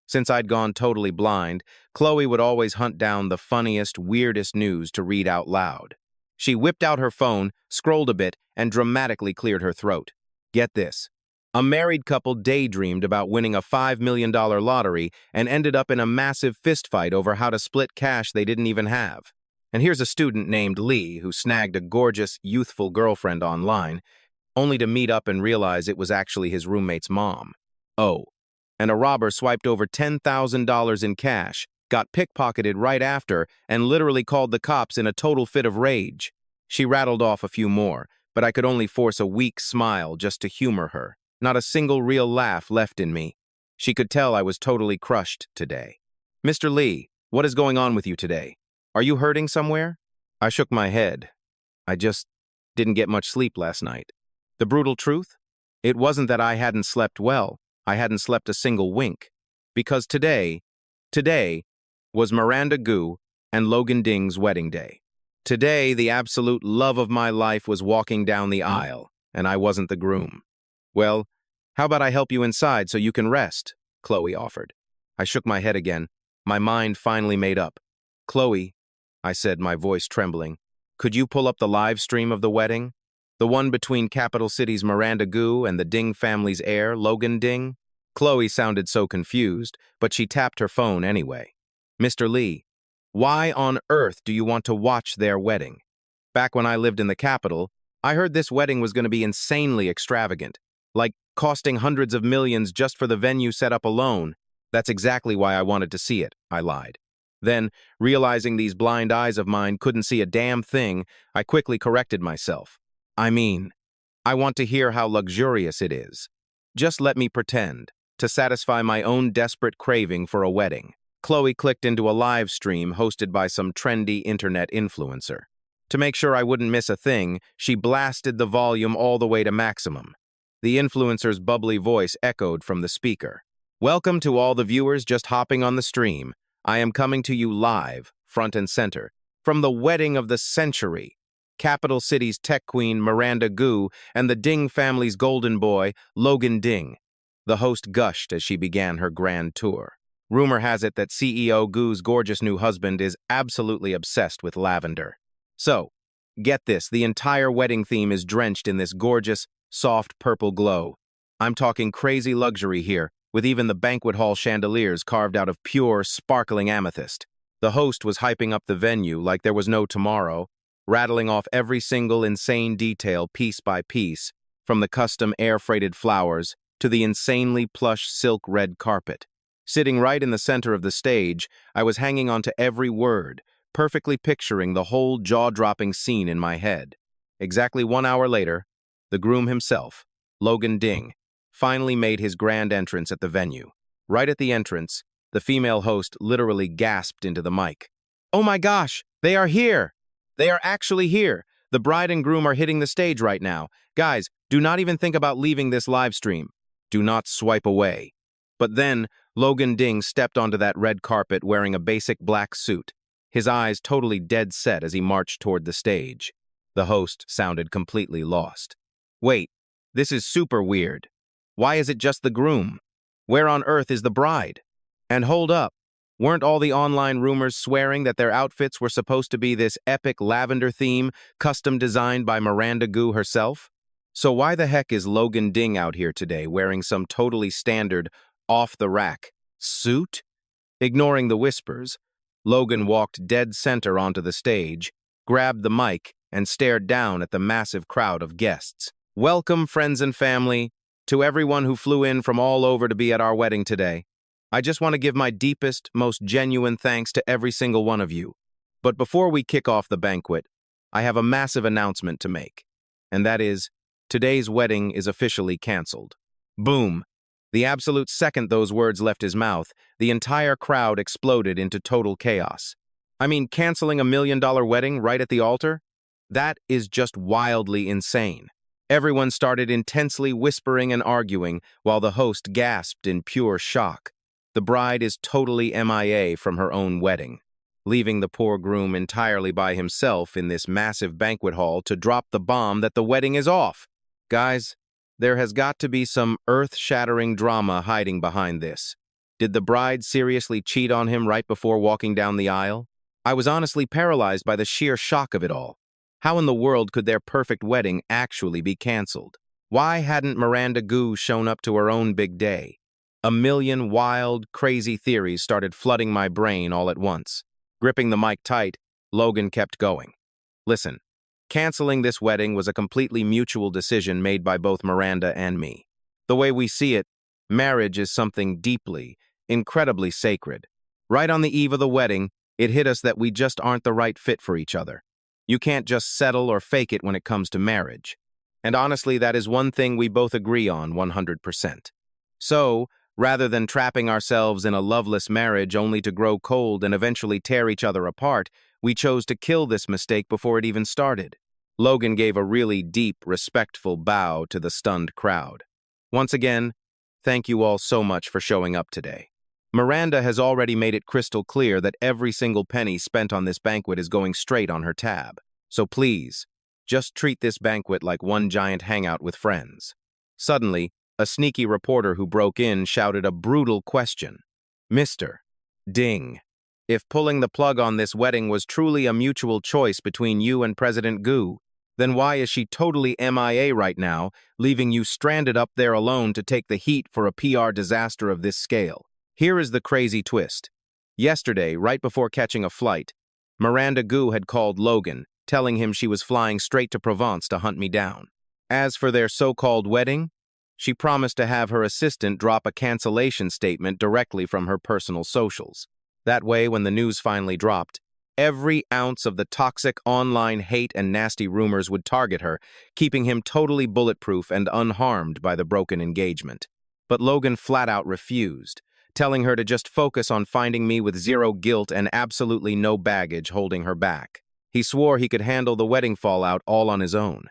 Since I'd gone totally blind, Chloe would always hunt down the funniest, weirdest news to read out loud. She whipped out her phone, scrolled a bit, and dramatically cleared her throat. Get this. A married couple daydreamed about winning a $5 million lottery and ended up in a massive fistfight over how to split cash they didn't even have. And here's a student named Lee who snagged a gorgeous, youthful girlfriend online, only to meet up and realize it was actually his roommate's mom. Oh, and a robber swiped over $10,000 in cash, got pickpocketed right after, and literally called the cops in a total fit of rage. She rattled off a few more, but I could only force a weak smile just to humor her. Not a single real laugh left in me. She could tell I was totally crushed today. "Mr. Lee, what is going on with you today? Are you hurting somewhere?" I shook my head. I just didn't get much sleep last night. The brutal truth? It wasn't that I hadn't slept well. I hadn't slept a single wink. Because today was Miranda Goo and Logan Ding's wedding day. Today, the absolute love of my life was walking down the aisle, and I wasn't the groom. "Well, how about I help you inside so you can rest?" Chloe offered. I shook my head again. My mind finally made up. "Chloe," I said, my voice trembling, "could you pull up the live stream of the wedding? The one between Capital City's Miranda Goo and the Ding family's heir, Logan Ding?" Chloe sounded so confused, but she tapped her phone anyway. "Mr. Lee, why on earth do you want to watch their wedding? Back when I lived in the capital, I heard this wedding was going to be insanely extravagant, like costing hundreds of millions just for the venue set up alone. That's exactly why I wanted to see it," I lied. Then, realizing these blind eyes of mine couldn't see a damn thing, I quickly corrected myself. I mean, I want to hear how luxurious it is. Just let me pretend, to satisfy my own desperate craving for a wedding. Chloe clicked into a live stream hosted by some trendy internet influencer. To make sure I wouldn't miss a thing, she blasted the volume all the way to maximum. The influencer's bubbly voice echoed from the speaker. "Welcome to all the viewers just hopping on the stream. I am coming to you live, front and center, from the wedding of the century. Capital City's tech queen, Miranda Goo, and the Ding family's golden boy, Logan Ding." The host gushed as she began her grand tour. Rumor has it that CEO Goo's gorgeous new husband is absolutely obsessed with lavender. So, get this, the entire wedding theme is drenched in this gorgeous, soft purple glow. I'm talking crazy luxury here, with even the banquet hall chandeliers carved out of pure, sparkling amethyst. The host was hyping up the venue like there was no tomorrow, rattling off every single insane detail piece by piece, from the custom air-freighted flowers to the insanely plush silk red carpet. Sitting right in the center of the stage, I was hanging on to every word, perfectly picturing the whole jaw-dropping scene in my head. Exactly 1 hour later, the groom himself, Logan Ding, finally made his grand entrance at the venue. Right at the entrance, the female host literally gasped into the mic. "Oh my gosh, they are here! They are actually here! The bride and groom are hitting the stage right now. Guys, do not even think about leaving this live stream. Do not swipe away." But then, Logan Ding stepped onto that red carpet wearing a basic black suit, his eyes totally dead set as he marched toward the stage. The host sounded completely lost. "Wait, this is super weird. Why is it just the groom? Where on earth is the bride? And hold up, weren't all the online rumors swearing that their outfits were supposed to be this epic lavender theme, custom designed by Miranda Gu herself? So why the heck is Logan Ding out here today wearing some totally standard, off-the-rack suit?" Ignoring the whispers, Logan walked dead center onto the stage, grabbed the mic, and stared down at the massive crowd of guests. "Welcome, friends and family, to everyone who flew in from all over to be at our wedding today. I just want to give my deepest, most genuine thanks to every single one of you. But before we kick off the banquet, I have a massive announcement to make. And that is, today's wedding is officially canceled." Boom! The absolute second those words left his mouth, the entire crowd exploded into total chaos. I mean, canceling $1 million wedding right at the altar? That is just wildly insane. Everyone started intensely whispering and arguing, while the host gasped in pure shock. The bride is totally MIA from her own wedding, leaving the poor groom entirely by himself in this massive banquet hall to drop the bomb that the wedding is off. Guys, there has got to be some earth-shattering drama hiding behind this. Did the bride seriously cheat on him right before walking down the aisle? I was honestly paralyzed by the sheer shock of it all. How in the world could their perfect wedding actually be canceled? Why hadn't Miranda Gu shown up to her own big day? A million wild, crazy theories started flooding my brain all at once. Gripping the mic tight, Logan kept going. "Listen, canceling this wedding was a completely mutual decision made by both Miranda and me. The way we see it, marriage is something deeply, incredibly sacred. Right on the eve of the wedding, it hit us that we just aren't the right fit for each other. You can't just settle or fake it when it comes to marriage. And honestly, that is one thing we both agree on 100%. So, rather than trapping ourselves in a loveless marriage only to grow cold and eventually tear each other apart, we chose to kill this mistake before it even started." Logan gave a really deep, respectful bow to the stunned crowd. "Once again, thank you all so much for showing up today. Miranda has already made it crystal clear that every single penny spent on this banquet is going straight on her tab. So please, just treat this banquet like one giant hangout with friends." Suddenly, a sneaky reporter who broke in shouted a brutal question. "Mr. Ding, if pulling the plug on this wedding was truly a mutual choice between you and President Gu, then why is she totally MIA right now, leaving you stranded up there alone to take the heat for a PR disaster of this scale?" Here is the crazy twist. Yesterday, right before catching a flight, Miranda Gu had called Logan, telling him she was flying straight to Provence to hunt me down. As for their so-called wedding, she promised to have her assistant drop a cancellation statement directly from her personal socials. That way, when the news finally dropped, every ounce of the toxic online hate and nasty rumors would target her, keeping him totally bulletproof and unharmed by the broken engagement. But Logan flat out refused, telling her to just focus on finding me with zero guilt and absolutely no baggage holding her back. He swore he could handle the wedding fallout all on his own.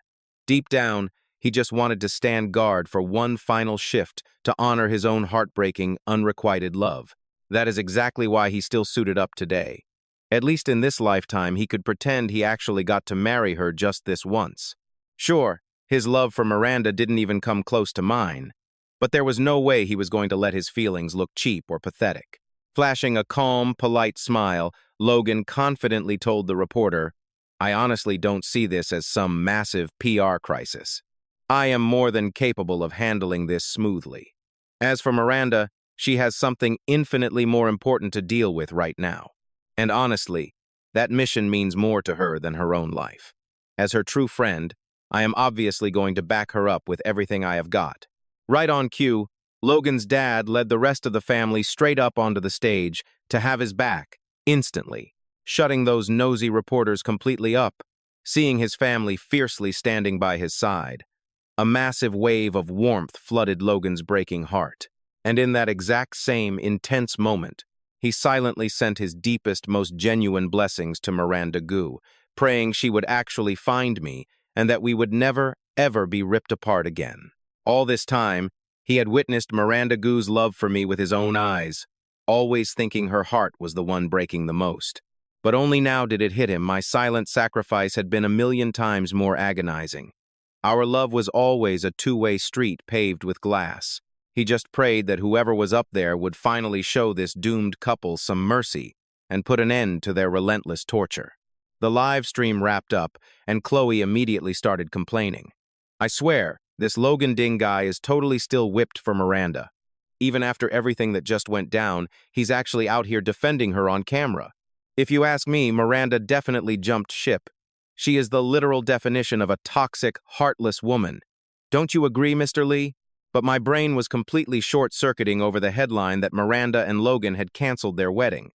Deep down, he just wanted to stand guard for one final shift to honor his own heartbreaking, unrequited love. That is exactly why he still suited up today. At least in this lifetime, he could pretend he actually got to marry her just this once. Sure, his love for Miranda didn't even come close to mine, but there was no way he was going to let his feelings look cheap or pathetic. Flashing a calm, polite smile, Logan confidently told the reporter, "I honestly don't see this as some massive PR crisis. I am more than capable of handling this smoothly. As for Miranda, she has something infinitely more important to deal with right now. And honestly, that mission means more to her than her own life. As her true friend, I am obviously going to back her up with everything I have got. Right on cue, Logan's dad led the rest of the family straight up onto the stage to have his back, instantly, shutting those nosy reporters completely up, seeing his family fiercely standing by his side. A massive wave of warmth flooded Logan's breaking heart, and in that exact same intense moment, he silently sent his deepest, most genuine blessings to Miranda Gu, praying she would actually find me and that we would never, ever be ripped apart again. All this time, he had witnessed Miranda Gu's love for me with his own eyes, always thinking her heart was the one breaking the most. But only now did it hit him my silent sacrifice had been 1,000,000 times more agonizing. Our love was always a two-way street paved with glass. He just prayed that whoever was up there would finally show this doomed couple some mercy and put an end to their relentless torture. The live stream wrapped up, and Chloe immediately started complaining. I swear, this Logan Ding guy is totally still whipped for Miranda. Even after everything that just went down, he's actually out here defending her on camera. If you ask me, Miranda definitely jumped ship. She is the literal definition of a toxic, heartless woman. Don't you agree, Mr. Lee? But my brain was completely short-circuiting over the headline that Miranda and Logan had canceled their wedding.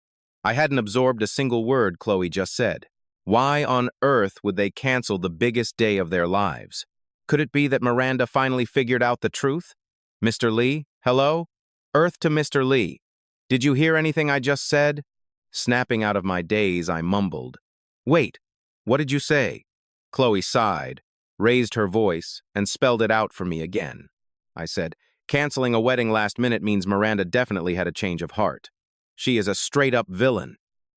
I hadn't absorbed a single word Chloe just said. Why on earth would they cancel the biggest day of their lives? Could it be that Miranda finally figured out the truth? Mr. Lee, hello? Earth to Mr. Lee. Did you hear anything I just said? Snapping out of my daze, I mumbled. Wait, what did you say? Chloe sighed, raised her voice, and spelled it out for me again. I said, canceling a wedding last minute means Miranda definitely had a change of heart. She is a straight-up villain.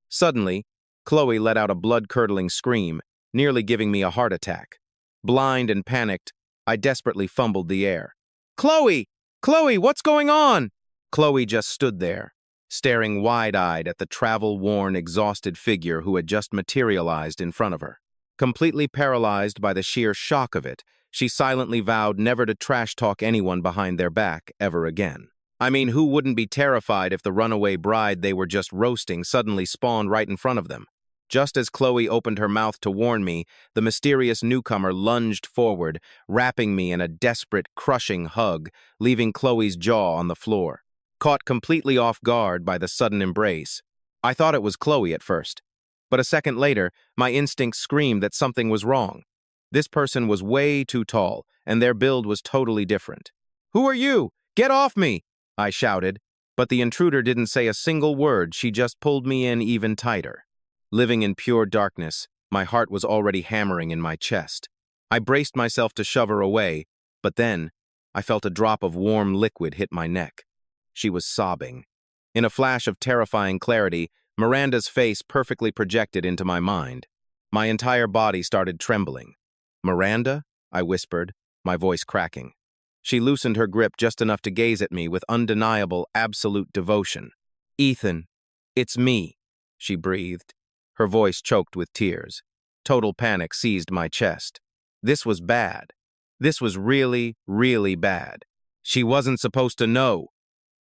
Suddenly, Chloe let out a blood-curdling scream, nearly giving me a heart attack. Blind and panicked, I desperately fumbled the air. Chloe! Chloe, what's going on? Chloe just stood there, staring wide-eyed at the travel-worn, exhausted figure who had just materialized in front of her. Completely paralyzed by the sheer shock of it, she silently vowed never to trash-talk anyone behind their back ever again. I mean, who wouldn't be terrified if the runaway bride they were just roasting suddenly spawned right in front of them? Just as Chloe opened her mouth to warn me, the mysterious newcomer lunged forward, wrapping me in a desperate, crushing hug, leaving Chloe's jaw on the floor. Caught completely off guard by the sudden embrace, I thought it was Chloe at first. But a second later, my instincts screamed that something was wrong. This person was way too tall, and their build was totally different. "Who are you? Get off me!" I shouted, but the intruder didn't say a single word. She just pulled me in even tighter. Living in pure darkness, my heart was already hammering in my chest. I braced myself to shove her away, but then I felt a drop of warm liquid hit my neck. She was sobbing. In a flash of terrifying clarity, Miranda's face perfectly projected into my mind. My entire body started trembling. "Miranda?" I whispered, my voice cracking. She loosened her grip just enough to gaze at me with undeniable, absolute devotion. "Ethan, it's me," she breathed, her voice choked with tears. Total panic seized my chest. This was bad. This was really, really bad. She wasn't supposed to know.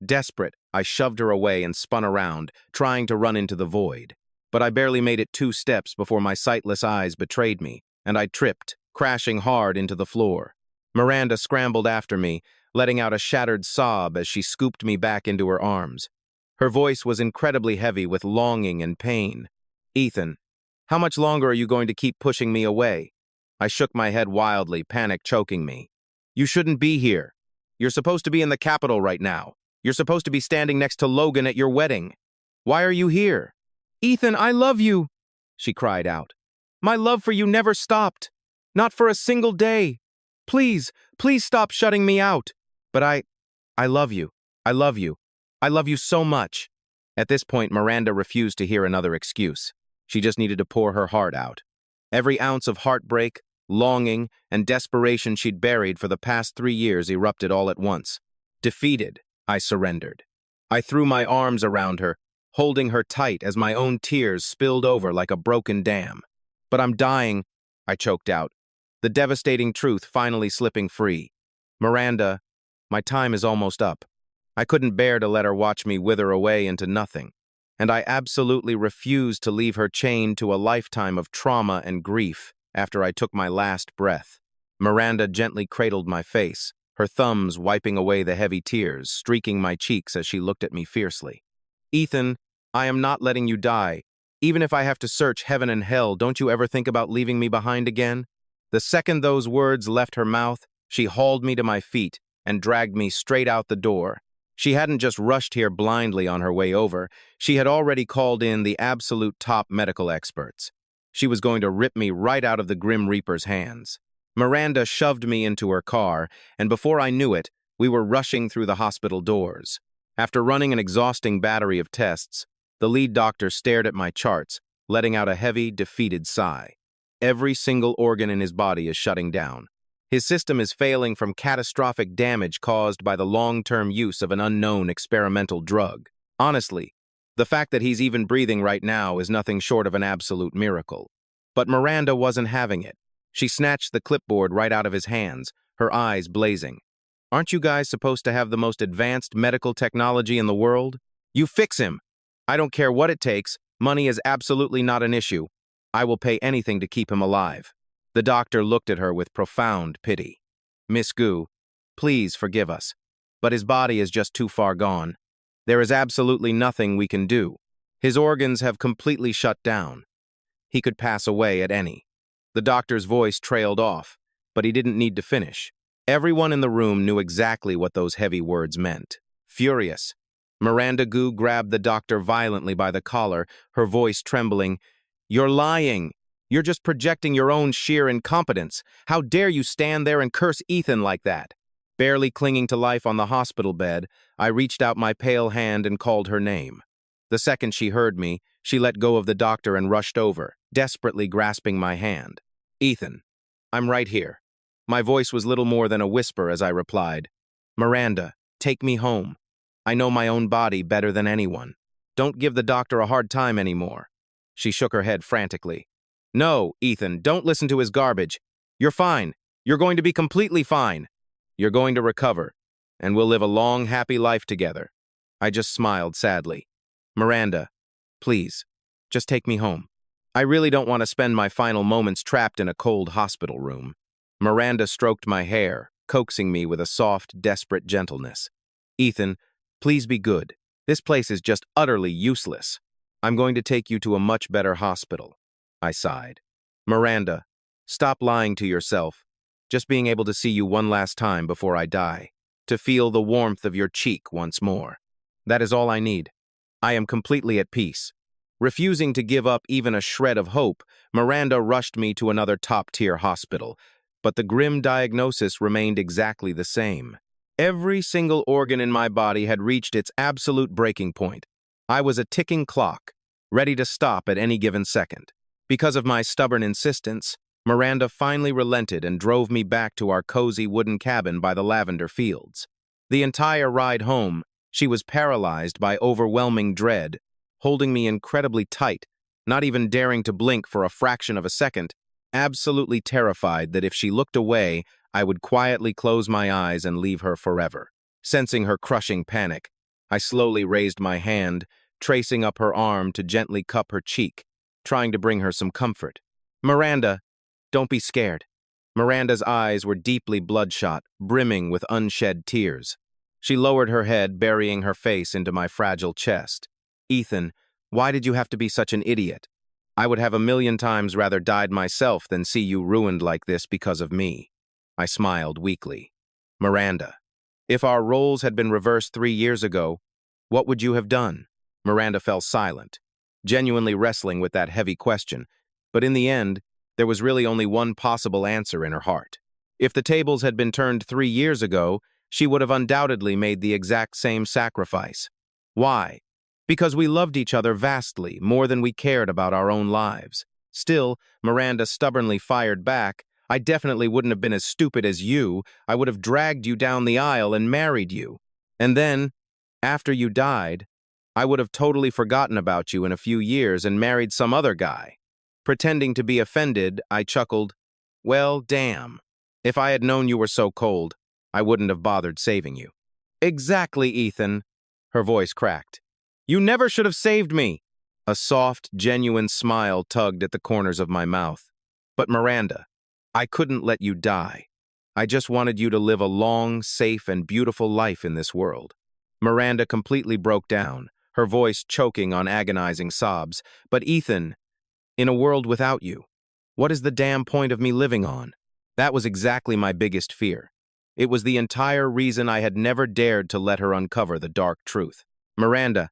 Desperate, I shoved her away and spun around, trying to run into the void. But I barely made it 2 steps before my sightless eyes betrayed me, and I tripped, crashing hard into the floor. Miranda scrambled after me, letting out a shattered sob as she scooped me back into her arms. Her voice was incredibly heavy with longing and pain. "Ethan, how much longer are you going to keep pushing me away?" I shook my head wildly, panic choking me. "You shouldn't be here. You're supposed to be in the capital right now. You're supposed to be standing next to Logan at your wedding. Why are you here?" "Ethan, I love you," she cried out. "My love for you never stopped. Not for a single day. Please, please stop shutting me out." "But I love you. I love you. I love you so much." At this point, Miranda refused to hear another excuse. She just needed to pour her heart out. Every ounce of heartbreak, longing, and desperation she'd buried for the past 3 years erupted all at once. Defeated, I surrendered. I threw my arms around her, holding her tight as my own tears spilled over like a broken dam. "But I'm dying," I choked out, the devastating truth finally slipping free. "Miranda, my time is almost up." I couldn't bear to let her watch me wither away into nothing. and I absolutely refused to leave her chained to a lifetime of trauma and grief after I took my last breath. Miranda gently cradled my face, her thumbs wiping away the heavy tears, streaking my cheeks as she looked at me fiercely. Ethan, I am not letting you die. Even if I have to search heaven and hell, don't you ever think about leaving me behind again? The second those words left her mouth, she hauled me to my feet and dragged me straight out the door. She hadn't just rushed here blindly on her way over, she had already called in the absolute top medical experts. She was going to rip me right out of the Grim Reaper's hands. Miranda shoved me into her car, and before I knew it, we were rushing through the hospital doors. After running an exhausting battery of tests, the lead doctor stared at my charts, letting out a heavy, defeated sigh. Every single organ in his body is shutting down. His system is failing from catastrophic damage caused by the long-term use of an unknown experimental drug. Honestly, the fact that he's even breathing right now is nothing short of an absolute miracle. But Miranda wasn't having it. She snatched the clipboard right out of his hands, her eyes blazing. Aren't you guys supposed to have the most advanced medical technology in the world? You fix him! I don't care what it takes, money is absolutely not an issue. I will pay anything to keep him alive. The doctor looked at her with profound pity. Miss Gu, please forgive us, but his body is just too far gone. There is absolutely nothing we can do. His organs have completely shut down. He could pass away at any. The doctor's voice trailed off, but he didn't need to finish. Everyone in the room knew exactly what those heavy words meant. Furious, Miranda Gu grabbed the doctor violently by the collar, her voice trembling. You're lying! You're just projecting your own sheer incompetence. How dare you stand there and curse Ethan like that? Barely clinging to life on the hospital bed, I reached out my pale hand and called her name. The second she heard me, she let go of the doctor and rushed over, desperately grasping my hand. Ethan, I'm right here. My voice was little more than a whisper as I replied. Miranda, take me home. I know my own body better than anyone. Don't give the doctor a hard time anymore. She shook her head frantically. No, Ethan, don't listen to his garbage. You're fine. You're going to be completely fine. You're going to recover, and we'll live a long, happy life together. I just smiled sadly. Miranda, please, just take me home. I really don't want to spend my final moments trapped in a cold hospital room. Miranda stroked my hair, coaxing me with a soft, desperate gentleness. Ethan, please be good. This place is just utterly useless. I'm going to take you to a much better hospital. I sighed. Miranda, stop lying to yourself. Just being able to see you one last time before I die. To feel the warmth of your cheek once more. That is all I need. I am completely at peace. Refusing to give up even a shred of hope, Miranda rushed me to another top-tier hospital, but the grim diagnosis remained exactly the same. Every single organ in my body had reached its absolute breaking point. I was a ticking clock, ready to stop at any given second. Because of my stubborn insistence, Miranda finally relented and drove me back to our cozy wooden cabin by the lavender fields. The entire ride home, she was paralyzed by overwhelming dread, holding me incredibly tight, not even daring to blink for a fraction of a second, absolutely terrified that if she looked away, I would quietly close my eyes and leave her forever. Sensing her crushing panic, I slowly raised my hand, tracing up her arm to gently cup her cheek, trying to bring her some comfort. Miranda, don't be scared. Miranda's eyes were deeply bloodshot, brimming with unshed tears. She lowered her head, burying her face into my fragile chest. Ethan, why did you have to be such an idiot? I would have 1,000,000 times rather died myself than see you ruined like this because of me. I smiled weakly. Miranda, if our roles had been reversed 3 years ago, what would you have done? Miranda fell silent, genuinely wrestling with that heavy question, but in the end, there was really only one possible answer in her heart. If the tables had been turned 3 years ago, she would have undoubtedly made the exact same sacrifice. Why? Because we loved each other vastly, more than we cared about our own lives. Still, Miranda stubbornly fired back, I definitely wouldn't have been as stupid as you. I would have dragged you down the aisle and married you. And then, after you died, I would have totally forgotten about you in a few years and married some other guy. Pretending to be offended, I chuckled, well, damn. If I had known you were so cold, I wouldn't have bothered saving you. Exactly, Ethan. Her voice cracked. You never should have saved me. A soft, genuine smile tugged at the corners of my mouth. But Miranda, I couldn't let you die. I just wanted you to live a long, safe, and beautiful life in this world. Miranda completely broke down, her voice choking on agonizing sobs. But Ethan, in a world without you, what is the damn point of me living on? That was exactly my biggest fear. It was the entire reason I had never dared to let her uncover the dark truth. Miranda,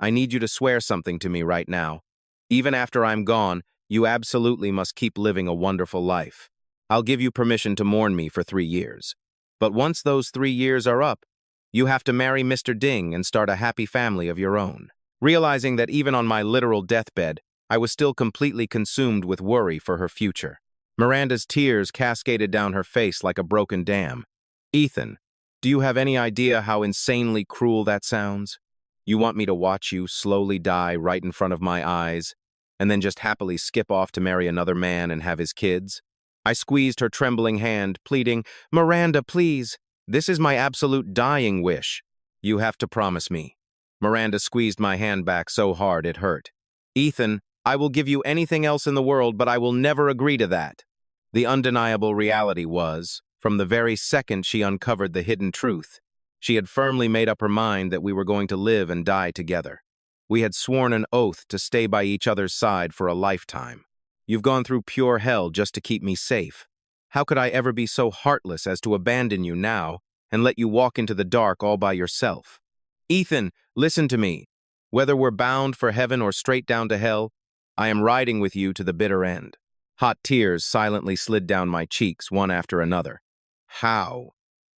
I need you to swear something to me right now. Even after I'm gone, you absolutely must keep living a wonderful life. I'll give you permission to mourn me for 3 years. But once those 3 years are up, you have to marry Mr. Ding and start a happy family of your own. Realizing that even on my literal deathbed, I was still completely consumed with worry for her future. Miranda's tears cascaded down her face like a broken dam. Ethan, do you have any idea how insanely cruel that sounds? You want me to watch you slowly die right in front of my eyes, and then just happily skip off to marry another man and have his kids? I squeezed her trembling hand, pleading, Miranda, please. This is my absolute dying wish. You have to promise me. Miranda squeezed my hand back so hard it hurt. Ethan, I will give you anything else in the world, but I will never agree to that. The undeniable reality was, from the very second she uncovered the hidden truth, she had firmly made up her mind that we were going to live and die together. We had sworn an oath to stay by each other's side for a lifetime. You've gone through pure hell just to keep me safe. How could I ever be so heartless as to abandon you now and let you walk into the dark all by yourself? Ethan, listen to me. Whether we're bound for heaven or straight down to hell, I am riding with you to the bitter end. Hot tears silently slid down my cheeks, one after another. How?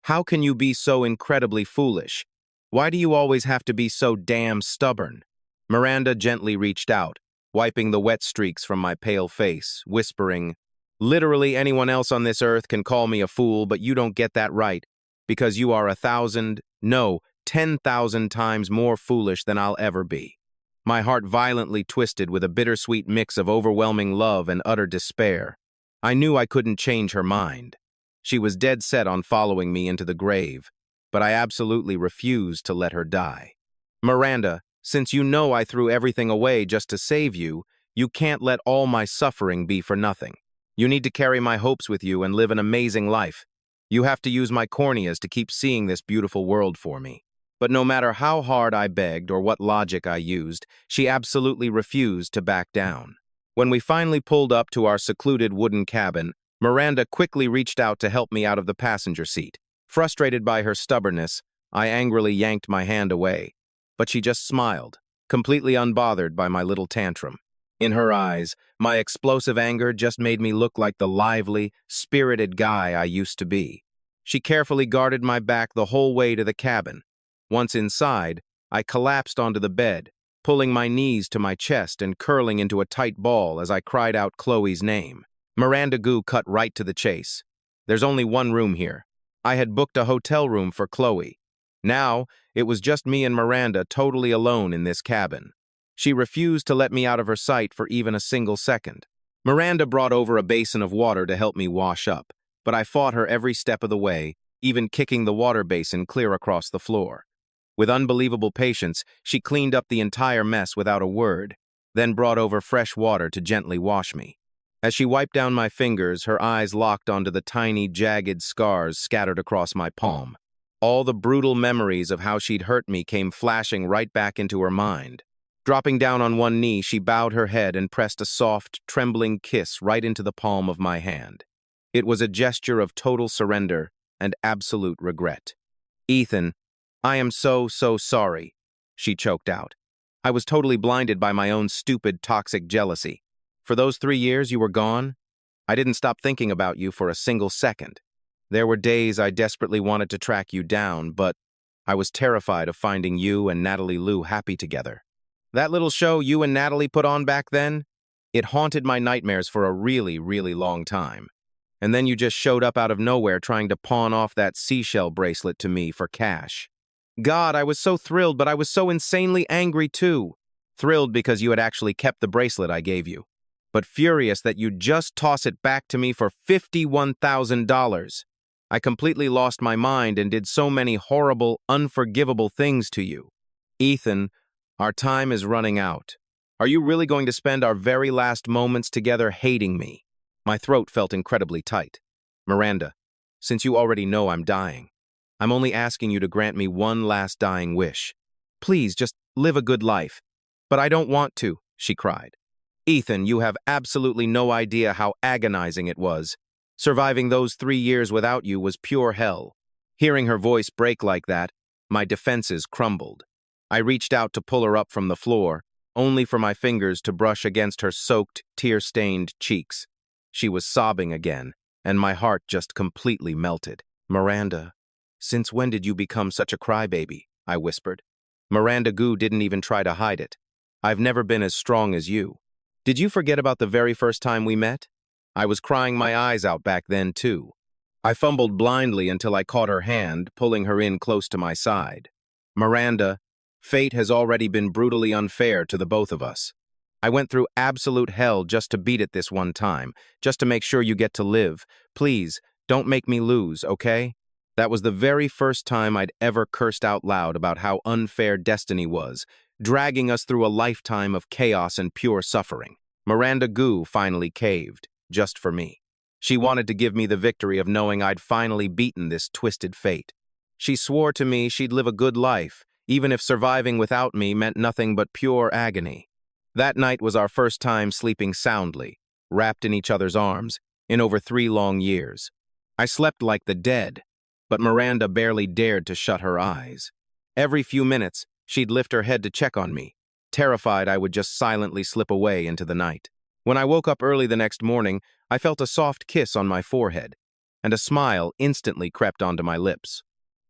How can you be so incredibly foolish? Why do you always have to be so damn stubborn? Miranda gently reached out, wiping the wet streaks from my pale face, whispering, Literally anyone else on this earth can call me a fool, but you don't get that right, because you are 1,000, no, 10,000 times more foolish than I'll ever be. My heart violently twisted with a bittersweet mix of overwhelming love and utter despair. I knew I couldn't change her mind. She was dead set on following me into the grave, but I absolutely refused to let her die. Miranda, since you know I threw everything away just to save you, you can't let all my suffering be for nothing. You need to carry my hopes with you and live an amazing life. You have to use my corneas to keep seeing this beautiful world for me. But no matter how hard I begged or what logic I used, she absolutely refused to back down. When we finally pulled up to our secluded wooden cabin, Miranda quickly reached out to help me out of the passenger seat. Frustrated by her stubbornness, I angrily yanked my hand away, but she just smiled, completely unbothered by my little tantrum. In her eyes, my explosive anger just made me look like the lively, spirited guy I used to be. She carefully guarded my back the whole way to the cabin. Once inside, I collapsed onto the bed, pulling my knees to my chest and curling into a tight ball as I cried out Chloe's name. Miranda Goo cut right to the chase. There's only one room here. I had booked a hotel room for Chloe. Now, it was just me and Miranda totally alone in this cabin. She refused to let me out of her sight for even a single second. Miranda brought over a basin of water to help me wash up, but I fought her every step of the way, even kicking the water basin clear across the floor. With unbelievable patience, she cleaned up the entire mess without a word, then brought over fresh water to gently wash me. As she wiped down my fingers, her eyes locked onto the tiny, jagged scars scattered across my palm. All the brutal memories of how she'd hurt me came flashing right back into her mind. Dropping down on one knee, she bowed her head and pressed a soft, trembling kiss right into the palm of my hand. It was a gesture of total surrender and absolute regret. Ethan, I am so sorry, she choked out. I was totally blinded by my own stupid, toxic jealousy. For those 3 years you were gone, I didn't stop thinking about you for a single second. There were days I desperately wanted to track you down, but I was terrified of finding you and Natalie Lou happy together. That little show you and Natalie put on back then, it haunted my nightmares for a really, really long time. And then you just showed up out of nowhere trying to pawn off that seashell bracelet to me for cash. God, I was so thrilled, but I was so insanely angry too. Thrilled because you had actually kept the bracelet I gave you, but furious that you'd just toss it back to me for $51,000. I completely lost my mind and did so many horrible, unforgivable things to you. Ethan, Our time is running out. Are you really going to spend our very last moments together hating me? My throat felt incredibly tight. Miranda, since you already know I'm dying, I'm only asking you to grant me one last dying wish. Please, just live a good life. But I don't want to, she cried. Ethan, you have absolutely no idea how agonizing it was. Surviving those 3 years without you was pure hell. Hearing her voice break like that, my defenses crumbled. I reached out to pull her up from the floor, only for my fingers to brush against her soaked, tear-stained cheeks. She was sobbing again, and my heart just completely melted. Miranda, since when did you become such a crybaby? I whispered. Miranda Goo didn't even try to hide it. I've never been as strong as you. Did you forget about the very first time we met? I was crying my eyes out back then, too. I fumbled blindly until I caught her hand, pulling her in close to my side. Miranda, fate has already been brutally unfair to the both of us. I went through absolute hell just to beat it this one time, just to make sure you get to live. Please, don't make me lose, okay? That was the very first time I'd ever cursed out loud about how unfair destiny was, dragging us through a lifetime of chaos and pure suffering. Miranda Goo finally caved, just for me. She wanted to give me the victory of knowing I'd finally beaten this twisted fate. She swore to me she'd live a good life, even if surviving without me meant nothing but pure agony. That night was our first time sleeping soundly, wrapped in each other's arms, in over 3 long years. I slept like the dead, but Miranda barely dared to shut her eyes. Every few minutes, she'd lift her head to check on me, terrified I would just silently slip away into the night. When I woke up early the next morning, I felt a soft kiss on my forehead, and a smile instantly crept onto my lips.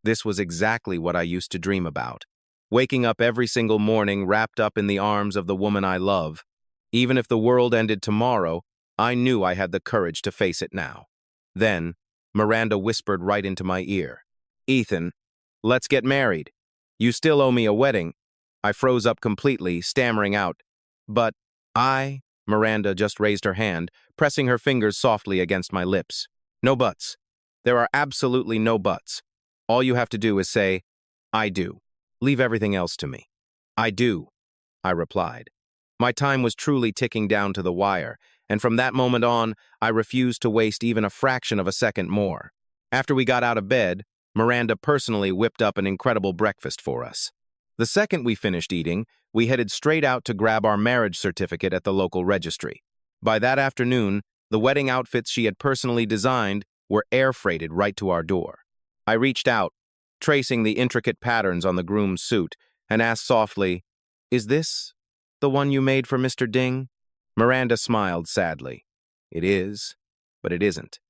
This was exactly what I used to dream about. Waking up every single morning wrapped up in the arms of the woman I love. Even if the world ended tomorrow, I knew I had the courage to face it now. Then, Miranda whispered right into my ear. Ethan, let's get married. You still owe me a wedding. I froze up completely, stammering out. But Miranda just raised her hand, pressing her fingers softly against my lips. No buts. There are absolutely no buts. All you have to do is say, I do. Leave everything else to me. I do, I replied. My time was truly ticking down to the wire, and from that moment on, I refused to waste even a fraction of a second more. After we got out of bed, Miranda personally whipped up an incredible breakfast for us. The second we finished eating, we headed straight out to grab our marriage certificate at the local registry. By that afternoon, the wedding outfits she had personally designed were air-freighted right to our door. I reached out, tracing the intricate patterns on the groom's suit, and asked softly, Is this the one you made for Mr. Ding? Miranda smiled sadly. It is, but it isn't.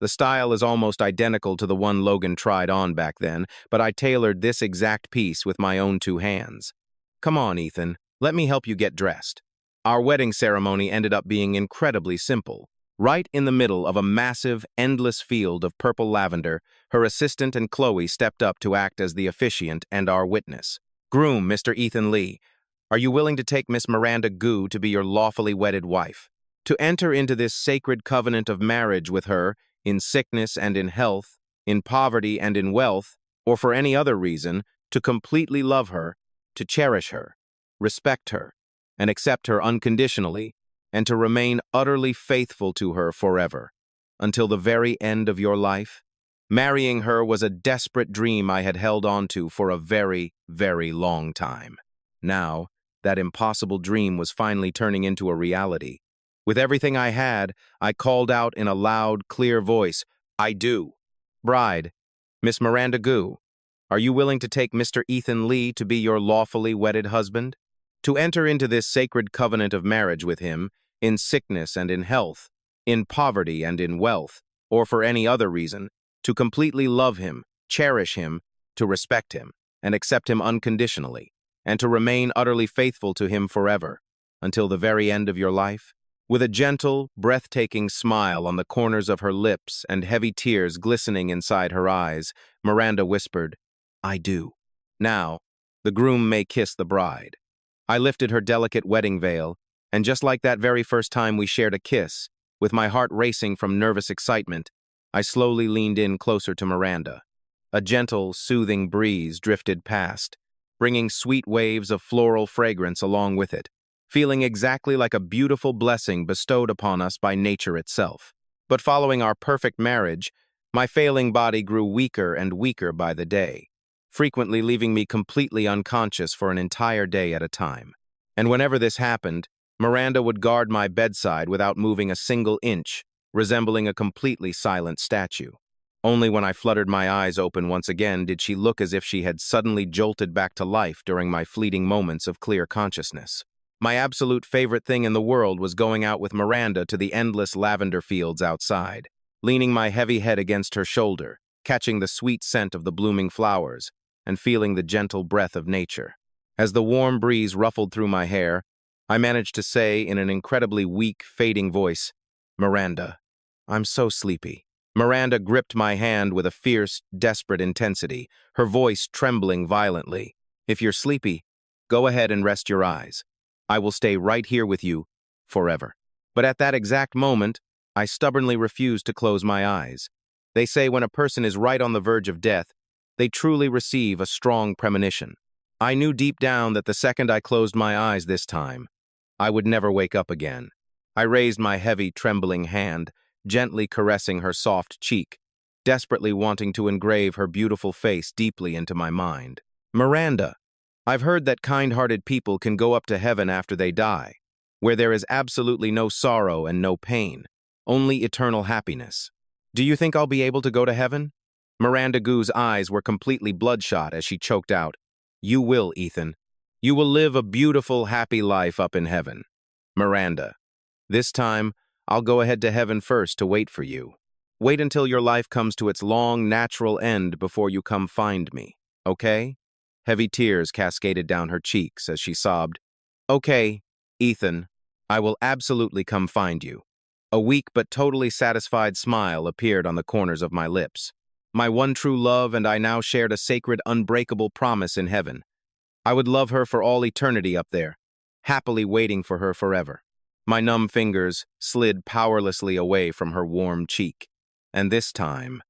The style is almost identical to the one Logan tried on back then, but I tailored this exact piece with my own 2 hands. Come on, Ethan, let me help you get dressed. Our wedding ceremony ended up being incredibly simple. Right in the middle of a massive, endless field of purple lavender, her assistant and Chloe stepped up to act as the officiant and our witness. Groom, Mr. Ethan Lee, are you willing to take Miss Miranda Goo to be your lawfully wedded wife? To enter into this sacred covenant of marriage with her, in sickness and in health, in poverty and in wealth, or for any other reason, to completely love her, to cherish her, respect her, and accept her unconditionally, and to remain utterly faithful to her forever, until the very end of your life? Marrying her was a desperate dream I had held on to for a very, very long time. Now, that impossible dream was finally turning into a reality. With everything I had, I called out in a loud, clear voice, I do. Bride, Miss Miranda Goo, are you willing to take Mr. Ethan Lee to be your lawfully wedded husband? To enter into this sacred covenant of marriage with him, in sickness and in health, in poverty and in wealth, or for any other reason, to completely love him, cherish him, to respect him, and accept him unconditionally, and to remain utterly faithful to him forever, until the very end of your life? With a gentle, breathtaking smile on the corners of her lips and heavy tears glistening inside her eyes, Miranda whispered, I do. Now, the groom may kiss the bride. I lifted her delicate wedding veil, and just like that very first time we shared a kiss, with my heart racing from nervous excitement, I slowly leaned in closer to Miranda. A gentle, soothing breeze drifted past, bringing sweet waves of floral fragrance along with it, feeling exactly like a beautiful blessing bestowed upon us by nature itself. But following our perfect marriage, my failing body grew weaker and weaker by the day, frequently leaving me completely unconscious for an entire day at a time. And whenever this happened, Miranda would guard my bedside without moving a single inch, resembling a completely silent statue. Only when I fluttered my eyes open once again did she look as if she had suddenly jolted back to life during my fleeting moments of clear consciousness. My absolute favorite thing in the world was going out with Miranda to the endless lavender fields outside, leaning my heavy head against her shoulder, catching the sweet scent of the blooming flowers, and feeling the gentle breath of nature. As the warm breeze ruffled through my hair, I managed to say in an incredibly weak, fading voice, "Miranda, I'm so sleepy." Miranda gripped my hand with a fierce, desperate intensity, her voice trembling violently. "If you're sleepy, go ahead and rest your eyes. I will stay right here with you forever." But at that exact moment, I stubbornly refused to close my eyes. They say when a person is right on the verge of death, they truly receive a strong premonition. I knew deep down that the second I closed my eyes this time, I would never wake up again. I raised my heavy, trembling hand, gently caressing her soft cheek, desperately wanting to engrave her beautiful face deeply into my mind. "Miranda, I've heard that kind-hearted people can go up to heaven after they die, where there is absolutely no sorrow and no pain, only eternal happiness. Do you think I'll be able to go to heaven?" Miranda Goo's eyes were completely bloodshot as she choked out, "You will, Ethan. You will live a beautiful, happy life up in heaven. Miranda, this time, I'll go ahead to heaven first to wait for you. Wait until your life comes to its long, natural end before you come find me, okay?" Heavy tears cascaded down her cheeks as she sobbed, "Okay, Ethan, I will absolutely come find you." A weak but totally satisfied smile appeared on the corners of my lips. My one true love and I now shared a sacred, unbreakable promise in heaven. I would love her for all eternity up there, happily waiting for her forever. My numb fingers slid powerlessly away from her warm cheek, and this time,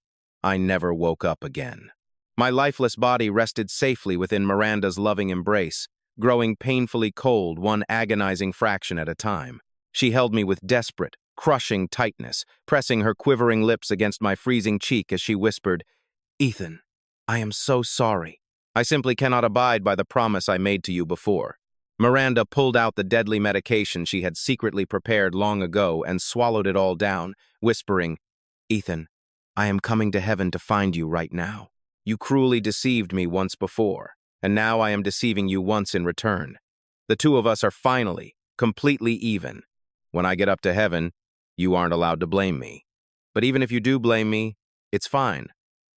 I never woke up again. My lifeless body rested safely within Miranda's loving embrace, growing painfully cold one agonizing fraction at a time. She held me with desperate, crushing tightness, pressing her quivering lips against my freezing cheek as she whispered, "Ethan, I am so sorry. I simply cannot abide by the promise I made to you before." Miranda pulled out the deadly medication she had secretly prepared long ago and swallowed it all down, whispering, "Ethan, I am coming to heaven to find you right now. You cruelly deceived me once before, and now I am deceiving you once in return. The two of us are finally, completely even. When I get up to heaven, you aren't allowed to blame me. But even if you do blame me, it's fine,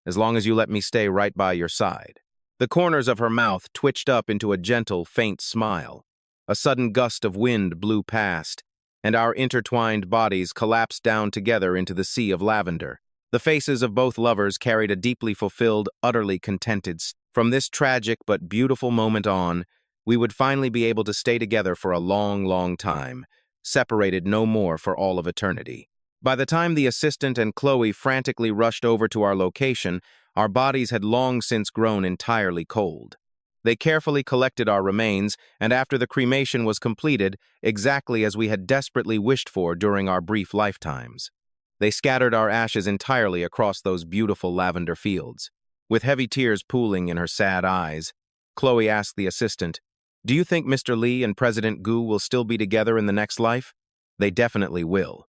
as long as you let me stay right by your side." The corners of her mouth twitched up into a gentle, faint smile. A sudden gust of wind blew past, and our intertwined bodies collapsed down together into the sea of lavender. The faces of both lovers carried a deeply fulfilled, utterly contented. From this tragic but beautiful moment on, we would finally be able to stay together for a long, long time, separated no more for all of eternity. By the time the assistant and Chloe frantically rushed over to our location, our bodies had long since grown entirely cold. They carefully collected our remains, and after the cremation was completed, exactly as we had desperately wished for during our brief lifetimes, they scattered our ashes entirely across those beautiful lavender fields. With heavy tears pooling in her sad eyes, Chloe asked the assistant, "Do you think Mr. Lee and President Gu will still be together in the next life?" "They definitely will.